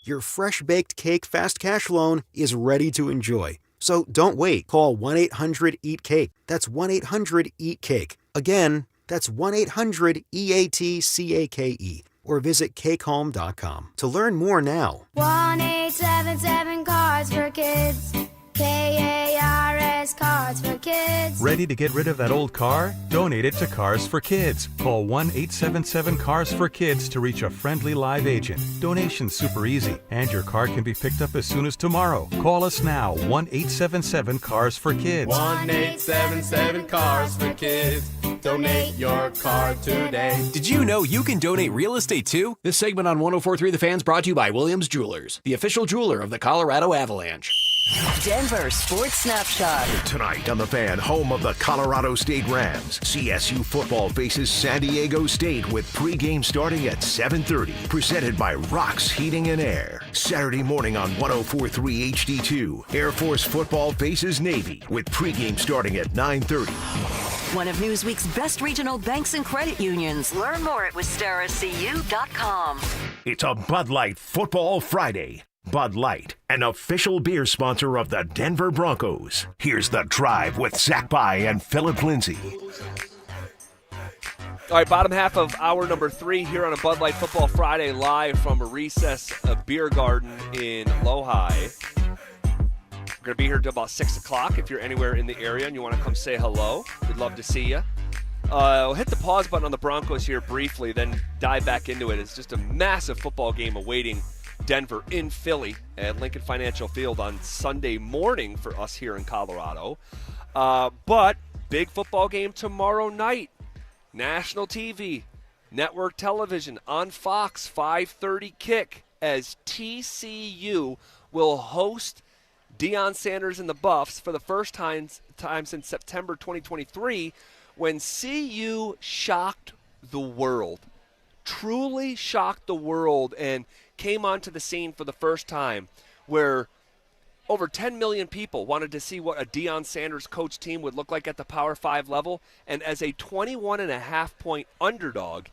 Your fresh-baked Cake Fast Cash loan is ready to enjoy. So don't wait. Call 1-800-EAT-CAKE. That's 1-800-EAT-CAKE. Again, that's 1-800-EAT-CAKE. Or visit cakehome.com to learn more now. 1-877 Cards for Kids. KARS Cards for Kids. Ready to get rid of that old car? Donate it to Cars for Kids. Call 1-877-CARS-FOR-KIDS to reach a friendly live agent. Donation's super easy, and your car can be picked up as soon as tomorrow. Call us now, 1-877-CARS-FOR-KIDS. 1-877-CARS-FOR-KIDS. Donate your car today. Did you know you can donate real estate too? This segment on 104.3 The Fan's brought to you by Williams Jewelers, the official jeweler of the Colorado Avalanche. Denver Sports Snapshot. Tonight on The Fan, home of the Colorado State Rams, CSU football faces San Diego State with pregame starting at 7:30. Presented by Rocks Heating and Air. Saturday morning on 104.3 HD2, Air Force football faces Navy with pregame starting at 9:30. One of Newsweek's best regional banks and credit unions. Learn more at WistaraCU.com. It's a Bud Light Football Friday. Bud Light, an official beer sponsor of the Denver Broncos. Here's The Drive with Zach By and Phillip Lindsay. All right, bottom half of hour number 3 here on a Bud Light Football Friday, live from a Recess Beer Garden in Lodi. We're going to be here till about 6 o'clock. If you're anywhere in the area and you want to come say hello, we'd love to see you. We'll hit the pause button on the Broncos here briefly, then dive back into it. It's just a massive football game awaiting Denver in Philly at Lincoln Financial Field on Sunday morning for us here in Colorado. But big football game tomorrow night. National TV, network television on Fox, 5:30 kick as TCU will host Deion Sanders and the Buffs for the first time since September 2023 when CU shocked the world. Truly shocked the world and came onto the scene for the first time where over 10 million people wanted to see what a Deion Sanders coach team would look like at the Power 5 level. And as a 21.5-point underdog,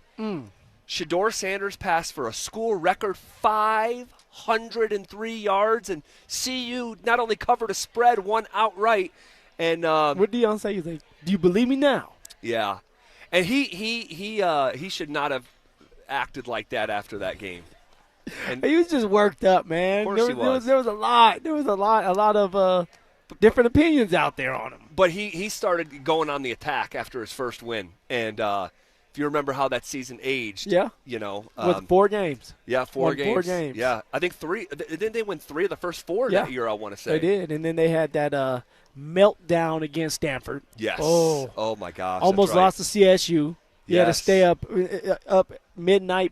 Shedeur Sanders passed for a school record 503 yards, and CU not only covered a spread, won outright. And what Deion say? He's like, "Do you believe me now?" Yeah, and he should not have acted like that after that game. And he was just worked up, man. Of course he was. There was a lot of different opinions out there on him. But he started going on the attack after his first win, and if you remember how that season aged, with 4 games. Yeah, 4 games. 4 games. Yeah, I think 3. Didn't they win 3 of the first 4 that year? I want to say they did, and then they had that meltdown against Stanford. Yes. Oh my gosh. Almost lost to CSU. You had to Yes. stay up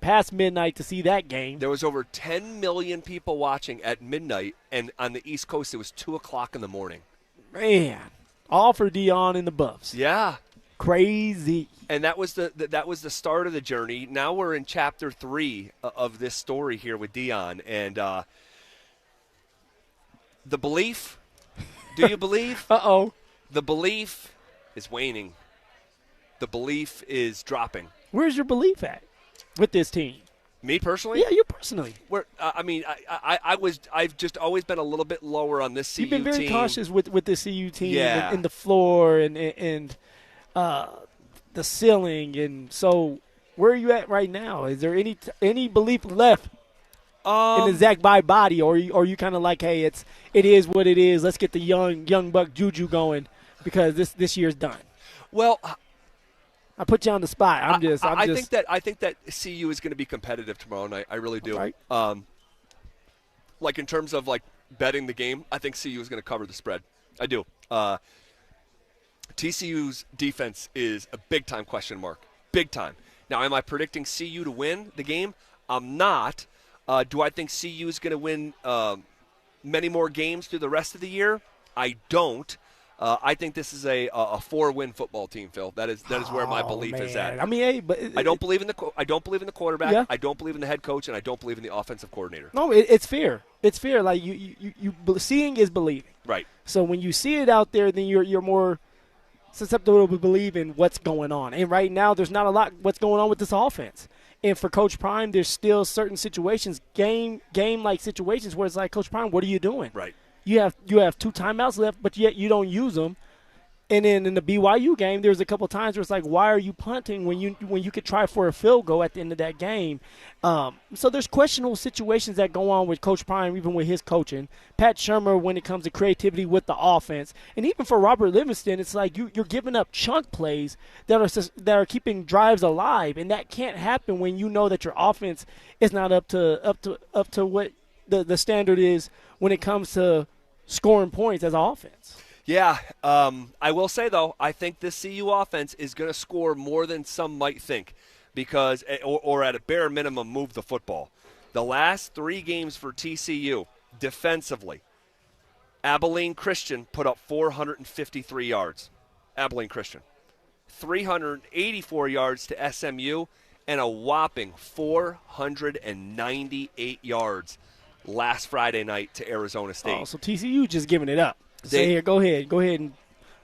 past midnight to see that game. There was over 10 million people watching at midnight, and on the East Coast it was 2 o'clock in the morning. Man, all for Deion and the Buffs. Yeah. Crazy. And that was the start of the journey. Now we're in chapter 3 of this story here with Deion, and the belief. Do you believe? Uh-oh. The belief is waning. The belief is dropping. Where's your belief at with this team? Me personally? Yeah, you personally. I've just always been a little bit lower on this CU team. You've been very cautious with the CU team Yeah. and the floor and the ceiling, and so where are you at right now? Is there any belief left in the Zach By body, or are you kind of like, hey, it is what it is. Let's get the young buck juju going because this year's done. Well, I put you on the spot. I think that CU is going to be competitive tomorrow night. I really do. Right. Like in terms of like betting the game, I think CU is going to cover the spread. I do. TCU's defense is a big time question mark. Big time. Now, am I predicting CU to win the game? I'm not. Do I think CU is going to win many more games through the rest of the year? I don't. I think this is a 4-win football team, Phil. That is where my belief is at. I mean, hey, but I don't believe in the quarterback. Yeah. I don't believe in the head coach, and I don't believe in the offensive coordinator. No, it's fair. It's fair. Like you seeing is believing. Right. So when you see it out there, then you're more susceptible to believe in what's going on. And right now, there's not a lot what's going on with this offense. And for Coach Prime, there's still certain situations, game-like situations, where it's like, Coach Prime, what are you doing? Right. You have 2 timeouts left, but yet you don't use them. And then in the BYU game, there's a couple times where it's like, why are you punting when you could try for a field goal at the end of that game? So there's questionable situations that go on with Coach Prime, even with his coaching. Pat Shurmur, when it comes to creativity with the offense, and even for Robert Livingston, it's like you're giving up chunk plays that are keeping drives alive, and that can't happen when you know that your offense is not up to what the standard is when it comes to scoring points as an offense. Yeah, I will say, though, I think this CU offense is going to score more than some might think because, or at a bare minimum, move the football. The last 3 games for TCU, defensively, Abilene Christian put up 453 yards. Abilene Christian. 384 yards to SMU, and a whopping 498 yards last Friday night to Arizona State. Oh, so TCU just giving it up. Say here, go ahead and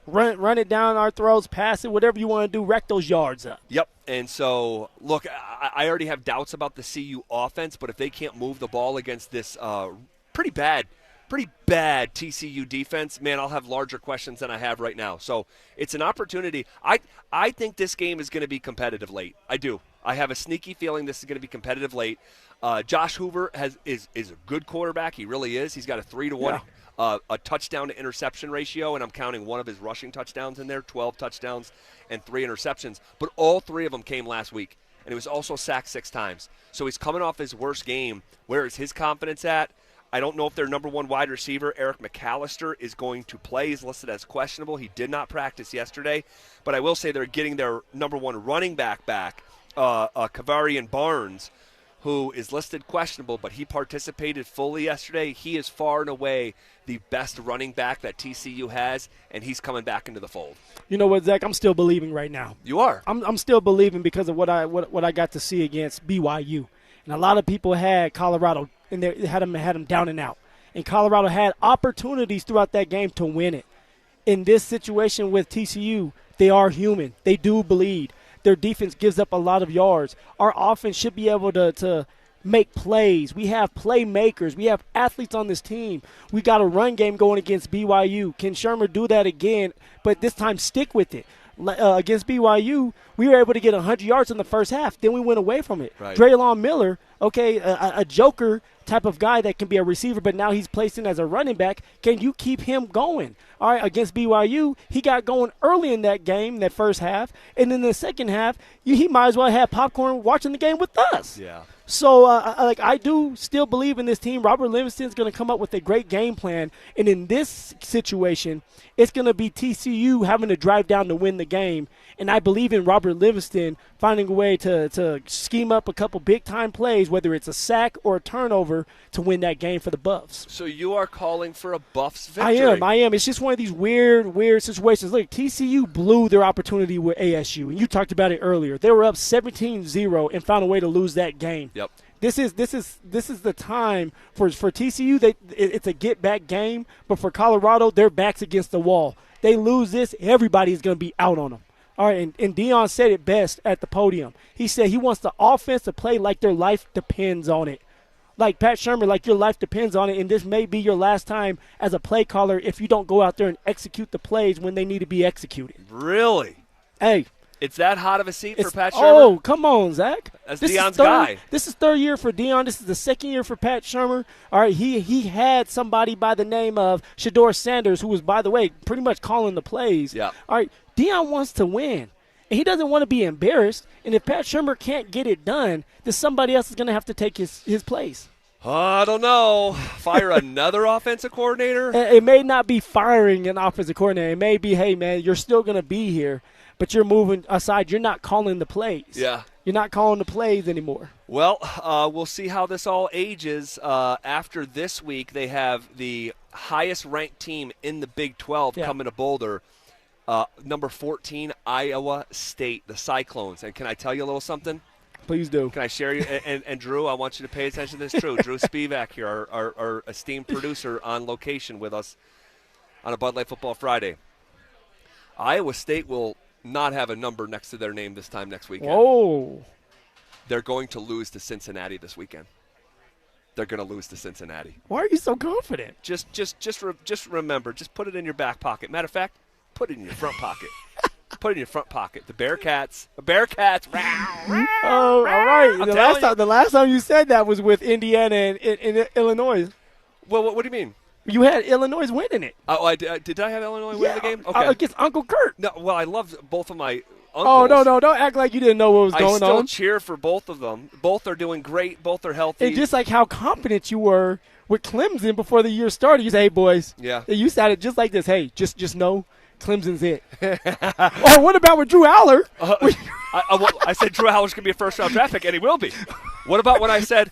run it down our throats, pass it, whatever you want to do, rack those yards up. Yep. And so, look, I already have doubts about the CU offense, but if they can't move the ball against this pretty bad TCU defense, man, I'll have larger questions than I have right now. So it's an opportunity. I think this game is going to be competitive late. I do. I have a sneaky feeling this is going to be competitive late. Josh Hoover is a good quarterback. He really is. He's got a 3-to-1 a touchdown to interception ratio, and I'm counting one of his rushing touchdowns in there, 12 touchdowns and 3 interceptions. But all 3 of them came last week, and he was also sacked 6 times. So he's coming off his worst game. Where is his confidence at? I don't know if their number 1 wide receiver, Eric McAllister, is going to play. He's listed as questionable. He did not practice yesterday. But I will say they're getting their number 1 running back, Kavarian Barnes, who is listed questionable, but he participated fully yesterday. He is far and away the best running back that TCU has, and he's coming back into the fold. You know what, Zach? I'm still believing right now. You are. I'm still believing because of what I got to see against BYU, and a lot of people had Colorado and they had them down and out. And Colorado had opportunities throughout that game to win it. In this situation with TCU, they are human. They do bleed. Their defense gives up a lot of yards. Our offense should be able to make plays. We have playmakers. We have athletes on this team. We got a run game going against BYU. Can Shermer do that again, but this time stick with it? Against BYU, we were able to get 100 yards in the first half. Then we went away from it. Right. Draylon Miller, okay, a joker type of guy that can be a receiver, but now he's placed in as a running back. Can you keep him going? All right, against BYU, he got going early in that game, that first half, and in the second half, he might as well have popcorn watching the game with us. Yeah. So, I do still believe in this team. Robert Livingston's going to come up with a great game plan, and in this situation, it's going to be TCU having to drive down to win the game, and I believe in Robert Livingston finding a way to scheme up a couple big-time plays, whether it's a sack or a turnover, to win that game for the Buffs. So you are calling for a Buffs victory. I am. It's just one of these weird situations. Look, TCU blew their opportunity with ASU, and you talked about it earlier. They were up 17-0 and found a way to lose that game. Yep. This is the time for TCU. It's a get-back game, but for Colorado, their back's against the wall. They lose this, everybody's going to be out on them. All right, and Deion said it best at the podium. He said he wants the offense to play like their life depends on it. Like Pat Shermer, like your life depends on it, and this may be your last time as a play caller if you don't go out there and execute the plays when they need to be executed. Really? Hey. It's that hot of a seat for Pat Shermer? Oh, come on, Zach. That's Deion's guy. This is third year for Deion. This is the second year for Pat Shermer. All right, he had somebody by the name of Shedeur Sanders, who was, by the way, pretty much calling the plays. Yeah. All right, Deion wants to win. And he doesn't want to be embarrassed. And if Pat Shermer can't get it done, then somebody else is going to have to take his place. I don't know. Fire another offensive coordinator? It may not be firing an offensive coordinator. It may be, hey, man, you're still going to be here, but you're moving aside. You're not calling the plays. Yeah. You're not calling the plays anymore. Well, we'll see how this all ages. After this week, they have the highest-ranked team in the Big 12 coming to Boulder. Number 14, Iowa State, the Cyclones. And can I tell you a little something? Please do. Can I share you? And Drew, I want you to pay attention to this. Drew Spivak here, our esteemed producer on location with us on a Bud Light Football Friday. Iowa State will not have a number next to their name this time next weekend. Whoa. They're going to lose to Cincinnati this weekend. They're going to lose to Cincinnati. Why are you so confident? Just remember, just put it in your back pocket. Matter of fact, put it in your front pocket. Put it in your front pocket. The Bearcats. Oh, all right. The last time you said that was with Indiana and Illinois. Well, what do you mean? You had Illinois winning it. Oh, did I have Illinois win the game? Okay. Against Uncle Kurt. No, well, I loved both of my uncles. Oh, no, don't act like you didn't know what was going on. I still cheer for both of them. Both are doing great. Both are healthy. And just like how confident you were with Clemson before the year started, you say, hey, boys. Yeah. You said it just like this. Hey, just know Clemson's it. Or what about with Drew Aller? I said Drew Aller's going to be a first-round draft pick, and he will be. What about when I said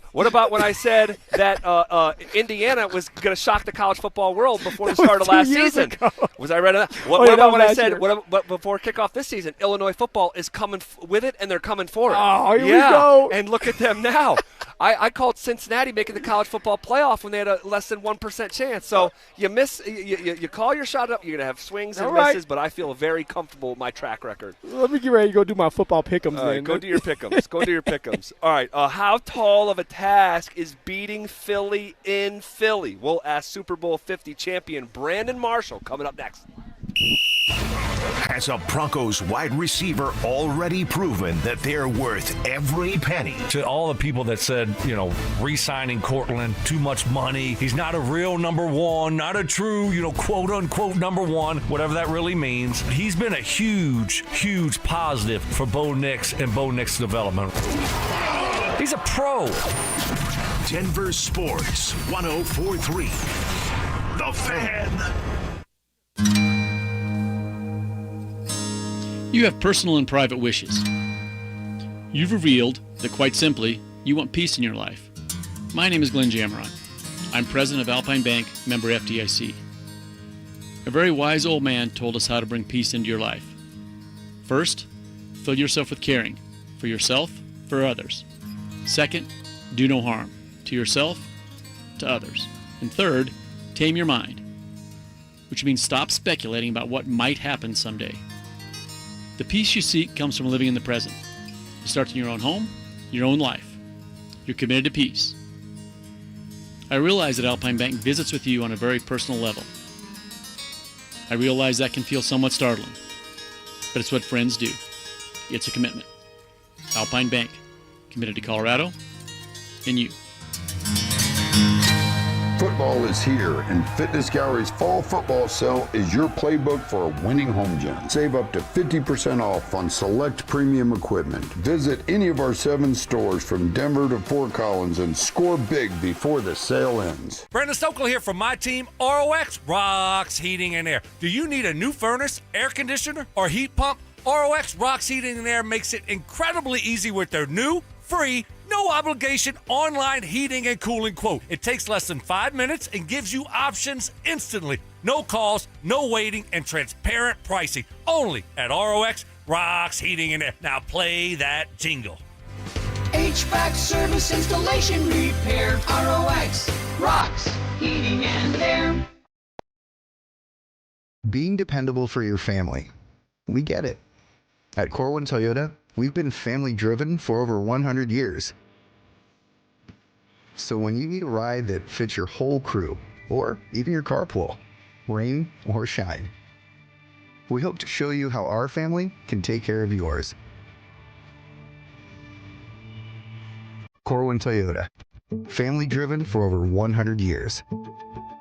that Indiana was going to shock the college football world before the start of last season? Was I right on that? What about when I said before kickoff this season, Illinois football is coming with it, and they're coming for it? Oh, here we go. And look at them now. I called Cincinnati making the college football playoff when they had a less than 1% chance. So you miss, you call your shot up. You're going to have swings and misses, but I feel very comfortable with my track record. Let me get ready to go do my football pick'ems. All right, go do your pick'ems. All right, how tall of a task is beating Philly in Philly? We'll ask Super Bowl 50 champion Brandon Marshall coming up next. Has a Broncos wide receiver already proven that they're worth every penny? To all the people that said, re-signing Cortland, too much money, he's not a real number one, not a true, quote-unquote number one, whatever that really means. He's been a huge, huge positive for Bo Nix and Bo Nix's development. He's a pro. Denver Sports 104.3. The Fan. You have personal and private wishes. You've revealed that, quite simply, you want peace in your life. My name is Glenn Jameron. I'm president of Alpine Bank, member FDIC. A very wise old man told us how to bring peace into your life. First, fill yourself with caring, for yourself, for others. Second, do no harm, to yourself, to others. And third, tame your mind, which means stop speculating about what might happen someday. The peace you seek comes from living in the present. It starts in your own home, your own life. You're committed to peace. I realize that Alpine Bank visits with you on a very personal level. I realize that can feel somewhat startling, but it's what friends do. It's a commitment. Alpine Bank, committed to Colorado and you. Football is here, and Fitness Gallery's fall football sale is your playbook for a winning home gym. Save up to 50% off on select premium equipment. Visit any of our 7 stores from Denver to Fort Collins and score big before the sale ends. Brandon Stokel here from my team, ROX Rocks Heating and Air. Do you need a new furnace, air conditioner, or heat pump? ROX Rocks Heating and Air makes it incredibly easy with their new, free, no obligation online heating and cooling quote. It takes less than 5 minutes and gives you options instantly. No calls, no waiting, and transparent pricing. Only at ROX Rocks Heating and Air. Now play that jingle. HVAC service, installation, repair. ROX Rocks Heating and Air. Being dependable for your family. We get it. At Corwin Toyota, we've been family-driven for over 100 years. So when you need a ride that fits your whole crew, or even your carpool, rain or shine, we hope to show you how our family can take care of yours. Corwin Toyota, family-driven for over 100 years.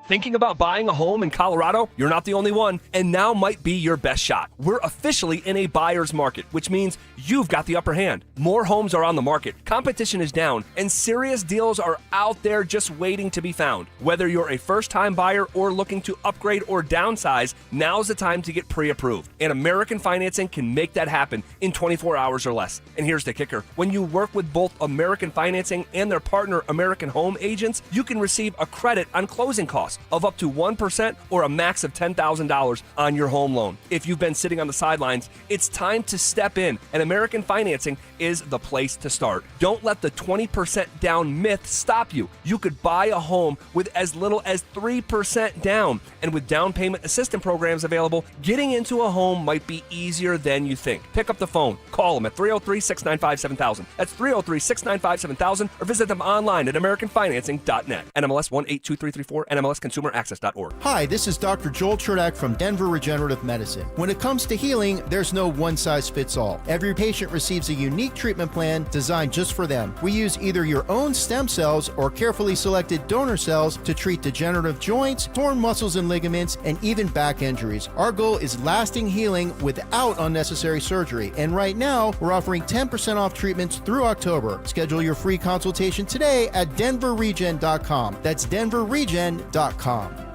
Thinking about buying a home in Colorado? You're not the only one, and now might be your best shot. We're officially in a buyer's market, which means you've got the upper hand. More homes are on the market, competition is down, and serious deals are out there just waiting to be found. Whether you're a first-time buyer or looking to upgrade or downsize, now's the time to get pre-approved. And American Financing can make that happen in 24 hours or less. And here's the kicker. When you work with both American Financing and their partner American Home Agents, you can receive a credit on closing costs of up to 1% or a max of $10,000 on your home loan. If you've been sitting on the sidelines, it's time to step in, and American Financing is the place to start. Don't let the 20% down myth stop you. You could buy a home with as little as 3% down, and with down payment assistance programs available, getting into a home might be easier than you think. Pick up the phone, call them at 303-695-7000. That's 303-695-7000, or visit them online at AmericanFinancing.net. NMLS 182334, NMLSConsumerAccess.org. Hi, this is Dr. Joel Cherdak from Denver Regenerative Medicine. When it comes to healing, there's no one-size-fits-all. Every patient receives a unique treatment plan designed just for them. We use either your own stem cells or carefully selected donor cells to treat degenerative joints, torn muscles and ligaments, and even back injuries. Our goal is lasting healing without unnecessary surgery. And right now, we're offering 10% off treatments through October. Schedule your free consultation today at DenverRegen.com. That's DenverRegen.com.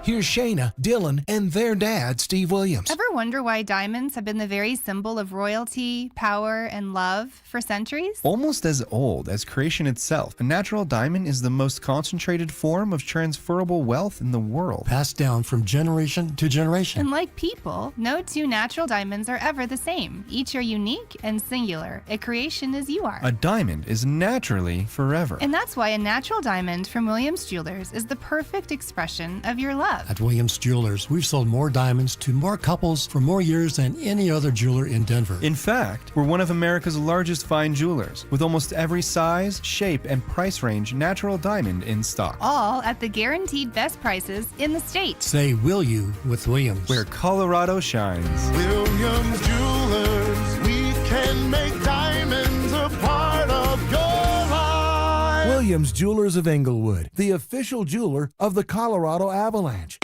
Here's Shayna, Dylan, and their dad, Steve Williams. Ever wonder why diamonds have been the very symbol of royalty, power, and love for centuries? Almost as old as creation itself, a natural diamond is the most concentrated form of transferable wealth in the world. Passed down from generation to generation. And like people, no two natural diamonds are ever the same. Each are unique and singular. A creation as you are. A diamond is naturally forever. And that's why a natural diamond from Williams Jewelers is the perfect expression of your love. At Williams Jewelers, we've sold more diamonds to more couples for more years than any other jeweler in Denver. In fact, we're one of America's largest fine jewelers, with almost every size, shape, and price range natural diamond in stock. All at the guaranteed best prices in the state. Say will you with Williams. Where Colorado shines. Williams Jewelers, we can make diamonds a part of your life. Williams Jewelers of Englewood, the official jeweler of the Colorado Avalanche.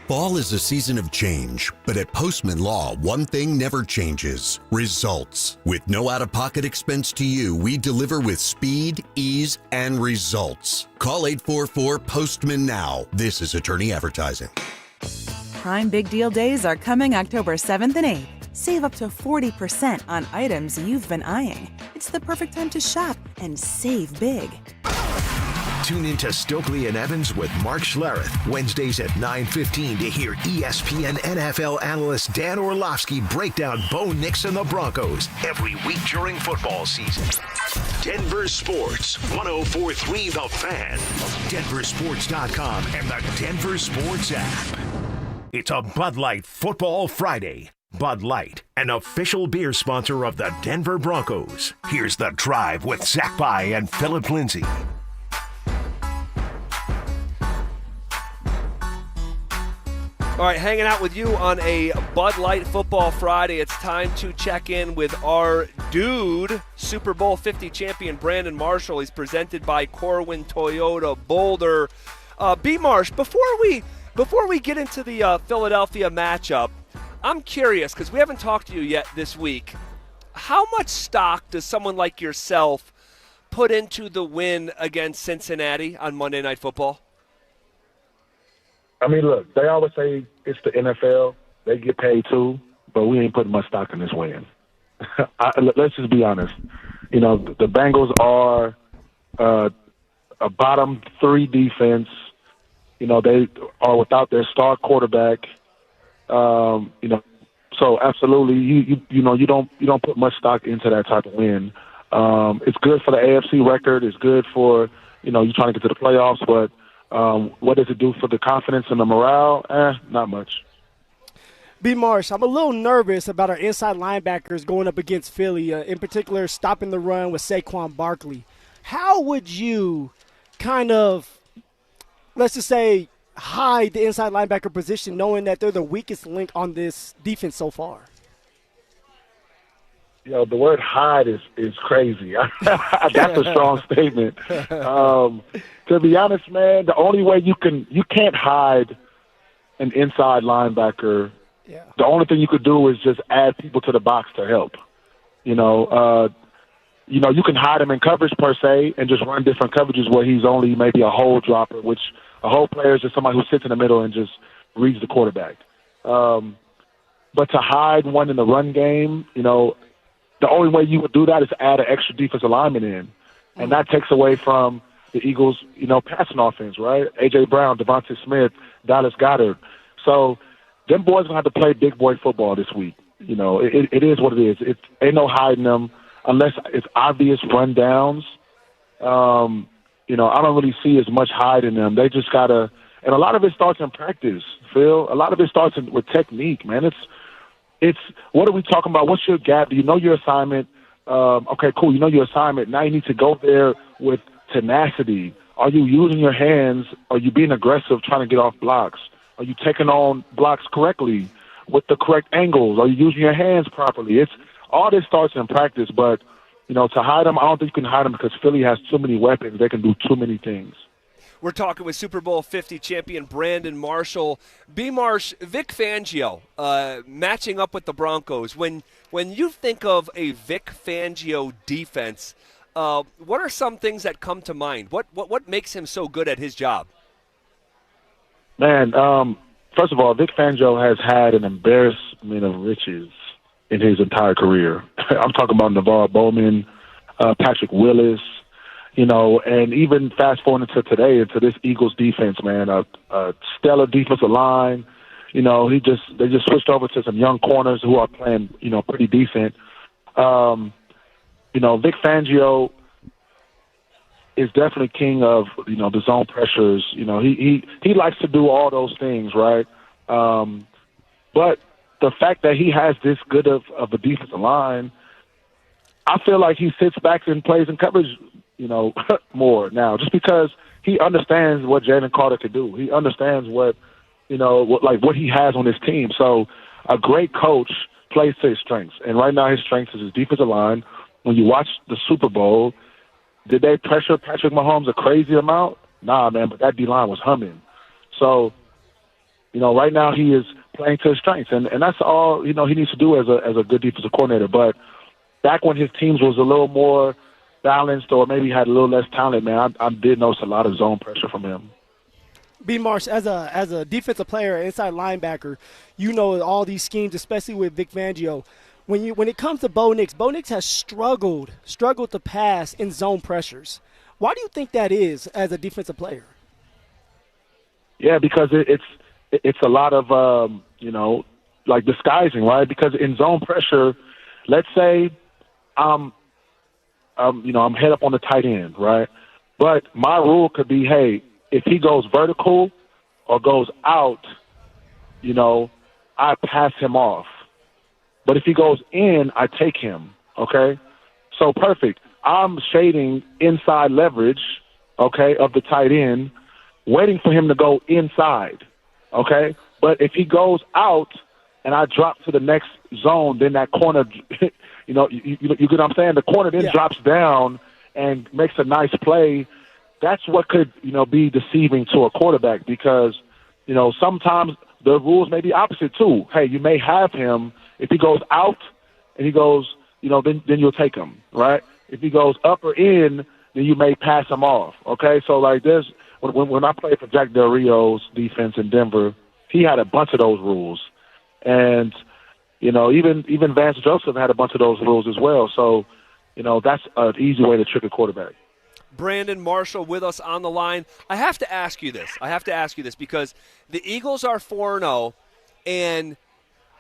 Fall is a season of change, but at Postman Law, one thing never changes: results. With no out-of-pocket expense to you, we deliver with speed, ease, and results. Call 844-POSTMAN now. This is attorney advertising. Prime Big Deal Days are coming October 7th and 8th. Save up to 40% on items you've been eyeing. It's the perfect time to shop and save big. Tune in to Stokely and Evans with Mark Schlereth, Wednesdays at 9:15 to hear ESPN NFL analyst Dan Orlovsky break down Bo Nix and the Broncos every week during football season. Denver Sports, 104.3 The Fan, DenverSports.com, and the Denver Sports app. It's a Bud Light Football Friday. Bud Light, an official beer sponsor of the Denver Broncos. Here's The Drive with Zach By and Phillip Lindsay. All right, hanging out with you on a Bud Light Football Friday. It's time to check in with our dude, Super Bowl 50 champion Brandon Marshall. He's presented by Corwin Toyota Boulder. B. Marsh, before we get into the Philadelphia matchup, I'm curious, because we haven't talked to you yet this week. How much stock does someone like yourself put into the win against Cincinnati on Monday Night Football? I mean, look, they always say it's the NFL. They get paid too, but we ain't putting much stock in this win. Let's just be honest. You know, the Bengals are a bottom three defense. You know, they are without their star quarterback. You know, so absolutely, you don't put much stock into that type of win. It's good for the AFC record. It's good for, you know, you trying to get to the playoffs, but what does it do for the confidence and the morale? Not much. B. Marsh, I'm a little nervous about our inside linebackers going up against Philly, in particular stopping the run with Saquon Barkley. How would you kind of, let's just say, hide the inside linebacker position knowing that they're the weakest link on this defense so far? You know, the word hide is crazy. That's a strong statement. To be honest, man, the only way you can't hide an inside linebacker. Yeah. The only thing you could do is just add people to the box to help. You know, you can hide him in coverage per se and just run different coverages where he's only maybe a hole dropper, which a hole player is just somebody who sits in the middle and just reads the quarterback. But to hide one in the run game, you know, the only way you would do that is add an extra defensive lineman in. And that takes away from the Eagles, you know, passing offense, right? A.J. Brown, Devontae Smith, Dallas Goedert. So them boys going to have to play big boy football this week. You know, it is what it is. It ain't no hiding them unless it's obvious run downs. You know, I don't really see as much hiding them. They just got to – and a lot of it starts in practice, Phil. A lot of it starts with technique, man. It's what are we talking about? What's your gap? Do you know your assignment? Okay, cool. You know your assignment. Now you need to go there with tenacity. Are you using your hands? Are you being aggressive trying to get off blocks? Are you taking on blocks correctly with the correct angles? Are you using your hands properly? It's all this starts in practice, but, you know, to hide them, I don't think you can hide them because Philly has too many weapons. They can do too many things. We're talking with Super Bowl 50 champion Brandon Marshall. B. Marsh, Vic Fangio matching up with the Broncos. When you think of a Vic Fangio defense, what are some things that come to mind? What makes him so good at his job? Man, first of all, Vic Fangio has had an embarrassment of riches in his entire career. I'm talking about Navarre Bowman, Patrick Willis, you know, and even fast forward into today, into this Eagles defense, man, a stellar defensive line. You know, they just switched over to some young corners who are playing, you know, pretty decent. You know, Vic Fangio is definitely king of, you know, the zone pressures. You know, he likes to do all those things, right? But the fact that he has this good of a defensive line, I feel like he sits back and plays in coverage, you know, more now, just because he understands what Jalen Carter could do. He understands what he has on his team. So a great coach plays to his strengths. And right now his strength is his defensive line. When you watch the Super Bowl, did they pressure Patrick Mahomes a crazy amount? Nah, man, but that D-line was humming. So, you know, right now he is playing to his strengths. And that's all, you know, he needs to do as a good defensive coordinator. But back when his teams was a little more balanced or maybe had a little less talent, man, I did notice a lot of zone pressure from him. B. Marsh, as a defensive player, inside linebacker, you know all these schemes, especially with Vic Fangio. When it comes to Bo Nix has struggled to pass in zone pressures. Why do you think that is as a defensive player? Yeah, because it's a lot of like disguising, right? Because in zone pressure, let's say I'm head up on the tight end, right? But my rule could be, hey, if he goes vertical or goes out, I pass him off. But if he goes in, I take him, okay? So perfect. I'm shading inside leverage, okay, of the tight end, waiting for him to go inside, okay? But if he goes out and I drop to the next zone, then that corner, you get what I'm saying? The corner then drops down and makes a nice play. That's what could, be deceiving to a quarterback because, sometimes the rules may be opposite too. Hey, you may have him, if he goes out and he goes, then you'll take him, right? If he goes up or in, then you may pass him off, okay? So, like, when I played for Jack Del Rio's defense in Denver, he had a bunch of those rules. And, even Vance Joseph had a bunch of those rules as well. So, that's an easy way to trick a quarterback. Brandon Marshall with us on the line. I have to ask you this because the Eagles are 4-0, and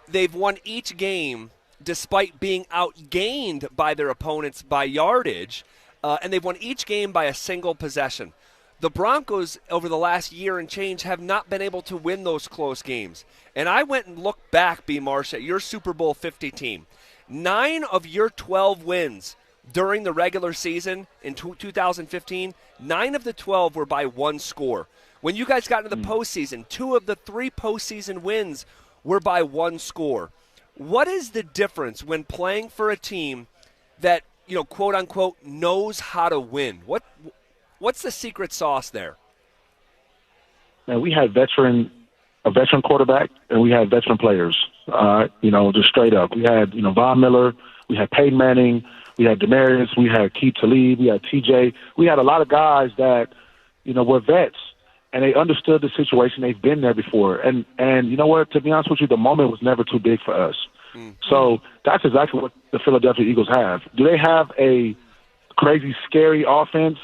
they've won each game despite being outgained by their opponents by yardage, and they've won each game by a single possession. The Broncos, over the last year and change, have not been able to win those close games. And I went and looked back, B. Marsh, at your Super Bowl 50 team. 9 of your 12 wins during the regular season in 2015, 9 of the 12 were by one score. When you guys got into the postseason, 2 of the 3 postseason wins were by one score. What is the difference when playing for a team that, quote unquote, knows how to win? What's the secret sauce there? Man, we had a veteran quarterback and we had veteran players. Just straight up. We had Von Miller, we had Peyton Manning, we had Demarius, we had Keith Talib, we had TJ. We had a lot of guys that were vets. And they understood the situation. They've been there before. And you know what? To be honest with you, the moment was never too big for us. So that's exactly what the Philadelphia Eagles have. Do they have a crazy, scary offense,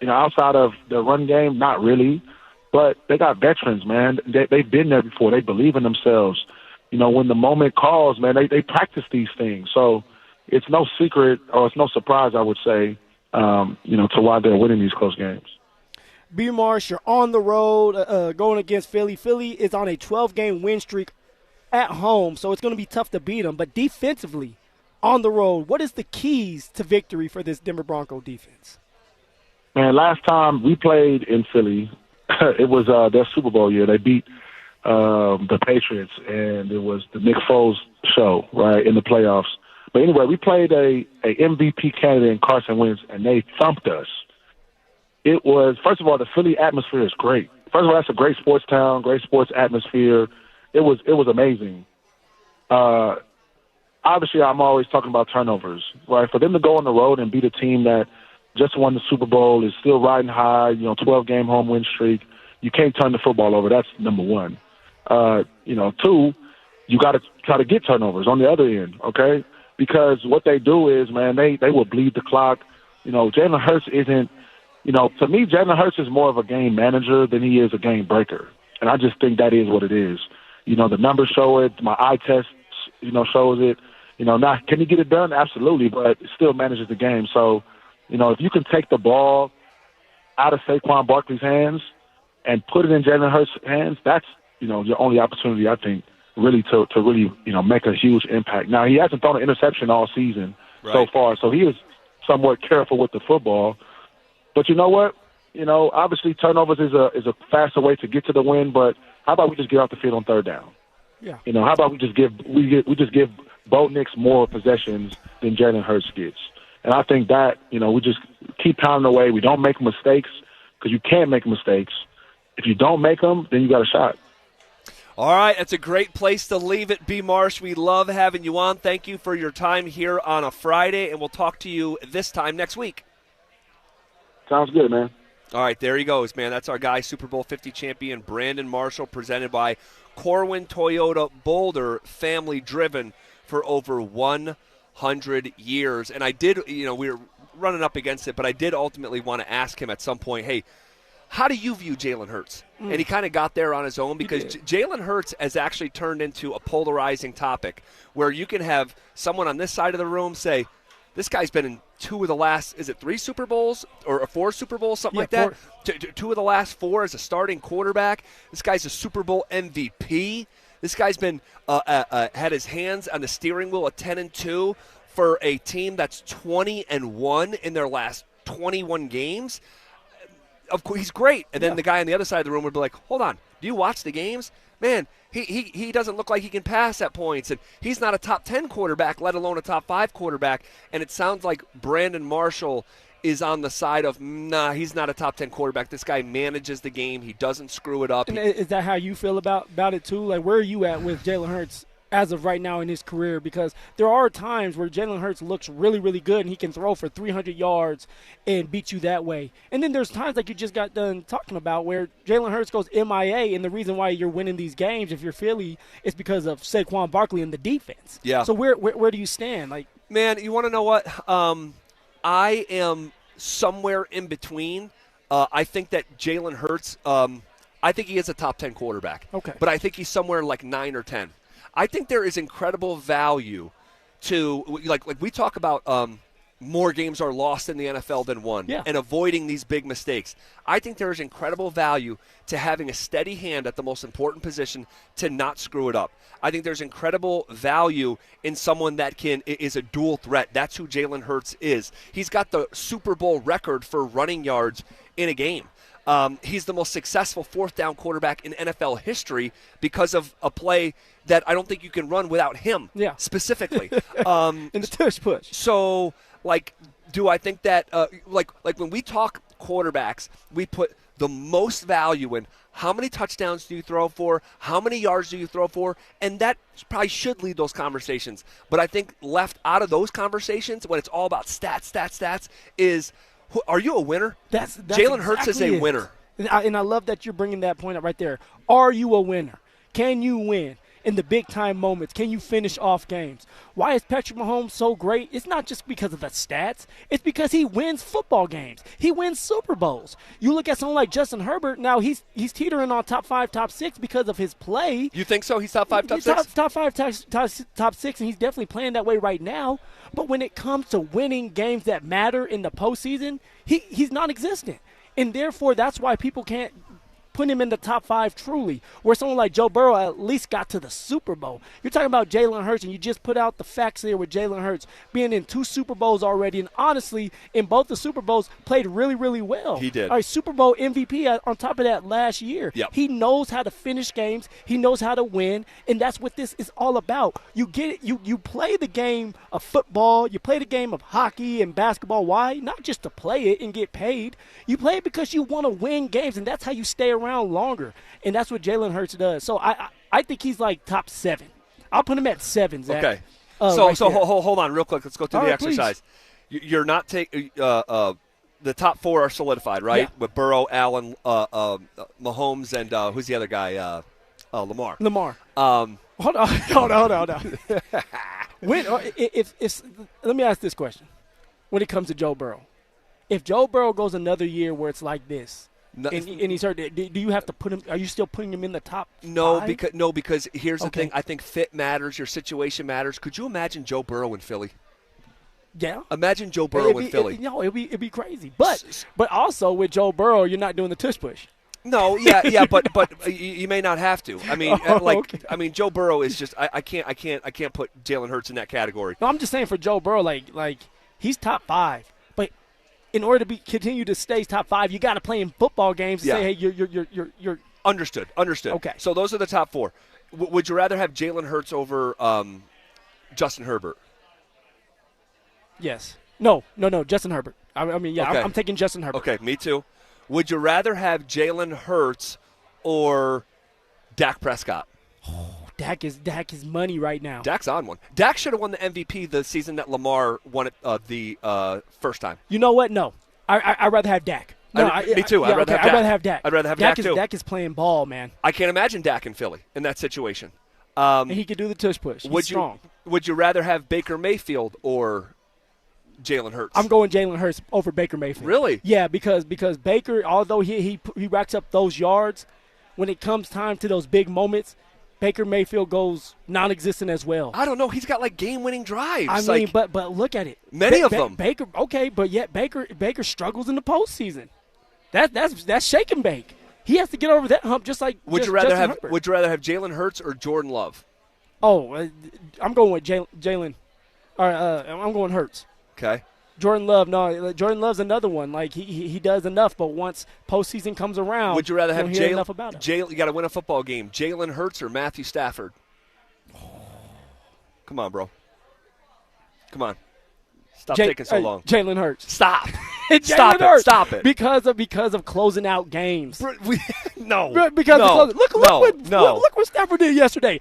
outside of the run game? Not really. But they got veterans, man. They've been there before. They believe in themselves. When the moment calls, man, they practice these things. So it's no secret or it's no surprise, I would say, to why they're winning these close games. B. Marsh, you're on the road going against Philly. Philly is on a 12-game win streak at home, so it's going to be tough to beat them. But defensively, on the road, what is the keys to victory for this Denver Bronco defense? Man, last time we played in Philly, it was their Super Bowl year. They beat the Patriots, and it was the Nick Foles show, right, in the playoffs. But anyway, we played a MVP candidate in Carson Wentz, and they thumped us. It was, first of all, the Philly atmosphere is great. First of all, that's a great sports town, great sports atmosphere. It was amazing. Obviously, I'm always talking about turnovers, right? For them to go on the road and beat a team that just won the Super Bowl, is still riding high, 12-game home win streak, you can't turn the football over. That's number one. 2, you got to try to get turnovers on the other end, okay? Because what they do is, man, they will bleed the clock. Jalen Hurts isn't, to me, Jalen Hurts is more of a game manager than he is a game breaker. And I just think that is what it is. The numbers show it. My eye test, shows it. Now, can he get it done? Absolutely, but it still manages the game. So, if you can take the ball out of Saquon Barkley's hands and put it in Jalen Hurts' hands, that's, your only opportunity, I think, really to really, make a huge impact. Now, he hasn't thrown an interception all season so far, so he is somewhat careful with the football. But you know what? Obviously turnovers is a faster way to get to the win, but how about we just get off the field on third down? Yeah. How about we just give Bo Nix more possessions than Jalen Hurts gets? And I think that, we just keep pounding away. We don't make mistakes because you can't make mistakes. If you don't make them, then you got a shot. All right, that's a great place to leave it, B. Marsh. We love having you on. Thank you for your time here on a Friday, and we'll talk to you this time next week. Sounds good, man. All right, there he goes, man. That's our guy, Super Bowl 50 champion Brandon Marshall, presented by Corwin Toyota Boulder, family driven for over 100 years. And I did, we were running up against it, but I did ultimately want to ask him at some point, hey, how do you view Jalen Hurts? And he kind of got there on his own because Jalen Hurts has actually turned into a polarizing topic where you can have someone on this side of the room say, this guy's been in 2 of the last, is it 3 Super Bowls or 4 Super Bowls, something like that? 2 of the last 4 as a starting quarterback. This guy's a Super Bowl MVP. This guy's been had his hands on the steering wheel at 10-2 for a team that's 20-1 in their last 21 games. Of course, he's great. And then the guy on the other side of the room would be like, hold on, do you watch the games? Man, he doesn't look like he can pass at points, and he's not a top 10 quarterback, let alone a top 5 quarterback. And it sounds like Brandon Marshall is on the side of, nah, he's not a top 10 quarterback. This guy manages the game. He doesn't screw it up. And is that how you feel about it too? Like, where are you at with Jalen Hurts as of right now in his career? Because there are times where Jalen Hurts looks really, really good and he can throw for 300 yards and beat you that way. And then there's times like you just got done talking about where Jalen Hurts goes MIA, and the reason why you're winning these games, if you're Philly, is because of Saquon Barkley and the defense. Yeah. So where do you stand? Like, man, you want to know what? I am somewhere in between. I think that Jalen Hurts, I think he is a top 10 quarterback. Okay. But I think he's somewhere like 9 or 10. I think there is incredible value to, like we talk about more games are lost in the NFL than won and avoiding these big mistakes. I think there is incredible value to having a steady hand at the most important position to not screw it up. I think there's incredible value in someone that is a dual threat. That's who Jalen Hurts is. He's got the Super Bowl record for running yards in a game. He's the most successful 4th down quarterback in NFL history because of a play that I don't think you can run without him specifically. In the tush push. So, do I think that, like when we talk quarterbacks, we put the most value in how many touchdowns do you throw for, how many yards do you throw for, and that probably should lead those conversations. But I think left out of those conversations, when it's all about stats, is – are you a winner? That's Jalen Hurts is a winner. And I love that you're bringing that point up right there. Are you a winner? Can you win in the big-time moments? Can you finish off games? Why is Patrick Mahomes so great? It's not just because of the stats. It's because he wins football games. He wins Super Bowls. You look at someone like Justin Herbert, now he's teetering on top 5, top 6 because of his play. You think so? He's top 5, top 6? Top 5, top 6, and he's definitely playing that way right now. But when it comes to winning games that matter in the postseason, he's non-existent. And therefore, that's why people can't put him in the top 5 truly, where someone like Joe Burrow at least got to the Super Bowl. You're talking about Jalen Hurts, and you just put out the facts there with Jalen Hurts being in 2 Super Bowls already, and honestly, in both the Super Bowls, played really, really well. He did. All right, Super Bowl MVP on top of that last year. Yep. He knows how to finish games. He knows how to win, and that's what this is all about. You get it. You play the game of football. You play the game of hockey and basketball. Why? Not just to play it and get paid. You play it because you want to win games, and that's how you stay around longer, and that's what Jalen Hurts does. So I think he's like top 7. I'll put him at 7, Zach. Okay. Right so hold on real quick. Let's go through the exercise. Please. You're not taking the top 4 are solidified, right? Yeah. With Burrow, Allen, Mahomes, and who's the other guy? Lamar. Hold on. Let me ask this question. When it comes to Joe Burrow, if Joe Burrow goes another year where it's like this, and he's hurt, do you have to put him? Are you still putting him in the top 5? Because here's the thing. I think fit matters. Your situation matters. Could you imagine Joe Burrow in Philly? Yeah. Imagine Joe Burrow in Philly. It'd be crazy. But also with Joe Burrow, you're not doing the tush push. No, but you may not have to. I mean, Joe Burrow is just I can't put Jalen Hurts in that category. No, I'm just saying for Joe Burrow, like he's top 5. In order to continue to stay top 5, you got to play in football games to say, hey, you're Understood. Okay. So those are the top 4. Would you rather have Jalen Hurts over Justin Herbert? Yes. No, Justin Herbert. Okay. I'm taking Justin Herbert. Okay, me too. Would you rather have Jalen Hurts or Dak Prescott? Dak is money right now. Dak's on one. Dak should have won the MVP the season that Lamar won it the first time. You know what? No. I'd rather have Dak. No, me too. I'd rather have Dak. I'd rather have Dak too. Dak is playing ball, man. I can't imagine Dak in Philly in that situation. And he could do the tush push. He's strong. Would you rather have Baker Mayfield or Jalen Hurts. I'm going Jalen Hurts over Baker Mayfield. Really? Yeah, because Baker, although he racks up those yards, when it comes time to those big moments, Baker Mayfield goes non-existent as well. I don't know. He's got like game-winning drives. I mean, but look at it. Many of them. Baker, okay, but yet Baker struggles in the postseason. That's shake and bake. He has to get over that hump just like Would you rather have Jalen Hurts or Jordan Love? Oh, I'm going with Jalen. I'm going Hurts. Okay. Jordan Love, no. Jordan Love's another one. Like he does enough, but once postseason comes around, would you rather have enough about him. You got to win a football game. Jalen Hurts or Matthew Stafford? Come on, bro. Come on. Stop taking so long. Jalen Hurts. Stop. Stop it. Stop it. Because of closing out games. No. Look what Stafford did yesterday.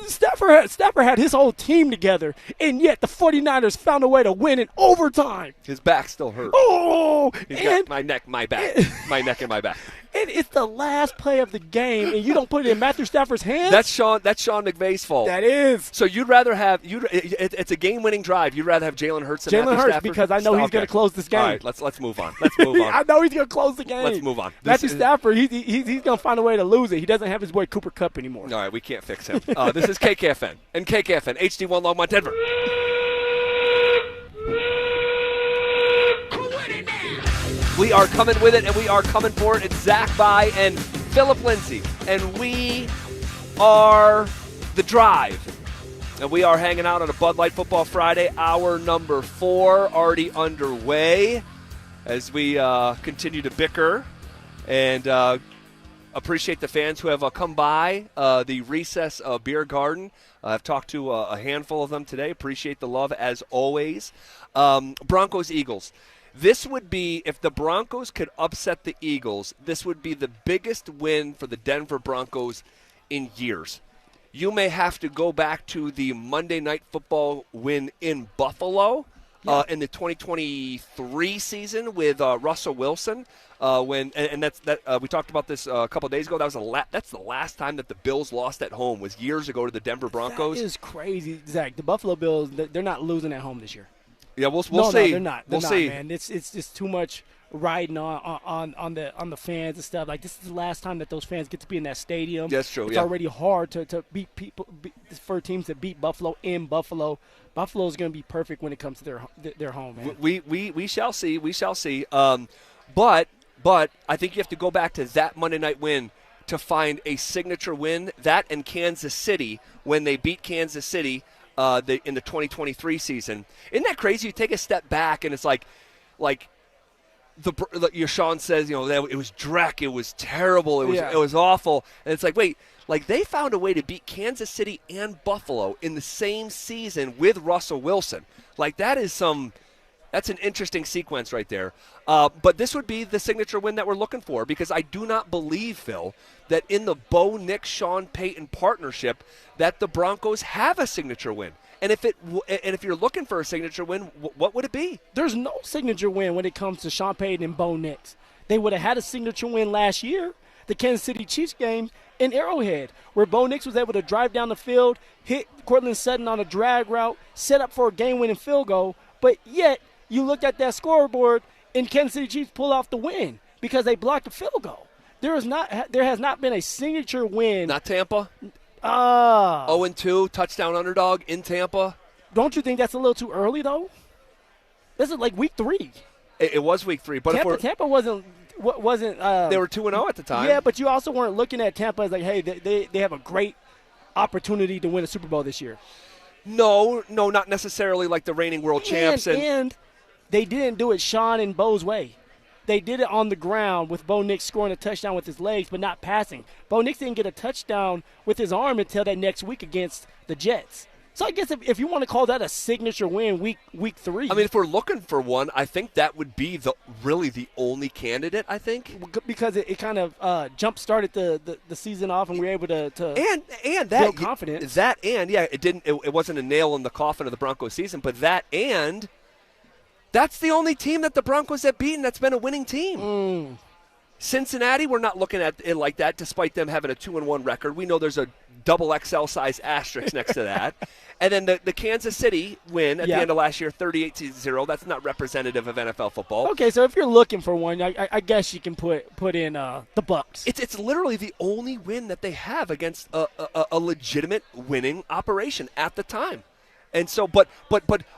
Stafford had his whole team together, and yet the 49ers found a way to win in overtime. His back still hurt. Oh, he's got my neck, my back, my neck and my back. And it's the last play of the game, and you don't put it in Matthew Stafford's hands? That's Sean McVay's fault. That is. So you'd rather have it's a game-winning drive. You'd rather have Jalen Hurts than Matthew Stafford? Because I know he's going to close this game. All right, let's move on. Let's move on. I know he's going to close the game. Let's move on. Matthew Stafford, he's going to find a way to lose it. He doesn't have his boy Cooper Kupp anymore. All right, we can't fix him. This is KKFN and KKFN HD1 Longmont Denver. We are coming with it, and we are coming for it. It's Zach By and Phillip Lindsay, and we are The Drive. And we are hanging out on a Bud Light Football Friday, hour number 4, already underway, as we continue to bicker and appreciate the fans who have come by the Recess Beer Garden. I've talked to a handful of them today. Appreciate the love, as always. Broncos-Eagles. This would be, if the Broncos could upset the Eagles, this would be the biggest win for the Denver Broncos in years. You may have to go back to the Monday Night Football win in Buffalo in the 2023 season with Russell Wilson. We talked about this a couple of days ago. That's the last time that the Bills lost at home, was years ago to the Denver Broncos. That is crazy, Zach. The Buffalo Bills, they're not losing at home this year. Yeah, we'll see. No, they're not. We'll see, man. It's just too much riding on the fans and stuff. Like, this is the last time that those fans get to be in that stadium. That's true. It's already hard to beat for teams to beat Buffalo in Buffalo. Buffalo is going to be perfect when it comes to their home, man. We shall see. We shall see. But I think you have to go back to that Monday night win to find a signature win. That and Kansas City, when they beat Kansas City in the 2023 season. Isn't that crazy? You take a step back and it's like Sean says, that it was dreck, it was terrible, it was awful, and it's like, wait, like they found a way to beat Kansas City and Buffalo in the same season with Russell Wilson. Like that's an interesting sequence right there. But this would be the signature win that we're looking for, because I do not believe, Phil, that in the Bo Nix, Sean Payton partnership that the Broncos have a signature win. And if you're looking for a signature win, what would it be? There's no signature win when it comes to Sean Payton and Bo Nix. They would have had a signature win last year, the Kansas City Chiefs game in Arrowhead, where Bo Nix was able to drive down the field, hit Cortland Sutton on a drag route, set up for a game-winning field goal, but yet you looked at that scoreboard and Kansas City Chiefs pull off the win because they blocked a field goal. There has not been a signature win. Not Tampa? 0-2, touchdown underdog in Tampa. Don't you think that's a little too early, though? This is like week 3. It was week 3, but Tampa wasn't. They were 2-0 at the time. Yeah, but you also weren't looking at Tampa as like, hey, they have a great opportunity to win a Super Bowl this year. No, not necessarily like the reigning world champs. And they didn't do it Sean and Bo's way. They did it on the ground with Bo Nix scoring a touchdown with his legs but not passing. Bo Nix didn't get a touchdown with his arm until that next week against the Jets. So I guess if you want to call that a signature win, week 3. I mean, if we're looking for one, I think that would be really the only candidate, I think. Because it kind of jump-started the season off, and we were able to and build confidence. It wasn't a nail in the coffin of the Broncos season, but that's the only team that the Broncos have beaten that's been a winning team. Cincinnati, we're not looking at it like that, despite them having a 2-1 record. We know there's a double XL size asterisk next to that. And then the Kansas City win at the end of last year, 38-0. That's not representative of NFL football. Okay, so if you're looking for one, I guess you can put in the Bucks. It's literally the only win that they have against a legitimate winning operation at the time. And so, but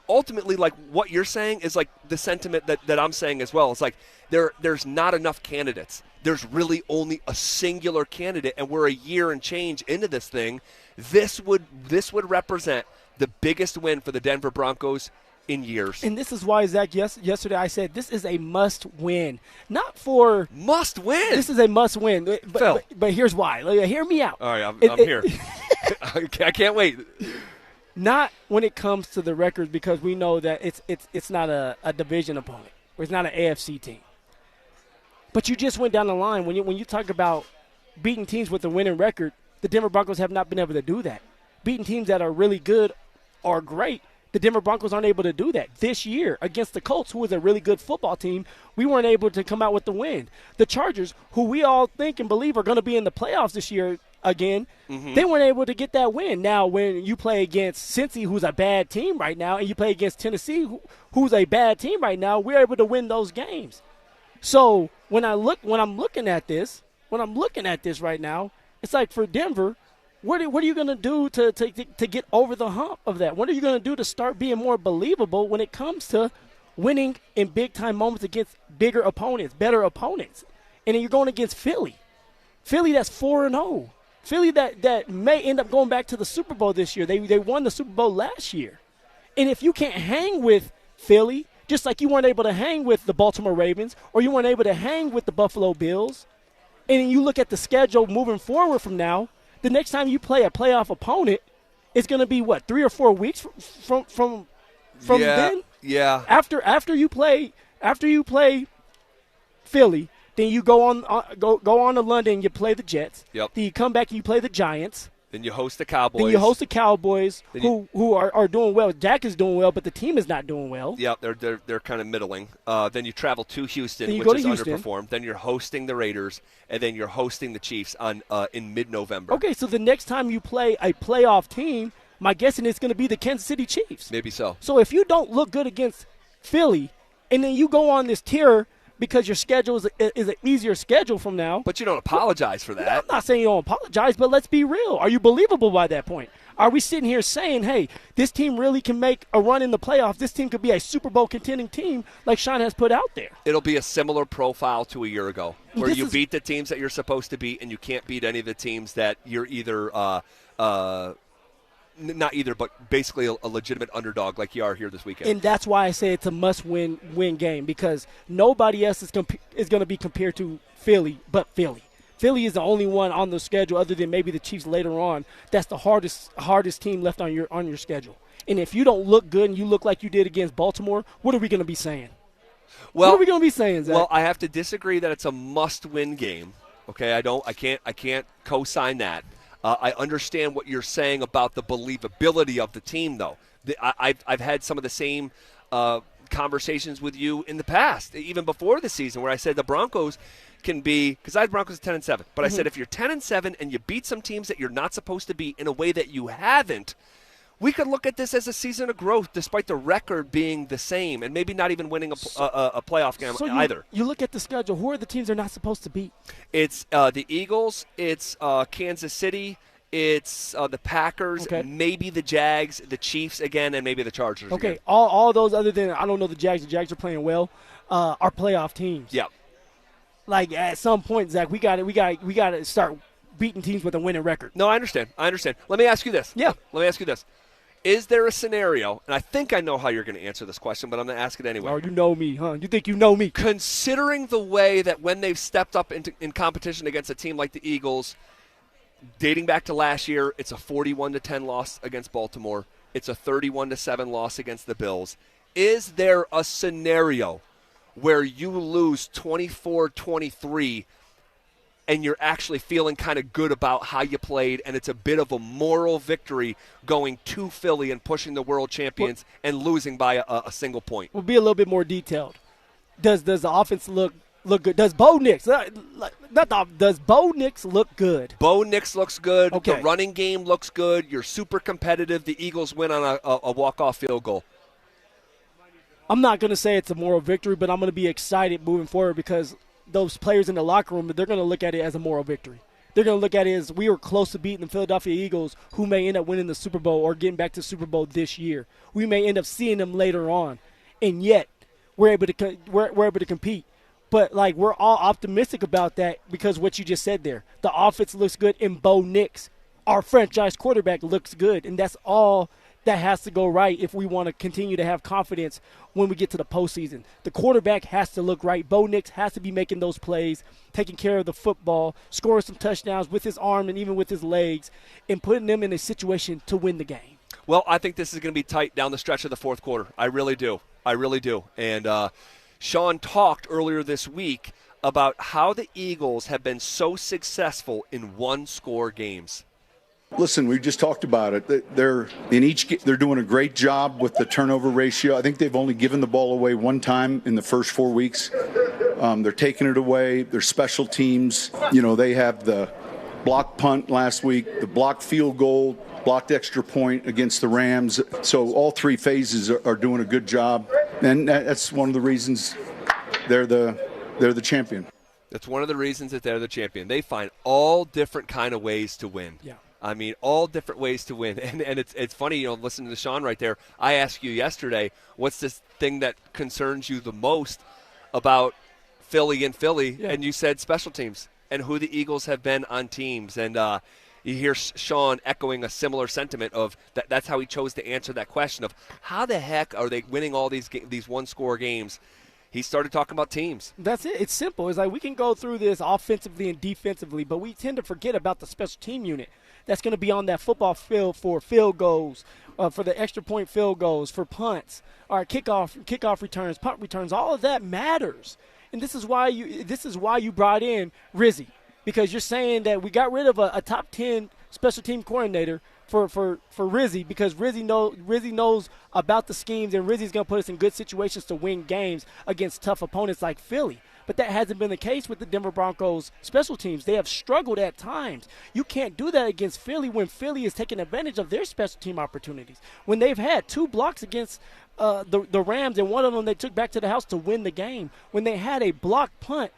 ultimately, like what you're saying is like the sentiment that I'm saying as well. It's like there's not enough candidates. There's really only a singular candidate, and we're a year and change into this thing. This would represent the biggest win for the Denver Broncos in years. And this is why, Zach, yesterday I said this is a must-win. Not for – must-win? This is a must-win. But here's why. Hear me out. All right, I'm here. I can't wait. Not when it comes to the records, because we know that it's not a division opponent. Or it's not an AFC team. But you just went down the line. When you talk about beating teams with a winning record, the Denver Broncos have not been able to do that. Beating teams that are really good or great, the Denver Broncos aren't able to do that. This year against the Colts, who is a really good football team, we weren't able to come out with the win. The Chargers, who we all think and believe are going to be in the playoffs this year again, they weren't able to get that win. Now, when you play against Cincy, who's a bad team right now, and you play against Tennessee, who's a bad team right now, we're able to win those games. So when I'm looking at this right now, it's like for Denver, what are you going to do to get over the hump of that? What are you going to do to start being more believable when it comes to winning in big-time moments against bigger opponents, better opponents? And then you're going against Philly. Philly that's 4-0. Philly that may end up going back to the Super Bowl this year. They won the Super Bowl last year. And if you can't hang with Philly, just like you weren't able to hang with the Baltimore Ravens or you weren't able to hang with the Buffalo Bills, and you look at the schedule moving forward from now, the next time you play a playoff opponent, it's going to be, 3 or 4 weeks from then? Yeah. After you play Philly, then you go on to London and you play the Jets. Yep. Then you come back and you play the Giants. Then you host the Cowboys. Then you host the Cowboys, who are doing well. Dak is doing well, but the team is not doing well. Yep, they're kind of middling. Then you travel to Houston, which is underperformed. Then you're hosting the Raiders, and then you're hosting the Chiefs in mid-November. Okay, so the next time you play a playoff team, my guessing is going to be the Kansas City Chiefs. Maybe so. So if you don't look good against Philly, and then you go on this tear because your schedule is an easier schedule from now. But you don't apologize for that. I'm not saying you don't apologize, but let's be real. Are you believable by that point? Are we sitting here saying, hey, this team really can make a run in the playoffs? This team could be a Super Bowl contending team like Sean has put out there. It'll be a similar profile to a year ago where you beat the teams that you're supposed to beat and you can't beat any of the teams that you're either not either, but basically a legitimate underdog like you are here this weekend. And that's why I say it's a must-win game, because nobody else is going to be compared to Philly but Philly. Philly is the only one on the schedule, other than maybe the Chiefs later on, that's the hardest team left on your schedule. And if you don't look good and you look like you did against Baltimore, what are we going to be saying? Well, what are we going to be saying, Zach? Well, I have to disagree that it's a must-win game. Okay, I can't co-sign that. I understand what you're saying about the believability of the team, though. I've had some of the same conversations with you in the past, even before the season, where I said the Broncos can be, because I had Broncos 10-7, but I said if you're 10-7 and you beat some teams that you're not supposed to beat in a way that you haven't, we could look at this as a season of growth, despite the record being the same, and maybe not even winning a playoff game either. You look at the schedule. Who are the teams they're not supposed to beat? It's the Eagles. It's Kansas City. It's the Packers. Okay. Maybe the Jags, the Chiefs again, and maybe the Chargers. Okay, again. all those other than, I don't know the Jags. The Jags are playing well. Are playoff teams. Yeah. Like at some point, Zach, we got to start beating teams with a winning record. No, I understand. Let me ask you this. Yeah. Let me ask you this. Is there a scenario, and I think I know how you're going to answer this question, but I'm going to ask it anyway. Oh, you know me, huh? You think you know me. Considering the way that when they've stepped up in competition against a team like the Eagles, dating back to last year, it's a 41-10 loss against Baltimore. It's a 31-7 loss against the Bills. Is there a scenario where you lose 24-23 and you're actually feeling kind of good about how you played, and it's a bit of a moral victory going to Philly and pushing the world champions and losing by a single point? We'll be a little bit more detailed. Does the offense look look good? Does Bo Nix does Bo Nix look good? Bo Nix looks good. Okay. The running game looks good. You're super competitive. The Eagles win on a walk-off field goal. I'm not going to say it's a moral victory, but I'm going to be excited moving forward because those players in the locker room, they're going to look at it as a moral victory. They're going to look at it as we were close to beating the Philadelphia Eagles, who may end up winning the Super Bowl or getting back to the Super Bowl this year. We may end up seeing them later on, and yet we're able to compete. But, like, we're all optimistic about that because what you just said there. The offense looks good, and Bo Nix, our franchise quarterback, looks good. And that's all that has to go right if we want to continue to have confidence when we get to the postseason. The quarterback has to look right. Bo Nix has to be making those plays, taking care of the football, scoring some touchdowns with his arm and even with his legs, and putting them in a situation to win the game. Well, I think this is going to be tight down the stretch of the fourth quarter. I really do. And Sean talked earlier this week about how the Eagles have been so successful in one-score games. Listen, we just talked about it. They're doing a great job with the turnover ratio. I think they've only given the ball away one time in the first 4 weeks. They're taking it away. Their special teams, they have the block punt last week, the blocked field goal, blocked extra point against the Rams. So all three phases are doing a good job, and that's one of the reasons they're the champion. That's one of the reasons that they're the champion. They find all different kind of ways to win. Yeah. I mean, all different ways to win. And it's funny, listening to Sean right there. I asked you yesterday, what's this thing that concerns you the most about Philly? Yeah. And you said special teams and who the Eagles have been on teams. And you hear Sean echoing a similar sentiment of that's how he chose to answer that question of how the heck are they winning all these one-score games? He started talking about teams. That's it. It's simple. It's like we can go through this offensively and defensively, but we tend to forget about the special team unit that's going to be on that football field for field goals, for the extra point field goals, for punts, or kickoff returns, punt returns. All of that matters, and this is why you brought in Rizzy, because you're saying that we got rid of a top 10 special team coordinator for Rizzy, because Rizzy knows about the schemes, and Rizzy's going to put us in good situations to win games against tough opponents like Philly. But that hasn't been the case with the Denver Broncos special teams. They have struggled at times. You can't do that against Philly when Philly is taking advantage of their special team opportunities. When they've had 2 blocks against the Rams, and one of them they took back to the house to win the game. When they had a blocked punt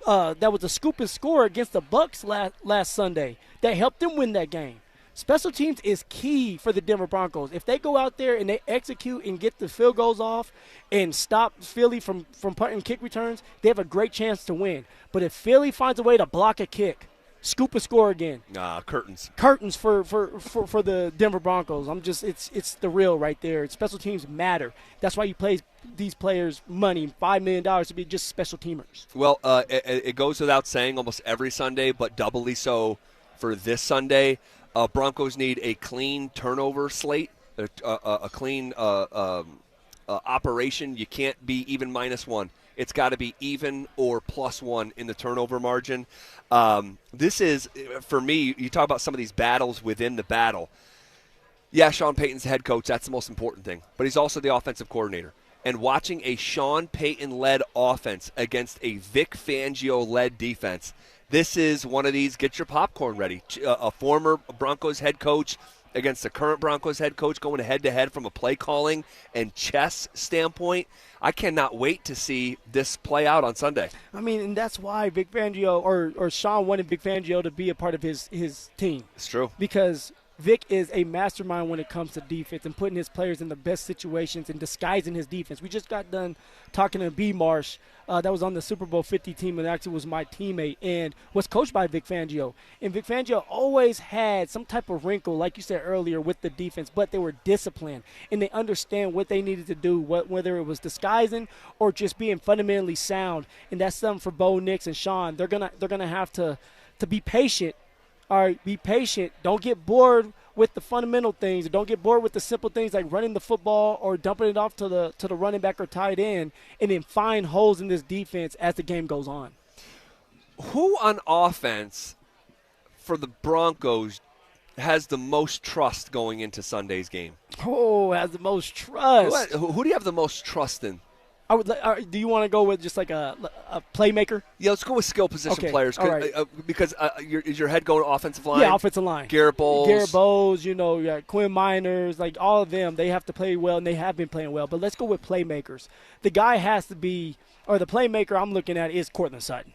that was a scoop and score against the Bucs last Sunday, that helped them win that game. Special teams is key for the Denver Broncos. If they go out there and they execute and get the field goals off and stop Philly from punting kick returns, they have a great chance to win. But if Philly finds a way to block a kick, scoop and score again. Curtains for the Denver Broncos. It's the real right there. Special teams matter. That's why you pay these players money, $5 million to be just special teamers. Well, it goes without saying almost every Sunday, but doubly so for this Sunday. Broncos need a clean turnover slate, a clean operation. You can't be even -1. It's got to be even or +1 in the turnover margin. This is, for me, you talk about some of these battles within the battle. Yeah, Sean Payton's the head coach. That's the most important thing. But he's also the offensive coordinator. And watching a Sean Payton-led offense against a Vic Fangio-led defense, this is one of these get your popcorn ready. A former Broncos head coach against the current Broncos head coach going head-to-head from a play calling and chess standpoint. I cannot wait to see this play out on Sunday. I mean, and that's why Vic Fangio or Sean wanted Vic Fangio to be a part of his team. It's true. Because Vic is a mastermind when it comes to defense and putting his players in the best situations and disguising his defense. We just got done talking to B. Marsh, that was on the Super Bowl 50 team and actually was my teammate and was coached by Vic Fangio. And Vic Fangio always had some type of wrinkle, like you said earlier, with the defense, but they were disciplined and they understand what they needed to do, whether it was disguising or just being fundamentally sound. And that's something for Bo Nix and Sean. They're gonna have to be patient. All right, be patient. Don't get bored with the fundamental things. Don't get bored with the simple things like running the football or dumping it off to the running back or tight end, and then find holes in this defense as the game goes on. Who on offense for the Broncos has the most trust going into Sunday's game? Oh, has the most trust. Who do you have the most trust in? Do you want to go with just like a playmaker? Yeah, let's go with skill position players. All right. Because is your head going offensive line? Yeah, offensive line. Garrett Bowles. Quinn Miners, like all of them, they have to play well, and they have been playing well. But let's go with playmakers. The guy has to be, or the playmaker I'm looking at is Courtland Sutton,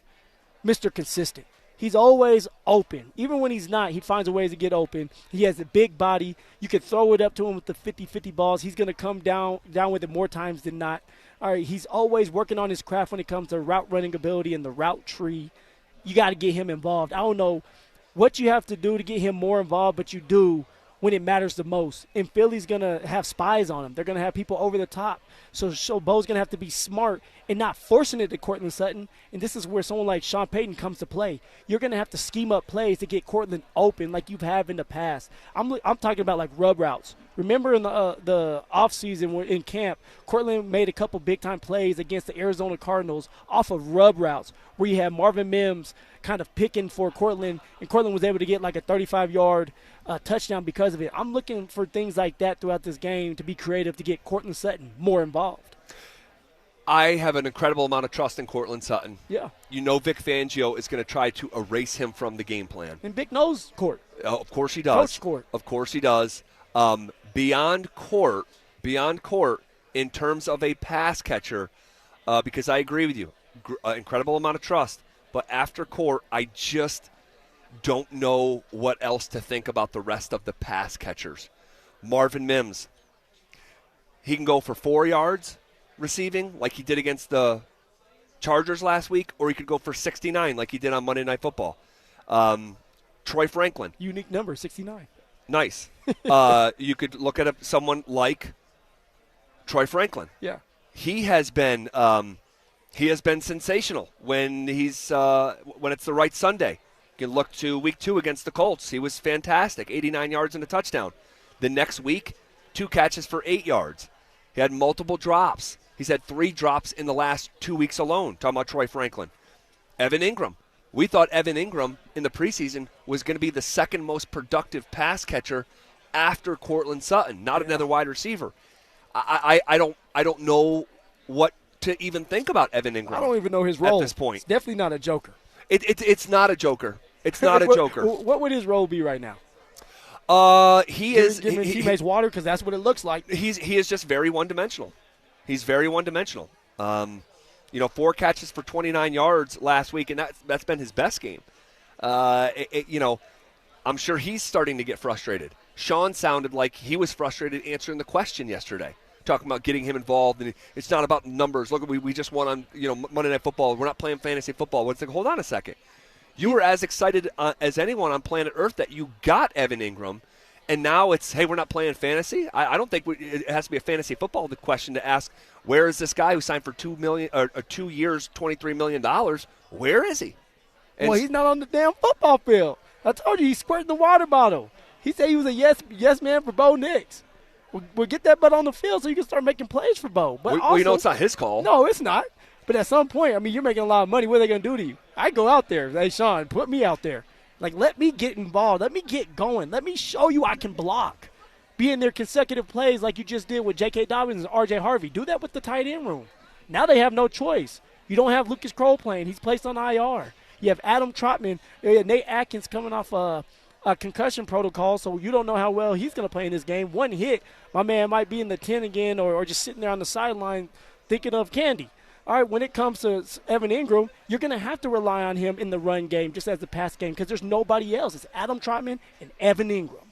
Mr. Consistent. He's always open. Even when he's not, he finds a way to get open. He has a big body. You can throw it up to him with the 50-50 balls. He's going to come down with it more times than not. All right, he's always working on his craft when it comes to route running ability and the route tree. You got to get him involved. I don't know what you have to do to get him more involved, but you do when it matters the most. And Philly's going to have spies on him. They're going to have people over the top. So Bo's going to have to be smart and not forcing it to Courtland Sutton. And this is where someone like Sean Payton comes to play. You're going to have to scheme up plays to get Courtland open like you've had in the past. I'm talking about like rub routes. Remember in the offseason in camp, Courtland made a couple big-time plays against the Arizona Cardinals off of rub routes where you had Marvin Mims kind of picking for Courtland, and Courtland was able to get like a 35-yard touchdown because of it. I'm looking for things like that throughout this game to be creative to get Courtland Sutton more involved. I have an incredible amount of trust in Courtland Sutton. Yeah. You know Vic Fangio is going to try to erase him from the game plan. And Vic knows Court. Of course he does. Coach Court. Of course he does. Beyond Court, in terms of a pass catcher, because I agree with you, incredible amount of trust. But after Court, I just don't know what else to think about the rest of the pass catchers. Marvin Mims, he can go for 4 yards receiving like he did against the Chargers last week, or he could go for 69 like he did on Monday Night Football. Troy Franklin. Unique number, 69. Nice. You could look at someone like Troy Franklin. Yeah. He has been sensational when it's the right Sunday. You can look to week 2 against the Colts. He was fantastic, 89 yards and a touchdown. The next week, 2 catches for 8 yards. He had multiple drops. He's had 3 drops in the last 2 weeks alone. Talking about Troy Franklin. Evan Ingram. We thought Evan Ingram in the preseason was going to be the second most productive pass catcher after Courtland Sutton, not another wide receiver. I don't know what to even think about Evan Ingram. I don't even know his role at this point. It's definitely not a joker. It's not a joker. It's not a joker. What would his role be right now? He is giving teammates water because that's what it looks like. He is just very one-dimensional. He's very one-dimensional. 4 catches for 29 yards last week, and that's been his best game. I'm sure he's starting to get frustrated. Sean sounded like he was frustrated answering the question yesterday, talking about getting him involved, and it's not about numbers. Look, we just won on Monday Night Football. We're not playing fantasy football. It's like, hold on a second. You were as excited as anyone on planet Earth that you got Evan Ingram, and now it's, hey, we're not playing fantasy? I don't think it has to be a fantasy football question to ask, where is this guy who signed for 2 years, $23 million? Where is he? Well, he's not on the damn football field. I told you, he's squirting the water bottle. He said he was a yes man for Bo Nix. We'll get that butt on the field so you can start making plays for Bo. But it's not his call. No, it's not. But at some point, you're making a lot of money. What are they going to do to you? I go out there. Hey, Sean, put me out there. Let me get involved. Let me get going. Let me show you I can block. Be in their consecutive plays like you just did with J.K. Dobbins and R.J. Harvey. Do that with the tight end room. Now they have no choice. You don't have Lucas Kroll playing. He's placed on IR. You have Adam Trotman, Nate Atkins coming off a concussion protocol, so you don't know how well he's going to play in this game. One hit, my man might be in the 10 again or just sitting there on the sideline thinking of candy. All right, when it comes to Evan Ingram, you're going to have to rely on him in the run game just as the pass game because there's nobody else. It's Adam Trotman and Evan Ingram.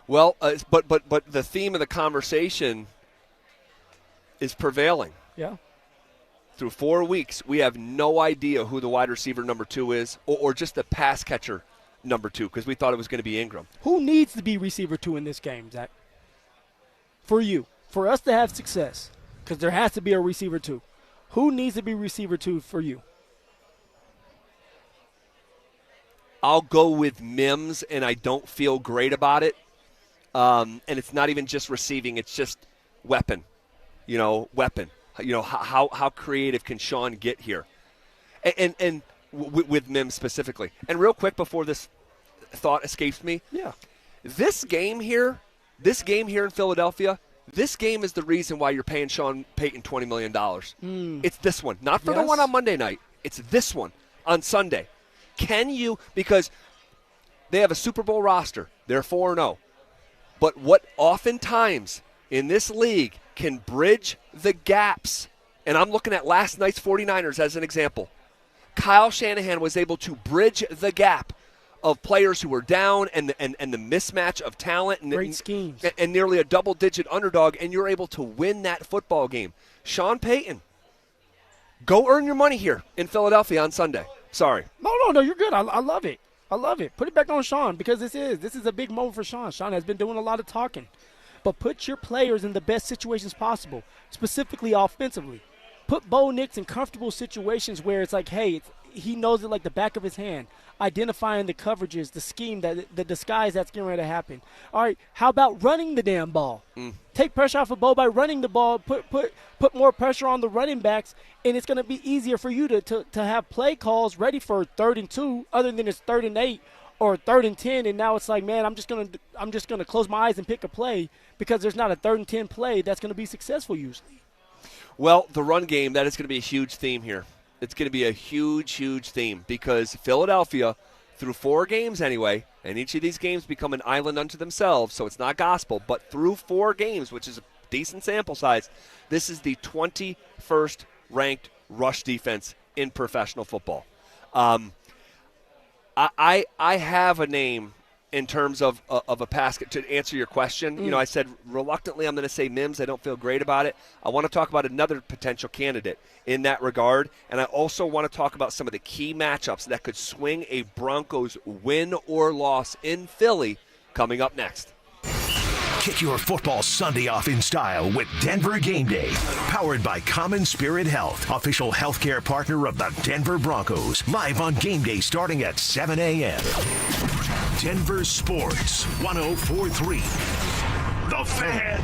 Well, but the theme of the conversation is prevailing. Yeah. Through 4 weeks, we have no idea who the wide receiver number 2 is or just the pass catcher number 2 because we thought it was going to be Ingram. Who needs to be receiver 2 in this game, Zach? For you. For us to have success, because there has to be a receiver 2. Who needs to be receiver 2 for you? I'll go with Mims, and I don't feel great about it. And it's not even just receiving; it's just weapon. Weapon. How creative can Sean get here? And with Mims specifically. And real quick before this thought escapes me, yeah, this game here in Philadelphia This game is the reason why you're paying Sean Payton $20 million. It's this one. Not for the Yes. one on Monday night. It's this one on Sunday. Can you, because they have a Super Bowl roster. They're 4-0. But what oftentimes in this league can bridge the gaps, and I'm looking at last night's 49ers as an example. Kyle Shanahan was able to bridge the gap of players who were down and the mismatch of talent and Great schemes. and nearly a double-digit underdog, and you're able to win that football game. Sean Payton, go earn your money here in Philadelphia on Sunday. Sorry. No, you're good. I love it. I love it. Put it back on Sean, because this is a big moment for Sean. Sean has been doing a lot of talking. But put your players in the best situations possible, specifically offensively. Put Bo Nix in comfortable situations where it's like, hey, he knows it like the back of his hand, identifying the coverages, the scheme, the disguise that's getting ready to happen. All right, how about running the damn ball? Take pressure off of Bo by running the ball, put more pressure on the running backs, and it's going to be easier for you to have play calls ready for 3rd and 2, other than it's 3rd and 8 or 3rd and 10, and now it's like, man, I'm just gonna close my eyes and pick a play, because there's not a 3rd and 10 play that's going to be successful usually. Well, the run game, that is going to be a huge theme here. It's going to be a huge, huge theme, because Philadelphia, through 4 games anyway, and each of these games become an island unto themselves, so it's not gospel, but through 4 games, which is a decent sample size, this is the 21st ranked rush defense in professional football. I have a name in terms of a pass to answer your question. You know, I said reluctantly I'm going to say Mims. I don't feel great about it. I want to talk about another potential candidate in that regard, and I also want to talk about some of the key matchups that could swing a Broncos win or loss in Philly coming up next. Kick your football Sunday off in style with Denver Game Day. Powered by Common Spirit Health, official healthcare partner of the Denver Broncos. Live on Game Day starting at 7 a.m. Denver Sports 104.3. The Fan.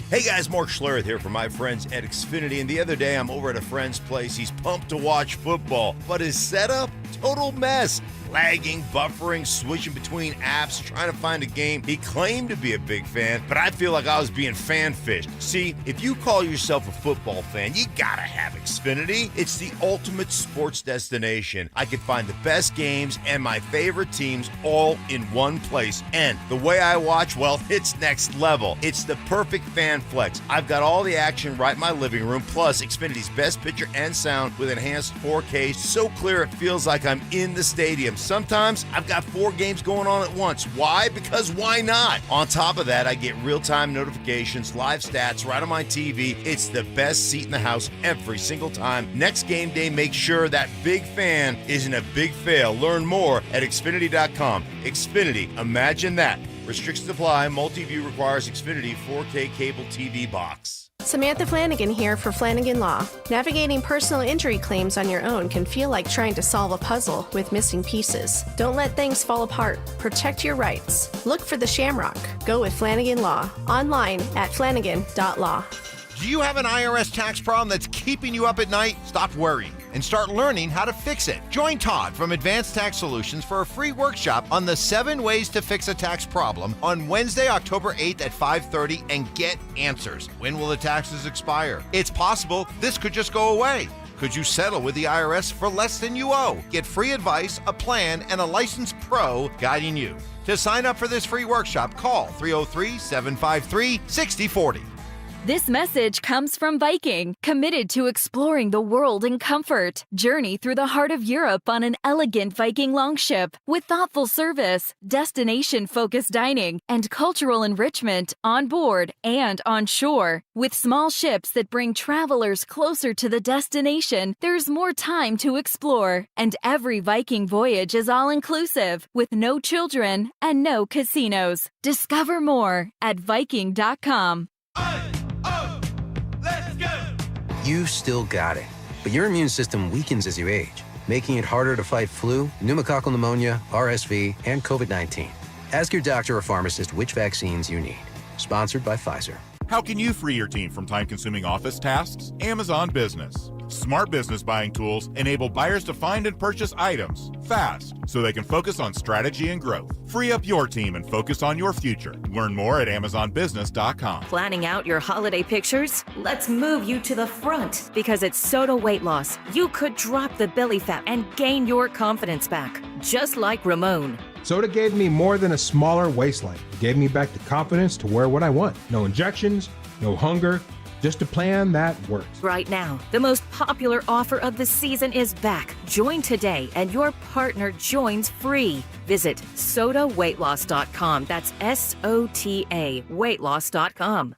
Hey guys, Mark Schlereth here from my friends at Xfinity, and the other day I'm over at a friend's place. He's pumped to watch football, but his setup, total mess. Lagging, buffering, switching between apps, trying to find a game. He claimed to be a big fan, but I feel like I was being fan-fished. See, if you call yourself a football fan, you gotta have Xfinity. It's the ultimate sports destination. I can find the best games and my favorite teams all in one place. And the way I watch, well, it's next level. It's the perfect fan flex. I've got all the action right in my living room, plus Xfinity's best picture and sound with enhanced 4K, so clear it feels like I'm in the stadium. Sometimes I've got 4 games going on at once. Why? Because why not? On top of that, I get real-time notifications, live stats right on my TV. It's the best seat in the house every single time. Next game day, make sure that big fan isn't a big fail. Learn more at Xfinity.com. Xfinity, imagine that. Restrictions apply. Multi-view requires Xfinity 4K cable TV box. Samantha Flanagan here for Flanagan Law. Navigating personal injury claims on your own can feel like trying to solve a puzzle with missing pieces. Don't let things fall apart. Protect your rights. Look for the Shamrock. Go with Flanagan Law. Online at flanagan.law. Do you have an IRS tax problem that's keeping you up at night? Stop worrying and start learning how to fix it. Join Todd from Advanced Tax Solutions for a free workshop on the 7 ways to fix a tax problem on Wednesday, October 8th at 5:30 and get answers. When will the taxes expire? It's possible this could just go away. Could you settle with the IRS for less than you owe? Get free advice, a plan, and a licensed pro guiding you. To sign up for this free workshop, call 303-753-6040. This message comes from Viking, committed to exploring the world in comfort. Journey through the heart of Europe on an elegant Viking longship with thoughtful service, destination-focused dining, and cultural enrichment on board and on shore. With small ships that bring travelers closer to the destination, there's more time to explore. And every Viking voyage is all-inclusive, with no children and no casinos. Discover more at Viking.com. You still got it, but your immune system weakens as you age, making it harder to fight flu, pneumococcal pneumonia, RSV, and COVID-19. Ask your doctor or pharmacist which vaccines you need. Sponsored by Pfizer. How can you free your team from time-consuming office tasks? Amazon Business. smart business buying tools enable buyers to find and purchase items fast so they can focus on strategy and growth. Free up your team and focus on your future. Learn more at AmazonBusiness.com. Planning out your holiday pictures? Let's move you to the front because at Soda Weight Loss, you could drop the belly fat and gain your confidence back, just like Ramon. Soda gave me more than a smaller waistline. It gave me back the confidence to wear what I want. No injections, no hunger, just a plan that works. Right now, the most popular offer of the season is back. Join today and your partner joins free. Visit sodaweightloss.com. That's SOTA weightloss.com.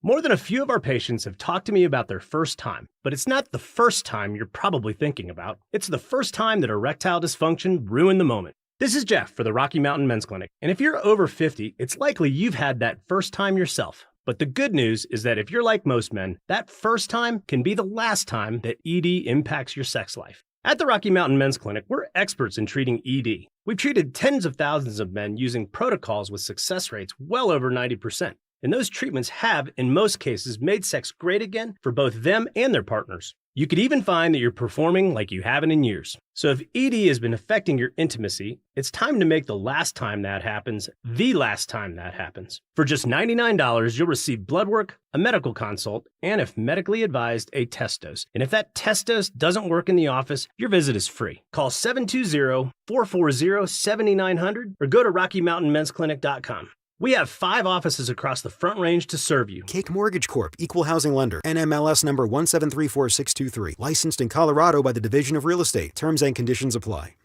More than a few of our patients have talked to me about their first time, but it's not the first time you're probably thinking about. It's the first time that erectile dysfunction ruined the moment. This is Jeff for the Rocky Mountain Men's Clinic, and if you're over 50, it's likely you've had that first time yourself. But the good news is that if you're like most men, that first time can be the last time that ED impacts your sex life. At the Rocky Mountain Men's Clinic, we're experts in treating ED. We've treated tens of thousands of men using protocols with success rates well over 90%. And those treatments have, in most cases, made sex great again for both them and their partners. You could even find that you're performing like you haven't in years. So if ED has been affecting your intimacy, it's time to make the last time that happens the last time that happens. For just $99, you'll receive blood work, a medical consult, and if medically advised, a test dose. And if that test dose doesn't work in the office, your visit is free. Call 720-440-7900 or go to RockyMountainMen'sClinic.com. We have 5 offices across the Front Range to serve you. Cake Mortgage Corp. Equal housing lender. NMLS number 1734623. Licensed in Colorado by the Division of Real Estate. Terms and conditions apply.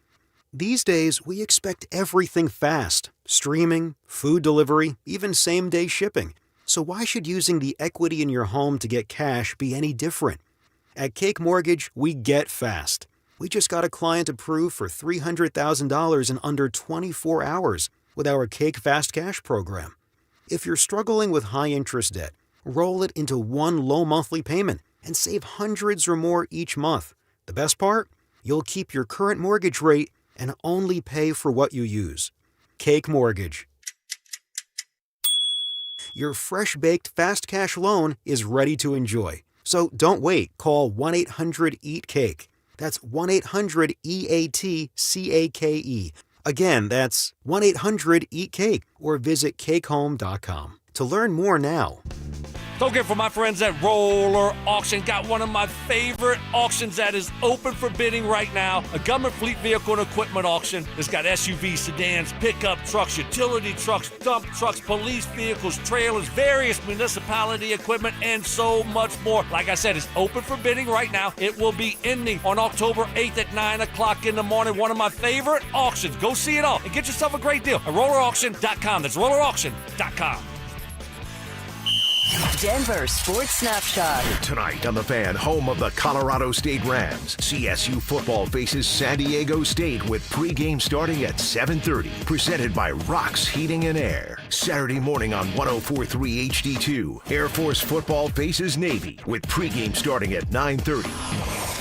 These days, we expect everything fast. Streaming, food delivery, even same-day shipping. So why should using the equity in your home to get cash be any different? At Cake Mortgage, we get fast. We just got a client approved for $300,000 in under 24 hours. With our Cake Fast Cash program. If you're struggling with high-interest debt, roll it into one low monthly payment and save hundreds or more each month. The best part? You'll keep your current mortgage rate and only pay for what you use. Cake Mortgage. Your fresh-baked Fast Cash loan is ready to enjoy. So don't wait. Call 1-800-EAT-CAKE. That's 1-800-EAT-CAKE. Again, that's 1-800-EAT-CAKE or visit cakehome.com. To learn more now. Don't get from my friends at Roller Auction. Got one of my favorite auctions that is open for bidding right now. A government fleet vehicle and equipment auction. It's got SUVs, sedans, pickup trucks, utility trucks, dump trucks, police vehicles, trailers, various municipality equipment, and so much more. Like I said, it's open for bidding right now. It will be ending on October 8th at 9 o'clock in the morning. One of my favorite auctions. Go see it all and get yourself a great deal at rollerauction.com. That's rollerauction.com. Denver Sports Snapshot. Tonight on The Fan, home of the Colorado State Rams, CSU football faces San Diego State with pregame starting at 7:30. Presented by Rocks Heating and Air. Saturday morning on 104.3 HD2. Air Force football faces Navy with pregame starting at 9:30.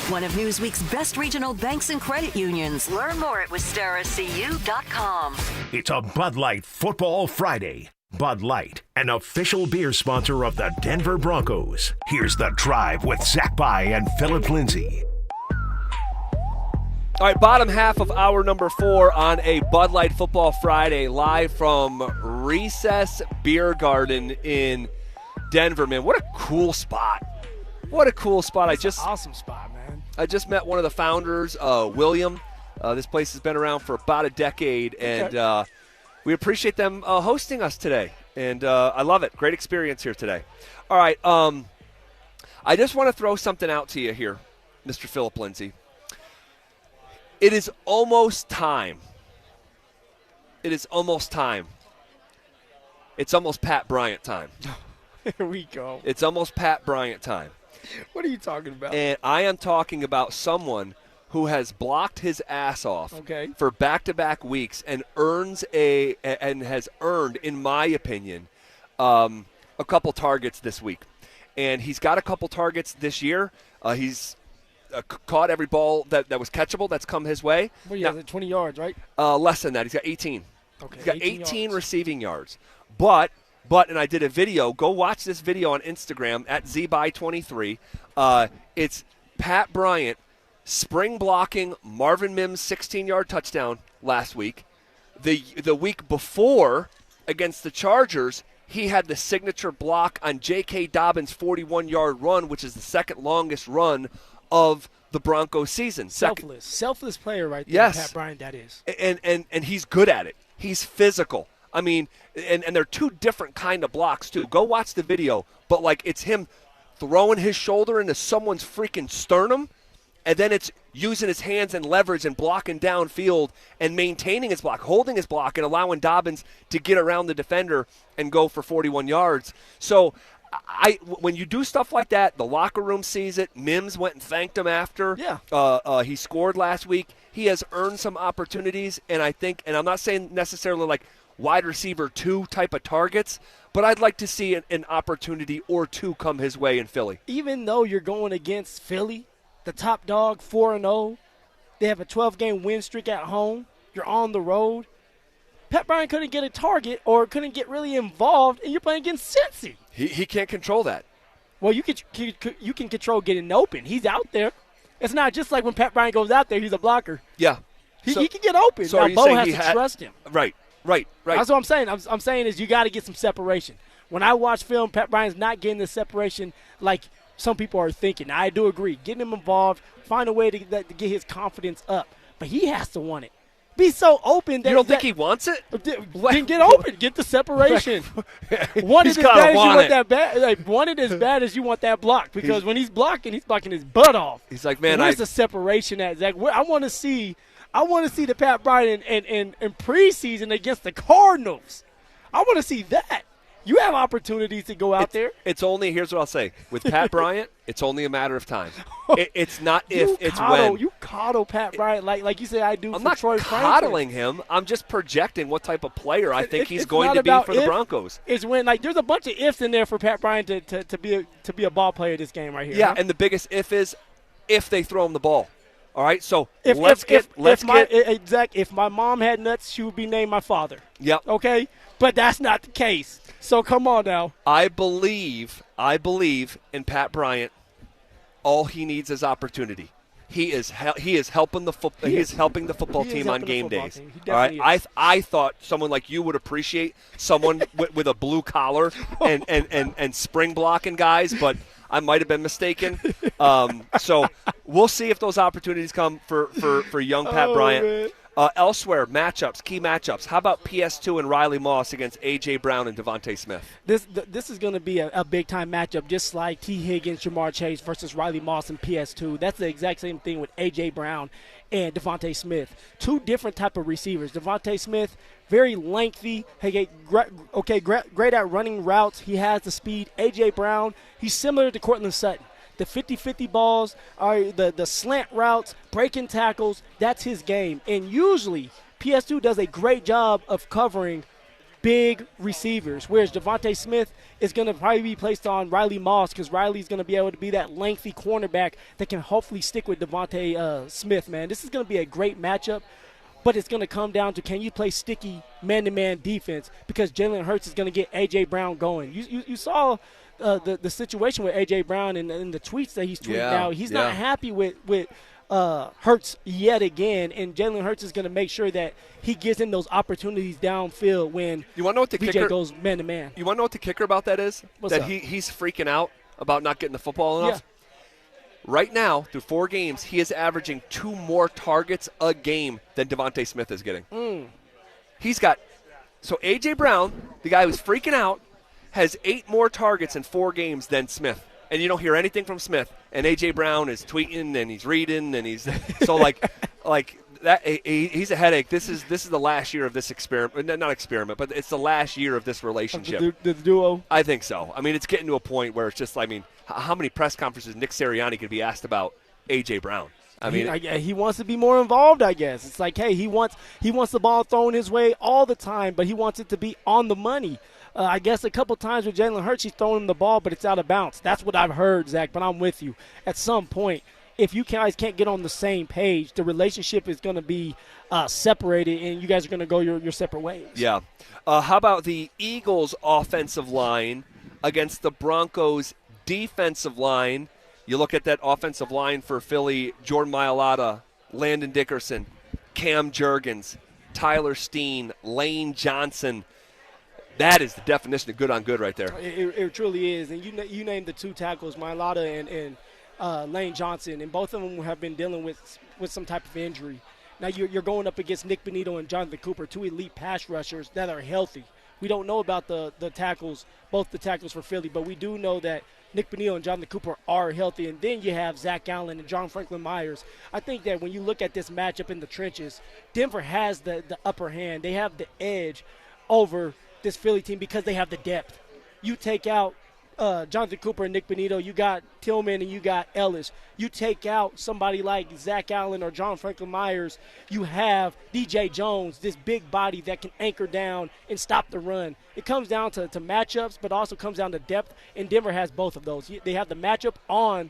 One of Newsweek's best regional banks and credit unions. Learn more at WistaraCU.com. It's a Bud Light Football Friday. Bud Light, an official beer sponsor of the Denver Broncos. Here's The Drive with Zach By and Phillip Lindsay. All right, bottom half of hour number 4 on a Bud Light Football Friday, live from Recess Beer Garden in Denver, man. What a cool spot. What a cool spot. That's an awesome spot, man. I just met one of the founders, William. This place has been around for about a decade, and we appreciate them hosting us today, and I love it. Great experience here today. All right, I just want to throw something out to you here, Mr. Phillip Lindsay. It is almost time. It is almost time. It's almost Pat Bryant time. Here we go. It's almost Pat Bryant time. What are you talking about? And I am talking about someone who has blocked his ass off for back-to-back weeks and has earned, in my opinion, a couple targets this week. And he's got a couple targets this year. He's caught every ball that was catchable that's come his way. Well, yeah, 20 yards, right? Less than that. He's got 18. Okay, he's got 18 yards. receiving yards. But, and I did a video. Go watch this video on Instagram at ZBuy23. Pat Bryant spring blocking Marvin Mims' 16-yard touchdown last week. The week before against the Chargers, he had the signature block on J.K. Dobbins' 41-yard run, which is the second longest run of the Broncos season. Selfless player right there, yes. Pat Bryant, that is. And he's good at it. He's physical. I mean, and they're two different kind of blocks, too. Go watch the video. But, like, it's him throwing his shoulder into someone's freaking sternum, and then it's using his hands and leverage and blocking downfield and maintaining his block, holding his block, and allowing Dobbins to get around the defender and go for 41 yards. So when you do stuff like that, the locker room sees it. Mims went and thanked him after. Yeah. He scored last week. He has earned some opportunities, and I think, and I'm not saying necessarily like wide receiver 2 type of targets, but I'd like to see an opportunity or two come his way in Philly. Even though you're going against Philly, the top dog, 4-0, they have a 12-game win streak at home, you're on the road, Pat Bryant couldn't get a target or couldn't get really involved, and you're playing against Cincy. He can't control that. Well, you can control getting open. He's out there. It's not just like when Pat Bryant goes out there, he's a blocker. Yeah. He can get open. So now, Bo has to trust him. Right. That's what I'm saying. I'm saying is you got to get some separation. When I watch film, Pat Bryant's not getting the separation like some people are thinking. Now, I do agree. Getting him involved, find a way to get his confidence up. But he has to want it. Be so open that you don't think he wants it? Then get open. Get the separation. Want it as bad as you want that block, because when he's blocking his butt off. He's like, man, where's the separation at, Zach? I want to see the Pat Bryant in preseason against the Cardinals. I want to see that. You have opportunities to go out there. It's only, here's what I'll say. With Pat Bryant, it's only a matter of time. It's not if, it's when. You coddle Pat Bryant like you say I do. I'm for not Troy coddling Frankfurt. him. I'm just projecting what type of player I think he's going to be for the Broncos. It's when, like, there's a bunch of ifs in there for Pat Bryant to be a ball player this game right here. Yeah, and the biggest if is if they throw him the ball. All right, so Zach, if my mom had nuts, she would be named my father. Yep. Okay, but that's not the case. So come on now. I believe in Pat Bryant. All he needs is opportunity. He is helping the football. He is helping the football team on game days. All right, I thought someone like you would appreciate someone with a blue collar and spring blocking guys, but I might have been mistaken. So we'll see if those opportunities come for young Pat Bryant. Elsewhere, key matchups. How about PS2 and Riley Moss against A.J. Brown and Devontae Smith? This is going to be a big-time matchup, just like T. Higgins, Jamar Chase versus Riley Moss and PS2. That's the exact same thing with A.J. Brown and Devontae Smith. Two different type of receivers. Devontae Smith, very lengthy, great at running routes. He has the speed. A.J. Brown, he's similar to Cortland Sutton. The 50-50 balls, the slant routes, breaking tackles, that's his game. And usually PS2 does a great job of covering big receivers, whereas Devontae Smith is going to probably be placed on Riley Moss because Riley's going to be able to be that lengthy cornerback that can hopefully stick with Devontae Smith, man. This is going to be a great matchup, but it's going to come down to can you play sticky man-to-man defense, because Jalen Hurts is going to get A.J. Brown going. You saw – the situation with A.J. Brown and the tweets that he's tweeting now, he's not happy with Hurts yet again, and Jalen Hurts is going to make sure that he gives him those opportunities downfield when BJ goes man-to-man. You want to know what the kicker about that is? What's that up? He's freaking out about not getting the football enough? Yeah. Right now, through 4 games, he is averaging 2 more targets a game than Devontae Smith is getting. He's got – so A.J. Brown, the guy who's freaking out, has 8 more targets in 4 games than Smith. And you don't hear anything from Smith. And A.J. Brown is tweeting and he's reading and he's – so, like that. He's a headache. This is the last year of this experiment. Not experiment, but it's the last year of this relationship. The duo? I think so. I mean, it's getting to a point where it's just – I mean, how many press conferences Nick Sirianni could be asked about A.J. Brown? I mean, he wants to be more involved, I guess. It's like, hey, he wants the ball thrown his way all the time, but he wants it to be on the money. I guess a couple times with Jalen Hurts, he's throwing him the ball, but it's out of bounds. That's what I've heard, Zach, but I'm with you. At some point, if you guys can't get on the same page, the relationship is going to be separated, and you guys are going to go your separate ways. Yeah. How about the Eagles' offensive line against the Broncos' defensive line? You look at that offensive line for Philly, Jordan Mailata, Landon Dickerson, Cam Jurgens, Tyler Steen, Lane Johnson. That is the definition of good on good right there. It truly is. And you named the two tackles, Mailata and Lane Johnson, and both of them have been dealing with some type of injury. Now you're going up against Nick Bonitto and Jonathan Cooper, two elite pass rushers that are healthy. We don't know about the tackles, both the tackles for Philly, but we do know that Nick Bonitto and Jonathan Cooper are healthy. And then you have Zach Allen and John Franklin Myers. I think that when you look at this matchup in the trenches, Denver has the upper hand. They have the edge over this Philly team because they have the depth. You take out Jonathan Cooper and Nick Bonitto, you got Tillman and you got Ellis. You take out somebody like Zach Allen or John Franklin Myers, you have DJ Jones, this big body that can anchor down and stop the run. It comes down to matchups, but also comes down to depth, and Denver has both of those. They have the matchup on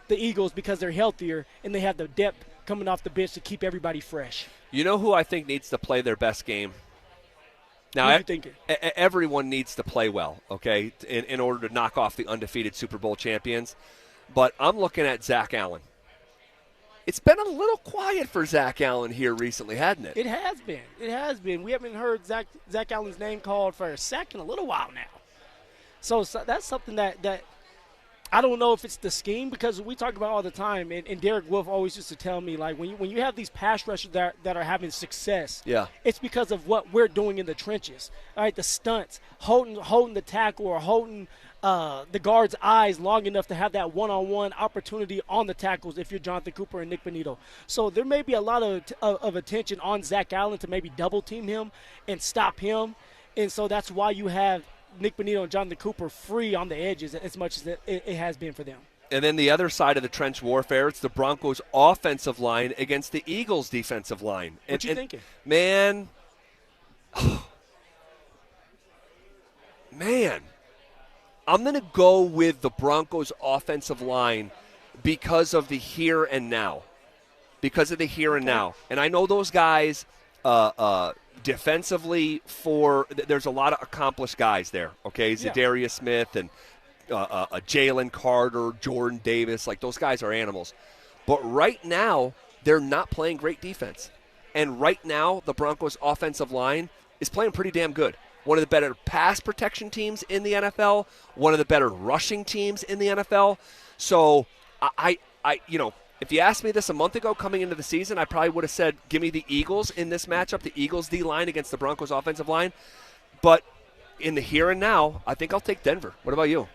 the Eagles because they're healthier, and they have the depth coming off the bench to keep everybody fresh. You know who I think needs to play their best game? Now, Who are you thinking? Everyone needs to play well, okay, in order to knock off the undefeated Super Bowl champions. But I'm looking at Zach Allen. It's been a little quiet for Zach Allen here recently, hasn't it? It has been. It has been. We haven't heard Zach Allen's name called for a sack in a little while now. So that's something that I don't know if it's the scheme, because we talk about all the time, and Derek Wolf always used to tell me, like, when you have these pass rushers that are having success, yeah, it's because of what we're doing in the trenches. All right, the stunts, holding the tackle or holding the guard's eyes long enough to have that one-on-one opportunity on the tackles if you're Jonathan Cooper and Nick Bonitto. So there may be a lot of attention on Zach Allen to maybe double-team him and stop him, and so that's why you have Nick Bonitto and Jonathan Cooper free on the edges as much as it has been for them. And then the other side of the trench warfare, it's the Broncos' offensive line against the Eagles' defensive line. What you thinking? Man, I'm going to go with the Broncos' offensive line because of the here and now. And I know those guys defensively, there's a lot of accomplished guys there, okay? Zadarius Smith and Jalen Carter, Jordan Davis, like those guys are animals. But right now, they're not playing great defense. And right now, the Broncos' offensive line is playing pretty damn good. One of the better pass protection teams in the NFL, one of the better rushing teams in the NFL. So I if you asked me this a month ago coming into the season, I probably would have said, give me the Eagles in this matchup, the Eagles D-line against the Broncos offensive line. But in the here and now, I think I'll take Denver. What about you?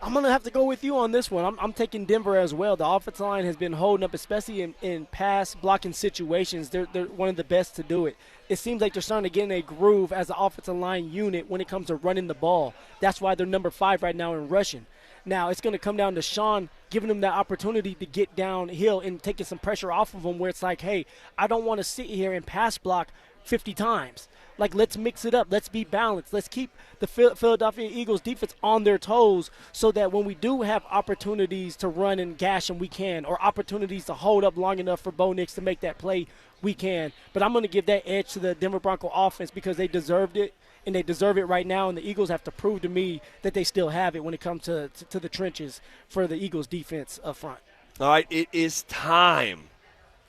I'm going to have to go with you on this one. I'm taking Denver as well. The offensive line has been holding up, especially in pass blocking situations. They're one of the best to do it. It seems like they're starting to get in a groove as an offensive line unit when it comes to running the ball. That's why they're number 5 right now in rushing. Now, it's going to come down to Sean giving them that opportunity to get downhill and taking some pressure off of them where it's like, hey, I don't want to sit here and pass block 50 times. Like, let's mix it up. Let's be balanced. Let's keep the Philadelphia Eagles defense on their toes so that when we do have opportunities to run and gash them, we can, or opportunities to hold up long enough for Bo Nix to make that play, we can. But I'm going to give that edge to the Denver Bronco offense because they deserved it. And they deserve it right now, and the Eagles have to prove to me that they still have it when it comes to the trenches for the Eagles defense up front. All right, it is time.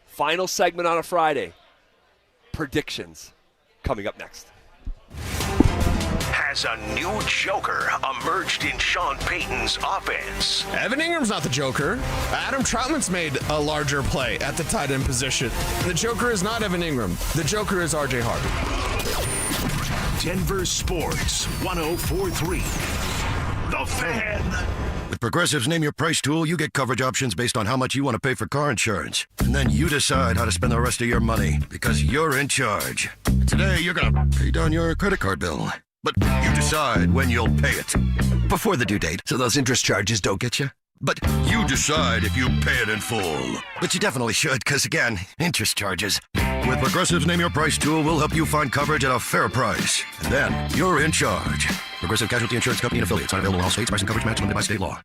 Final segment on a Friday. Predictions coming up next. Has a new joker emerged in Sean Payton's offense? Evan Ingram's not the joker. Adam Troutman's made a larger play at the tight end position. The joker is not Evan Ingram. The joker is R.J. Harvey. Denver Sports 104.3. The Fan. With Progressive's Name Your Price tool, you get coverage options based on how much you want to pay for car insurance. And then you decide how to spend the rest of your money because you're in charge. Today, you're going to pay down your credit card bill. But you decide when you'll pay it. Before the due date, so those interest charges don't get you. But you decide if you pay it in full. But you definitely should, because again, interest charges. With Progressive's Name Your Price tool, we'll help you find coverage at a fair price. And then you're in charge. Progressive Casualty Insurance Company and affiliates. Not available in all states. Price and coverage match limited by state law.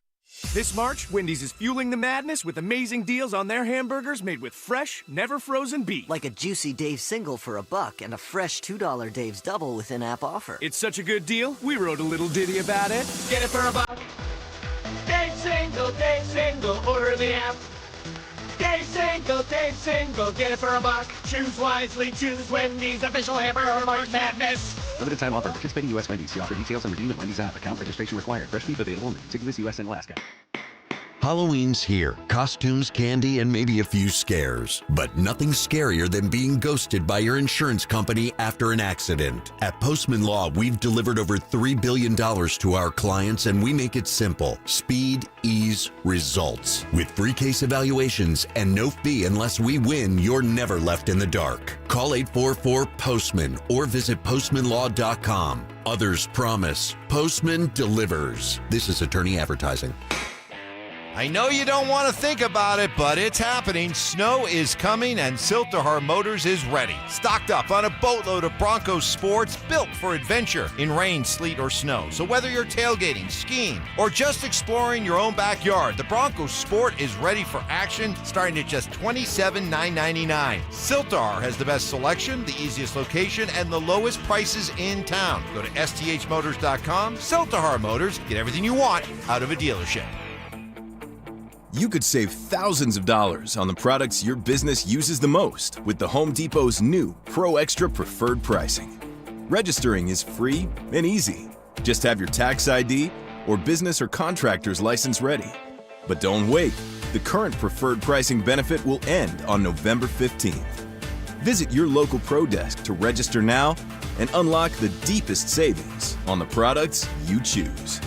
This March, Wendy's is fueling the madness with amazing deals on their hamburgers made with fresh, never frozen beef. Like a juicy Dave's single for $1 and a fresh $2 Dave's double with in-app offer. It's such a good deal, we wrote a little ditty about it. Get it for $1. Dave's single, Dave's single. single, order the app. Dave single, get it for $1. Choose wisely, choose Wendy's official hamburger March Madness. Limited time offer. Participating U.S. Wendy's. See offer details and redeem at Wendy's app. Account registration required. Fresh beef available only. Tickets U.S. and Alaska. Halloween's here. Costumes, candy, and maybe a few scares. But nothing's scarier than being ghosted by your insurance company after an accident. At Postman Law, we've delivered over $3 billion to our clients, and we make it simple. Speed, ease, results. With free case evaluations and no fee unless we win, you're never left in the dark. Call 844-POSTMAN or visit postmanlaw.com. Others promise. Postman delivers. This is attorney advertising. I know you don't want to think about it, but it's happening. Snow is coming, and Siltahar Motors is ready. Stocked up on a boatload of Broncos sports built for adventure in rain, sleet, or snow. So whether you're tailgating, skiing, or just exploring your own backyard, the Broncos Sport is ready for action, starting at just $27,999. Siltahar has the best selection, the easiest location, and the lowest prices in town. Go to sthmotors.com. Siltahar Motors. Get everything you want out of a dealership. You could save thousands of dollars on the products your business uses the most with the Home Depot's new Pro Extra Preferred Pricing. Registering is free and easy. Just have your tax ID or business or contractor's license ready. But don't wait. The current preferred pricing benefit will end on November 15th. Visit your local Pro Desk to register now and unlock the deepest savings on the products you choose.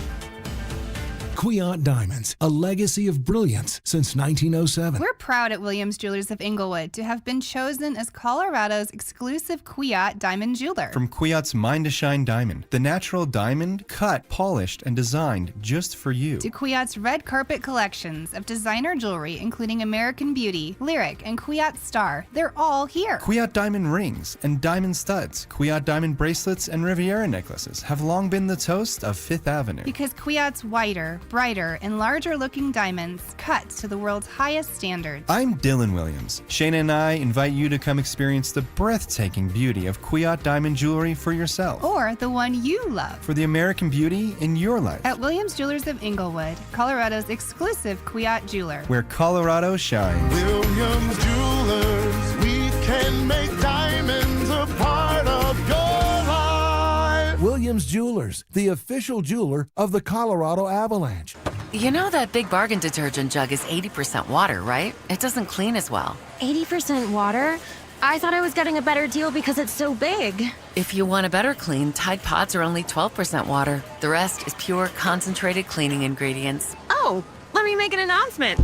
Kwiat Diamonds, a legacy of brilliance since 1907. We're proud at Williams Jewelers of Inglewood to have been chosen as Colorado's exclusive Kwiat diamond jeweler. From Kwiat's Mine to Shine diamond, the natural diamond cut, polished, and designed just for you. To Kwiat's red carpet collections of designer jewelry, including American Beauty, Lyric, and Kwiat Star. They're all here. Kwiat diamond rings and diamond studs, Kwiat diamond bracelets, and Riviera necklaces have long been the toast of Fifth Avenue. Because Kwiat's whiter, brighter, and larger looking diamonds cut to the world's highest standards. I'm Dylan Williams. Shayna and I invite you to come experience the breathtaking beauty of Kwiat diamond jewelry for yourself. Or the one you love. For the American beauty in your life. At Williams Jewelers of Inglewood, Colorado's exclusive Kwiat jeweler. Where Colorado shines. Williams Jewelers, we can make diamonds a part of your life. Williams Jewelers, the official jeweler of the Colorado Avalanche. You know that Big Bargain detergent jug is 80% water, right? It doesn't clean as well. 80% water? I thought I was getting a better deal because it's so big. If you want a better clean, Tide Pods are only 12% water. The rest is pure, concentrated cleaning ingredients. Oh, let me make an announcement.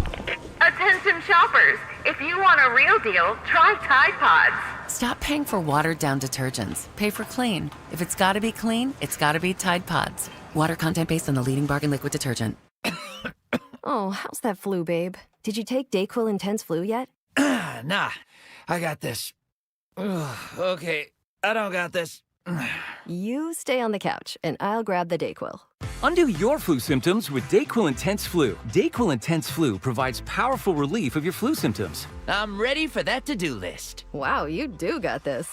Attention shoppers, if you want a real deal, try Tide Pods. Stop paying for watered-down detergents. Pay for clean. If it's gotta be clean, it's gotta be Tide Pods. Water content based on the leading bargain liquid detergent. Oh, how's that flu, babe? Did you take DayQuil Intense Flu yet? Nah, I got this. Ugh, okay, I don't got this. You stay on the couch, and I'll grab the DayQuil. Undo your flu symptoms with DayQuil Intense Flu. DayQuil Intense Flu provides powerful relief of your flu symptoms. I'm ready for that to-do list. Wow, you do got this.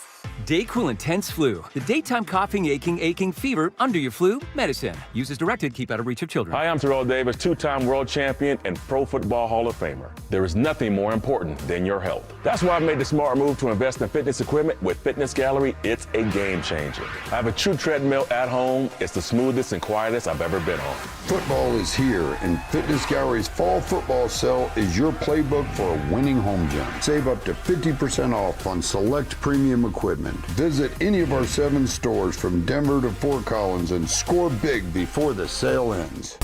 DayQuil Intense Flu. The daytime coughing, aching, fever, under your flu, medicine. Use as directed, keep out of reach of children. Hi, I'm Terrell Davis, two-time world champion and Pro Football Hall of Famer. There is nothing more important than your health. That's why I made the smart move to invest in fitness equipment with Fitness Gallery. It's a game changer. I have a true treadmill at home. It's the smoothest and quietest I've ever been on. Football is here, and Fitness Gallery's fall football sale is your playbook for a winning home gym. Save up to 50% off on select premium equipment. Visit any of our 7 stores from Denver to Fort Collins and score big before the sale ends.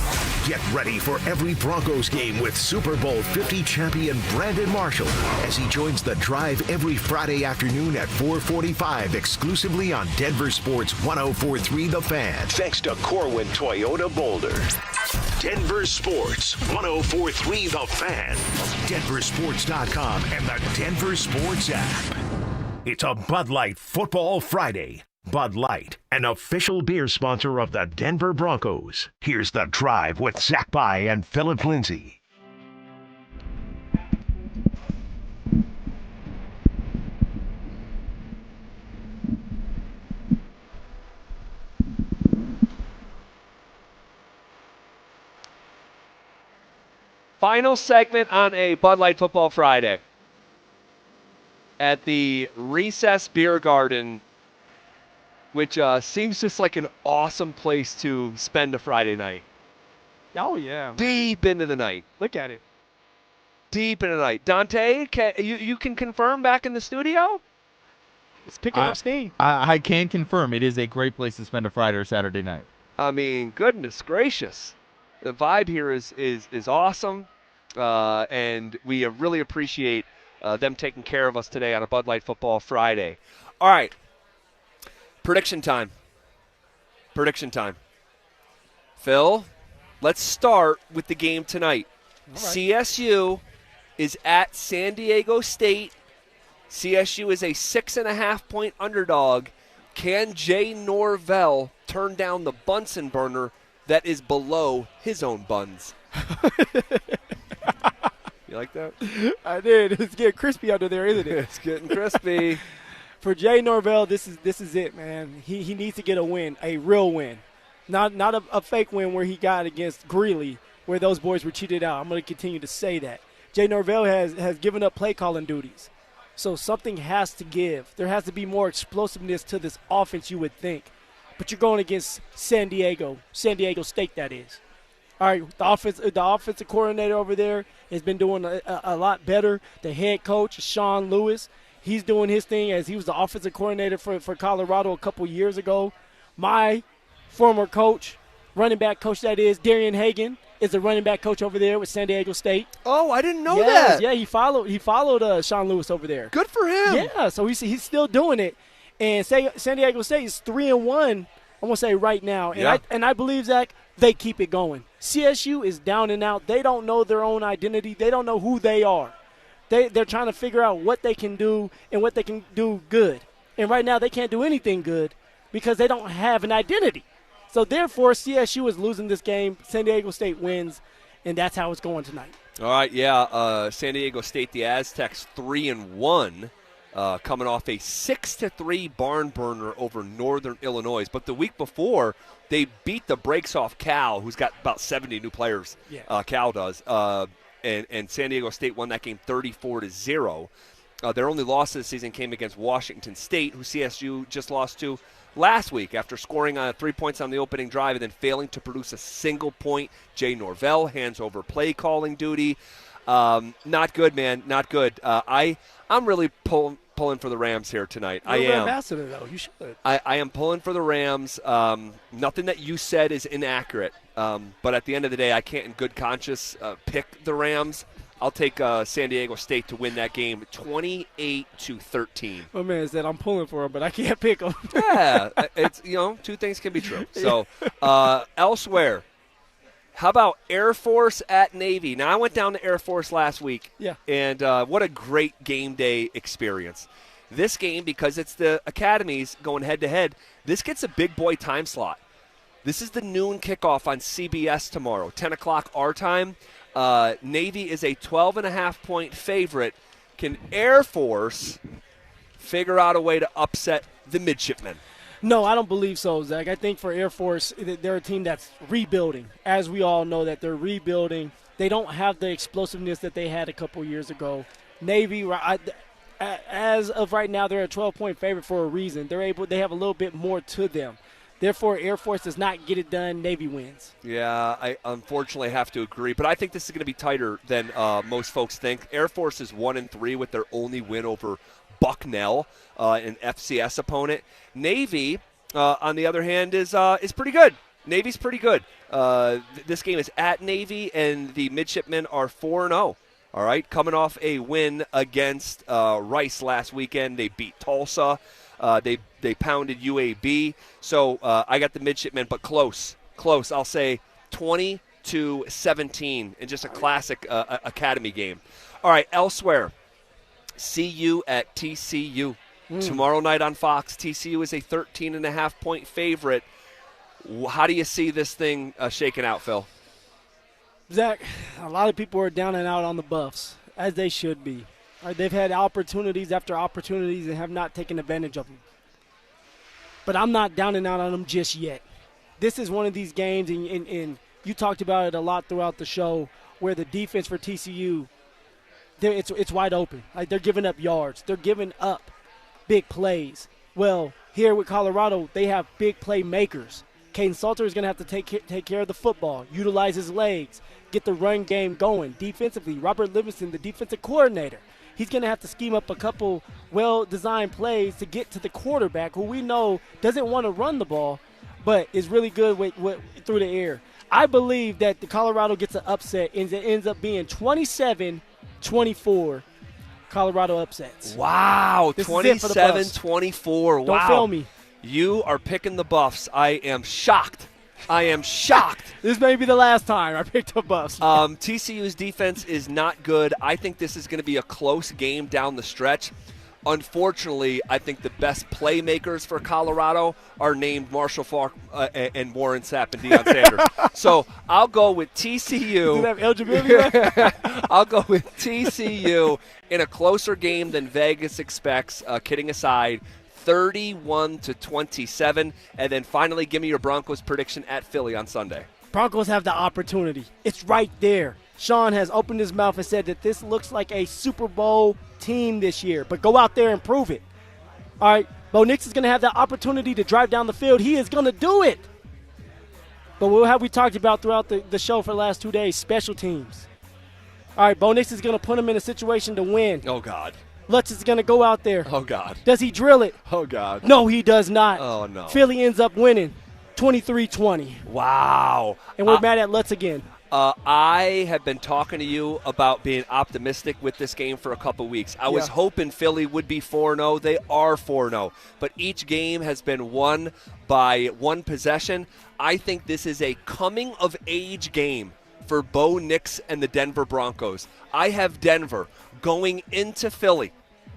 Get ready for every Broncos game with Super Bowl 50 champion Brandon Marshall as he joins the drive every Friday afternoon at 4:45 exclusively on Denver Sports 104.3 The Fan. Thanks to Corwin Toyota Boulder. Denver Sports 104.3 The Fan. DenverSports.com and the Denver Sports app. It's a Bud Light Football Friday. Bud Light, an official beer sponsor of the Denver Broncos. Here's The Drive with Zach By and Phillip Lindsay. Final segment on a Bud Light Football Friday at the Recess Beer Garden, which seems just like an awesome place to spend a Friday night. Oh, yeah. Deep into the night. Look at it. Deep into the night. Dante, you can confirm back in the studio? It's picking up steam. I can confirm it is a great place to spend a Friday or Saturday night. I mean, goodness gracious. The vibe here is awesome, and we really appreciate them taking care of us today on a Bud Light Football Friday. All right. Prediction time. Phil, let's start with the game tonight. Right. CSU is at San Diego State. CSU is a 6.5-point underdog. Can Jay Norvell turn down the Bunsen burner that is below his own buns? You like that? I did. It's getting crispy under there, isn't it? It's getting crispy. For Jay Norvell, this is it, man. He needs to get a win, a real win. Not a fake win where he got against Greeley, where those boys were cheated out. I'm going to continue to say that. Jay Norvell has given up play calling duties. So something has to give. There has to be more explosiveness to this offense, you would think. But you're going against San Diego State, that is. All right, the offensive coordinator over there has been doing a lot better. The head coach, Sean Lewis, he's doing his thing as he was the offensive coordinator for Colorado a couple years ago. My former coach, running back coach that is, Darian Hagan, is the running back coach over there with San Diego State. Oh, I didn't know that. Yeah, he followed Sean Lewis over there. Good for him. Yeah, so he's still doing it. And San Diego State is 3-1, I'm going to say right now. And I believe, Zach, they keep it going. CSU is down and out. They don't know their own identity. They don't know who they are. They're trying to figure out what they can do and what they can do good. And right now they can't do anything good because they don't have an identity. So, therefore, CSU is losing this game. San Diego State wins, and that's how it's going tonight. All right, San Diego State, the Aztecs 3-1, coming off a 6-3 barn burner over Northern Illinois. But the week before, they beat the brakes off Cal, who's got about 70 new players. Yeah. Cal does. And San Diego State won that game 34-0. Their only loss this season came against Washington State, who CSU just lost to last week after scoring 3 points on the opening drive and then failing to produce a single point. Jay Norvell hands over play calling duty. Not good, man. Not good. I'm really pulling for the Rams here tonight. You're an ambassador, though. You should. I am pulling for the Rams. Nothing that you said is inaccurate. But at the end of the day, I can't in good conscience pick the Rams. I'll take San Diego State to win that game 28-13. My man said I'm pulling for him, but I can't pick him. Yeah, it's two things can be true. So elsewhere, how about Air Force at Navy? Now, I went down to Air Force last week. Yeah. And what a great game day experience. This game, because it's the academies going head-to-head, this gets a big boy time slot. This is the noon kickoff on CBS tomorrow, 10 o'clock our time. Navy is a 12.5-point favorite. Can Air Force figure out a way to upset the midshipmen? No, I don't believe so, Zach. I think for Air Force, they're a team that's rebuilding. As we all know that they're rebuilding. They don't have the explosiveness that they had a couple years ago. Navy, as of right now, they're a 12-point favorite for a reason. They have a little bit more to them. Therefore, Air Force does not get it done. Navy wins. Yeah, I unfortunately have to agree. But I think this is going to be tighter than most folks think. Air Force is 1-3 with their only win over Bucknell, an FCS opponent. Navy, on the other hand, is pretty good. Navy's pretty good. This game is at Navy, and the midshipmen are 4-0. All right, coming off a win against Rice last weekend. They beat Tulsa. They pounded UAB. So I got the midshipmen, but close. I'll say 20-17 in just a classic academy game. All right, elsewhere, CU at TCU. Tomorrow night on Fox, TCU is a 13.5-point favorite. How do you see this thing shaking out, Phil? Zach, a lot of people are down and out on the Buffs, as they should be. They've had opportunities after opportunities and have not taken advantage of them. But I'm not down and out on them just yet. This is one of these games, and you talked about it a lot throughout the show, where the defense for TCU, it's wide open. Like, they're giving up yards. They're giving up big plays. Well, here with Colorado, they have big playmakers. Caden Salter is going to have to take care of the football, utilize his legs, get the run game going. Defensively, Robert Livingston, the defensive coordinator, he's going to have to scheme up a couple well-designed plays to get to the quarterback, who we know doesn't want to run the ball, but is really good with through the air. I believe that the Colorado gets an upset, and it ends up being 27-24. Colorado upsets. Wow, 27-24. Wow. Don't fail me. You are picking the Buffs. I am shocked. This may be the last time I picked the Buffs. TCU's defense is not good. I think this is going to be a close game down the stretch. Unfortunately, I think the best playmakers for Colorado are named Marshall Faulk and Warren Sapp and Deion Sanders. So I'll go with TCU. Does it have eligibility? I'll go with TCU in a closer game than Vegas expects, kidding aside, 31-27. And then finally, give me your Broncos prediction at Philly on Sunday. Broncos have the opportunity. It's right there. Sean has opened his mouth and said that this looks like a Super Bowl team this year, but go out there and prove it. All right, Bo Nix is going to have the opportunity to drive down the field. He is going to do it. But what have we talked about throughout the show for the last 2 days? Special teams. All right, Bo Nix is going to put him in a situation to win. Oh, God. Lutz is going to go out there. Oh, God. Does he drill it? Oh, God. No, he does not. Oh, no. Philly ends up winning 23-20. Wow. And we're mad at Lutz again. I have been talking to you about being optimistic with this game for a couple weeks. I was hoping Philly would be 4-0. They are 4-0. But each game has been won by one possession. I think this is a coming-of-age game for Bo Nix and the Denver Broncos. I have Denver going into Philly,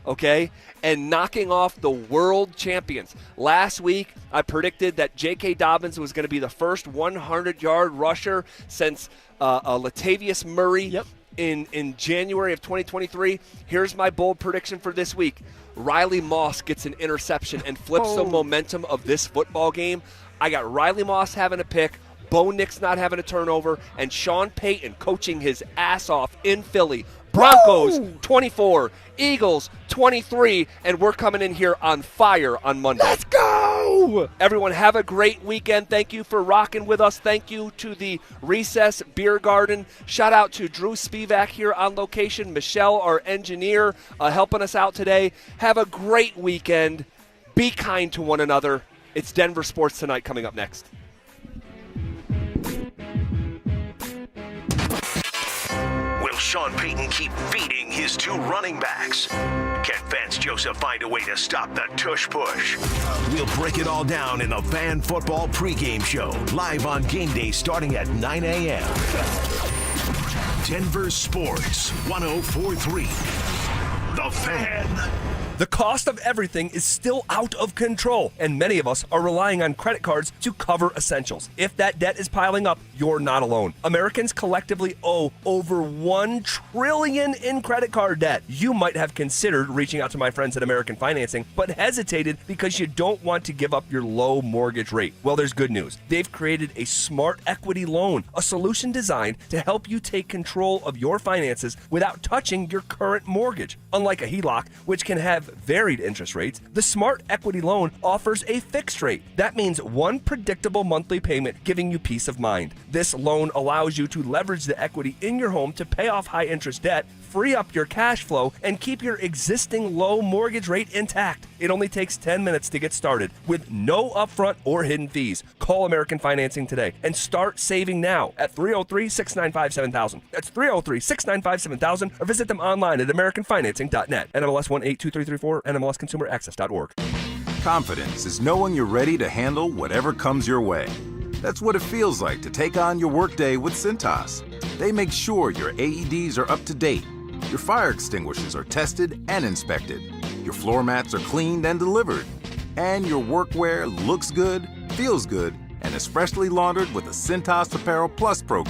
okay, and knocking off the world champions. Last week, I predicted that J.K. Dobbins was going to be the first 100-yard rusher since Latavius Murray in January of 2023. Here's my bold prediction for this week. Riley Moss gets an interception and flips the momentum of this football game. I got Riley Moss having a pick, Bo Nix not having a turnover, and Sean Payton coaching his ass off in Philly. Broncos 24, Eagles 23, and we're coming in here on fire on Monday. Let's go! Everyone have a great weekend. Thank you for rocking with us. Thank you to the Recess Beer Garden. Shout out to Drew Spivak here on location, Michelle, our engineer, helping us out today. Have a great weekend. Be kind to one another. It's Denver Sports Tonight coming up next. Will Sean Payton keep feeding his two running backs? Can Vance Joseph find a way to stop the tush push? We'll break it all down in the Fan Football pregame show, live on game day starting at 9 a.m. Denver Sports 104.3. The Fan. The cost of everything is still out of control, and many of us are relying on credit cards to cover essentials. If that debt is piling up, you're not alone. Americans collectively owe over $1 trillion in credit card debt. You might have considered reaching out to my friends at American Financing, but hesitated because you don't want to give up your low mortgage rate. Well, there's good news. They've created a smart equity loan, a solution designed to help you take control of your finances without touching your current mortgage. Unlike a HELOC, which can have varied interest rates, the Smart Equity Loan offers a fixed rate. That means one predictable monthly payment giving you peace of mind. This loan allows you to leverage the equity in your home to pay off high interest debt, free up your cash flow, and keep your existing low mortgage rate intact. It only takes 10 minutes to get started with no upfront or hidden fees. Call American Financing today and start saving now at 303-695-7000. That's 303-695-7000, or visit them online at americanfinancing.net. NMLS 182334, NMLSconsumeraccess.org. Confidence is knowing you're ready to handle whatever comes your way. That's what it feels like to take on your workday with Cintas. They make sure your AEDs are up to date, your fire extinguishers are tested and inspected, your floor mats are cleaned and delivered, and your workwear looks good, feels good, and is freshly laundered with the Cintas Apparel Plus program.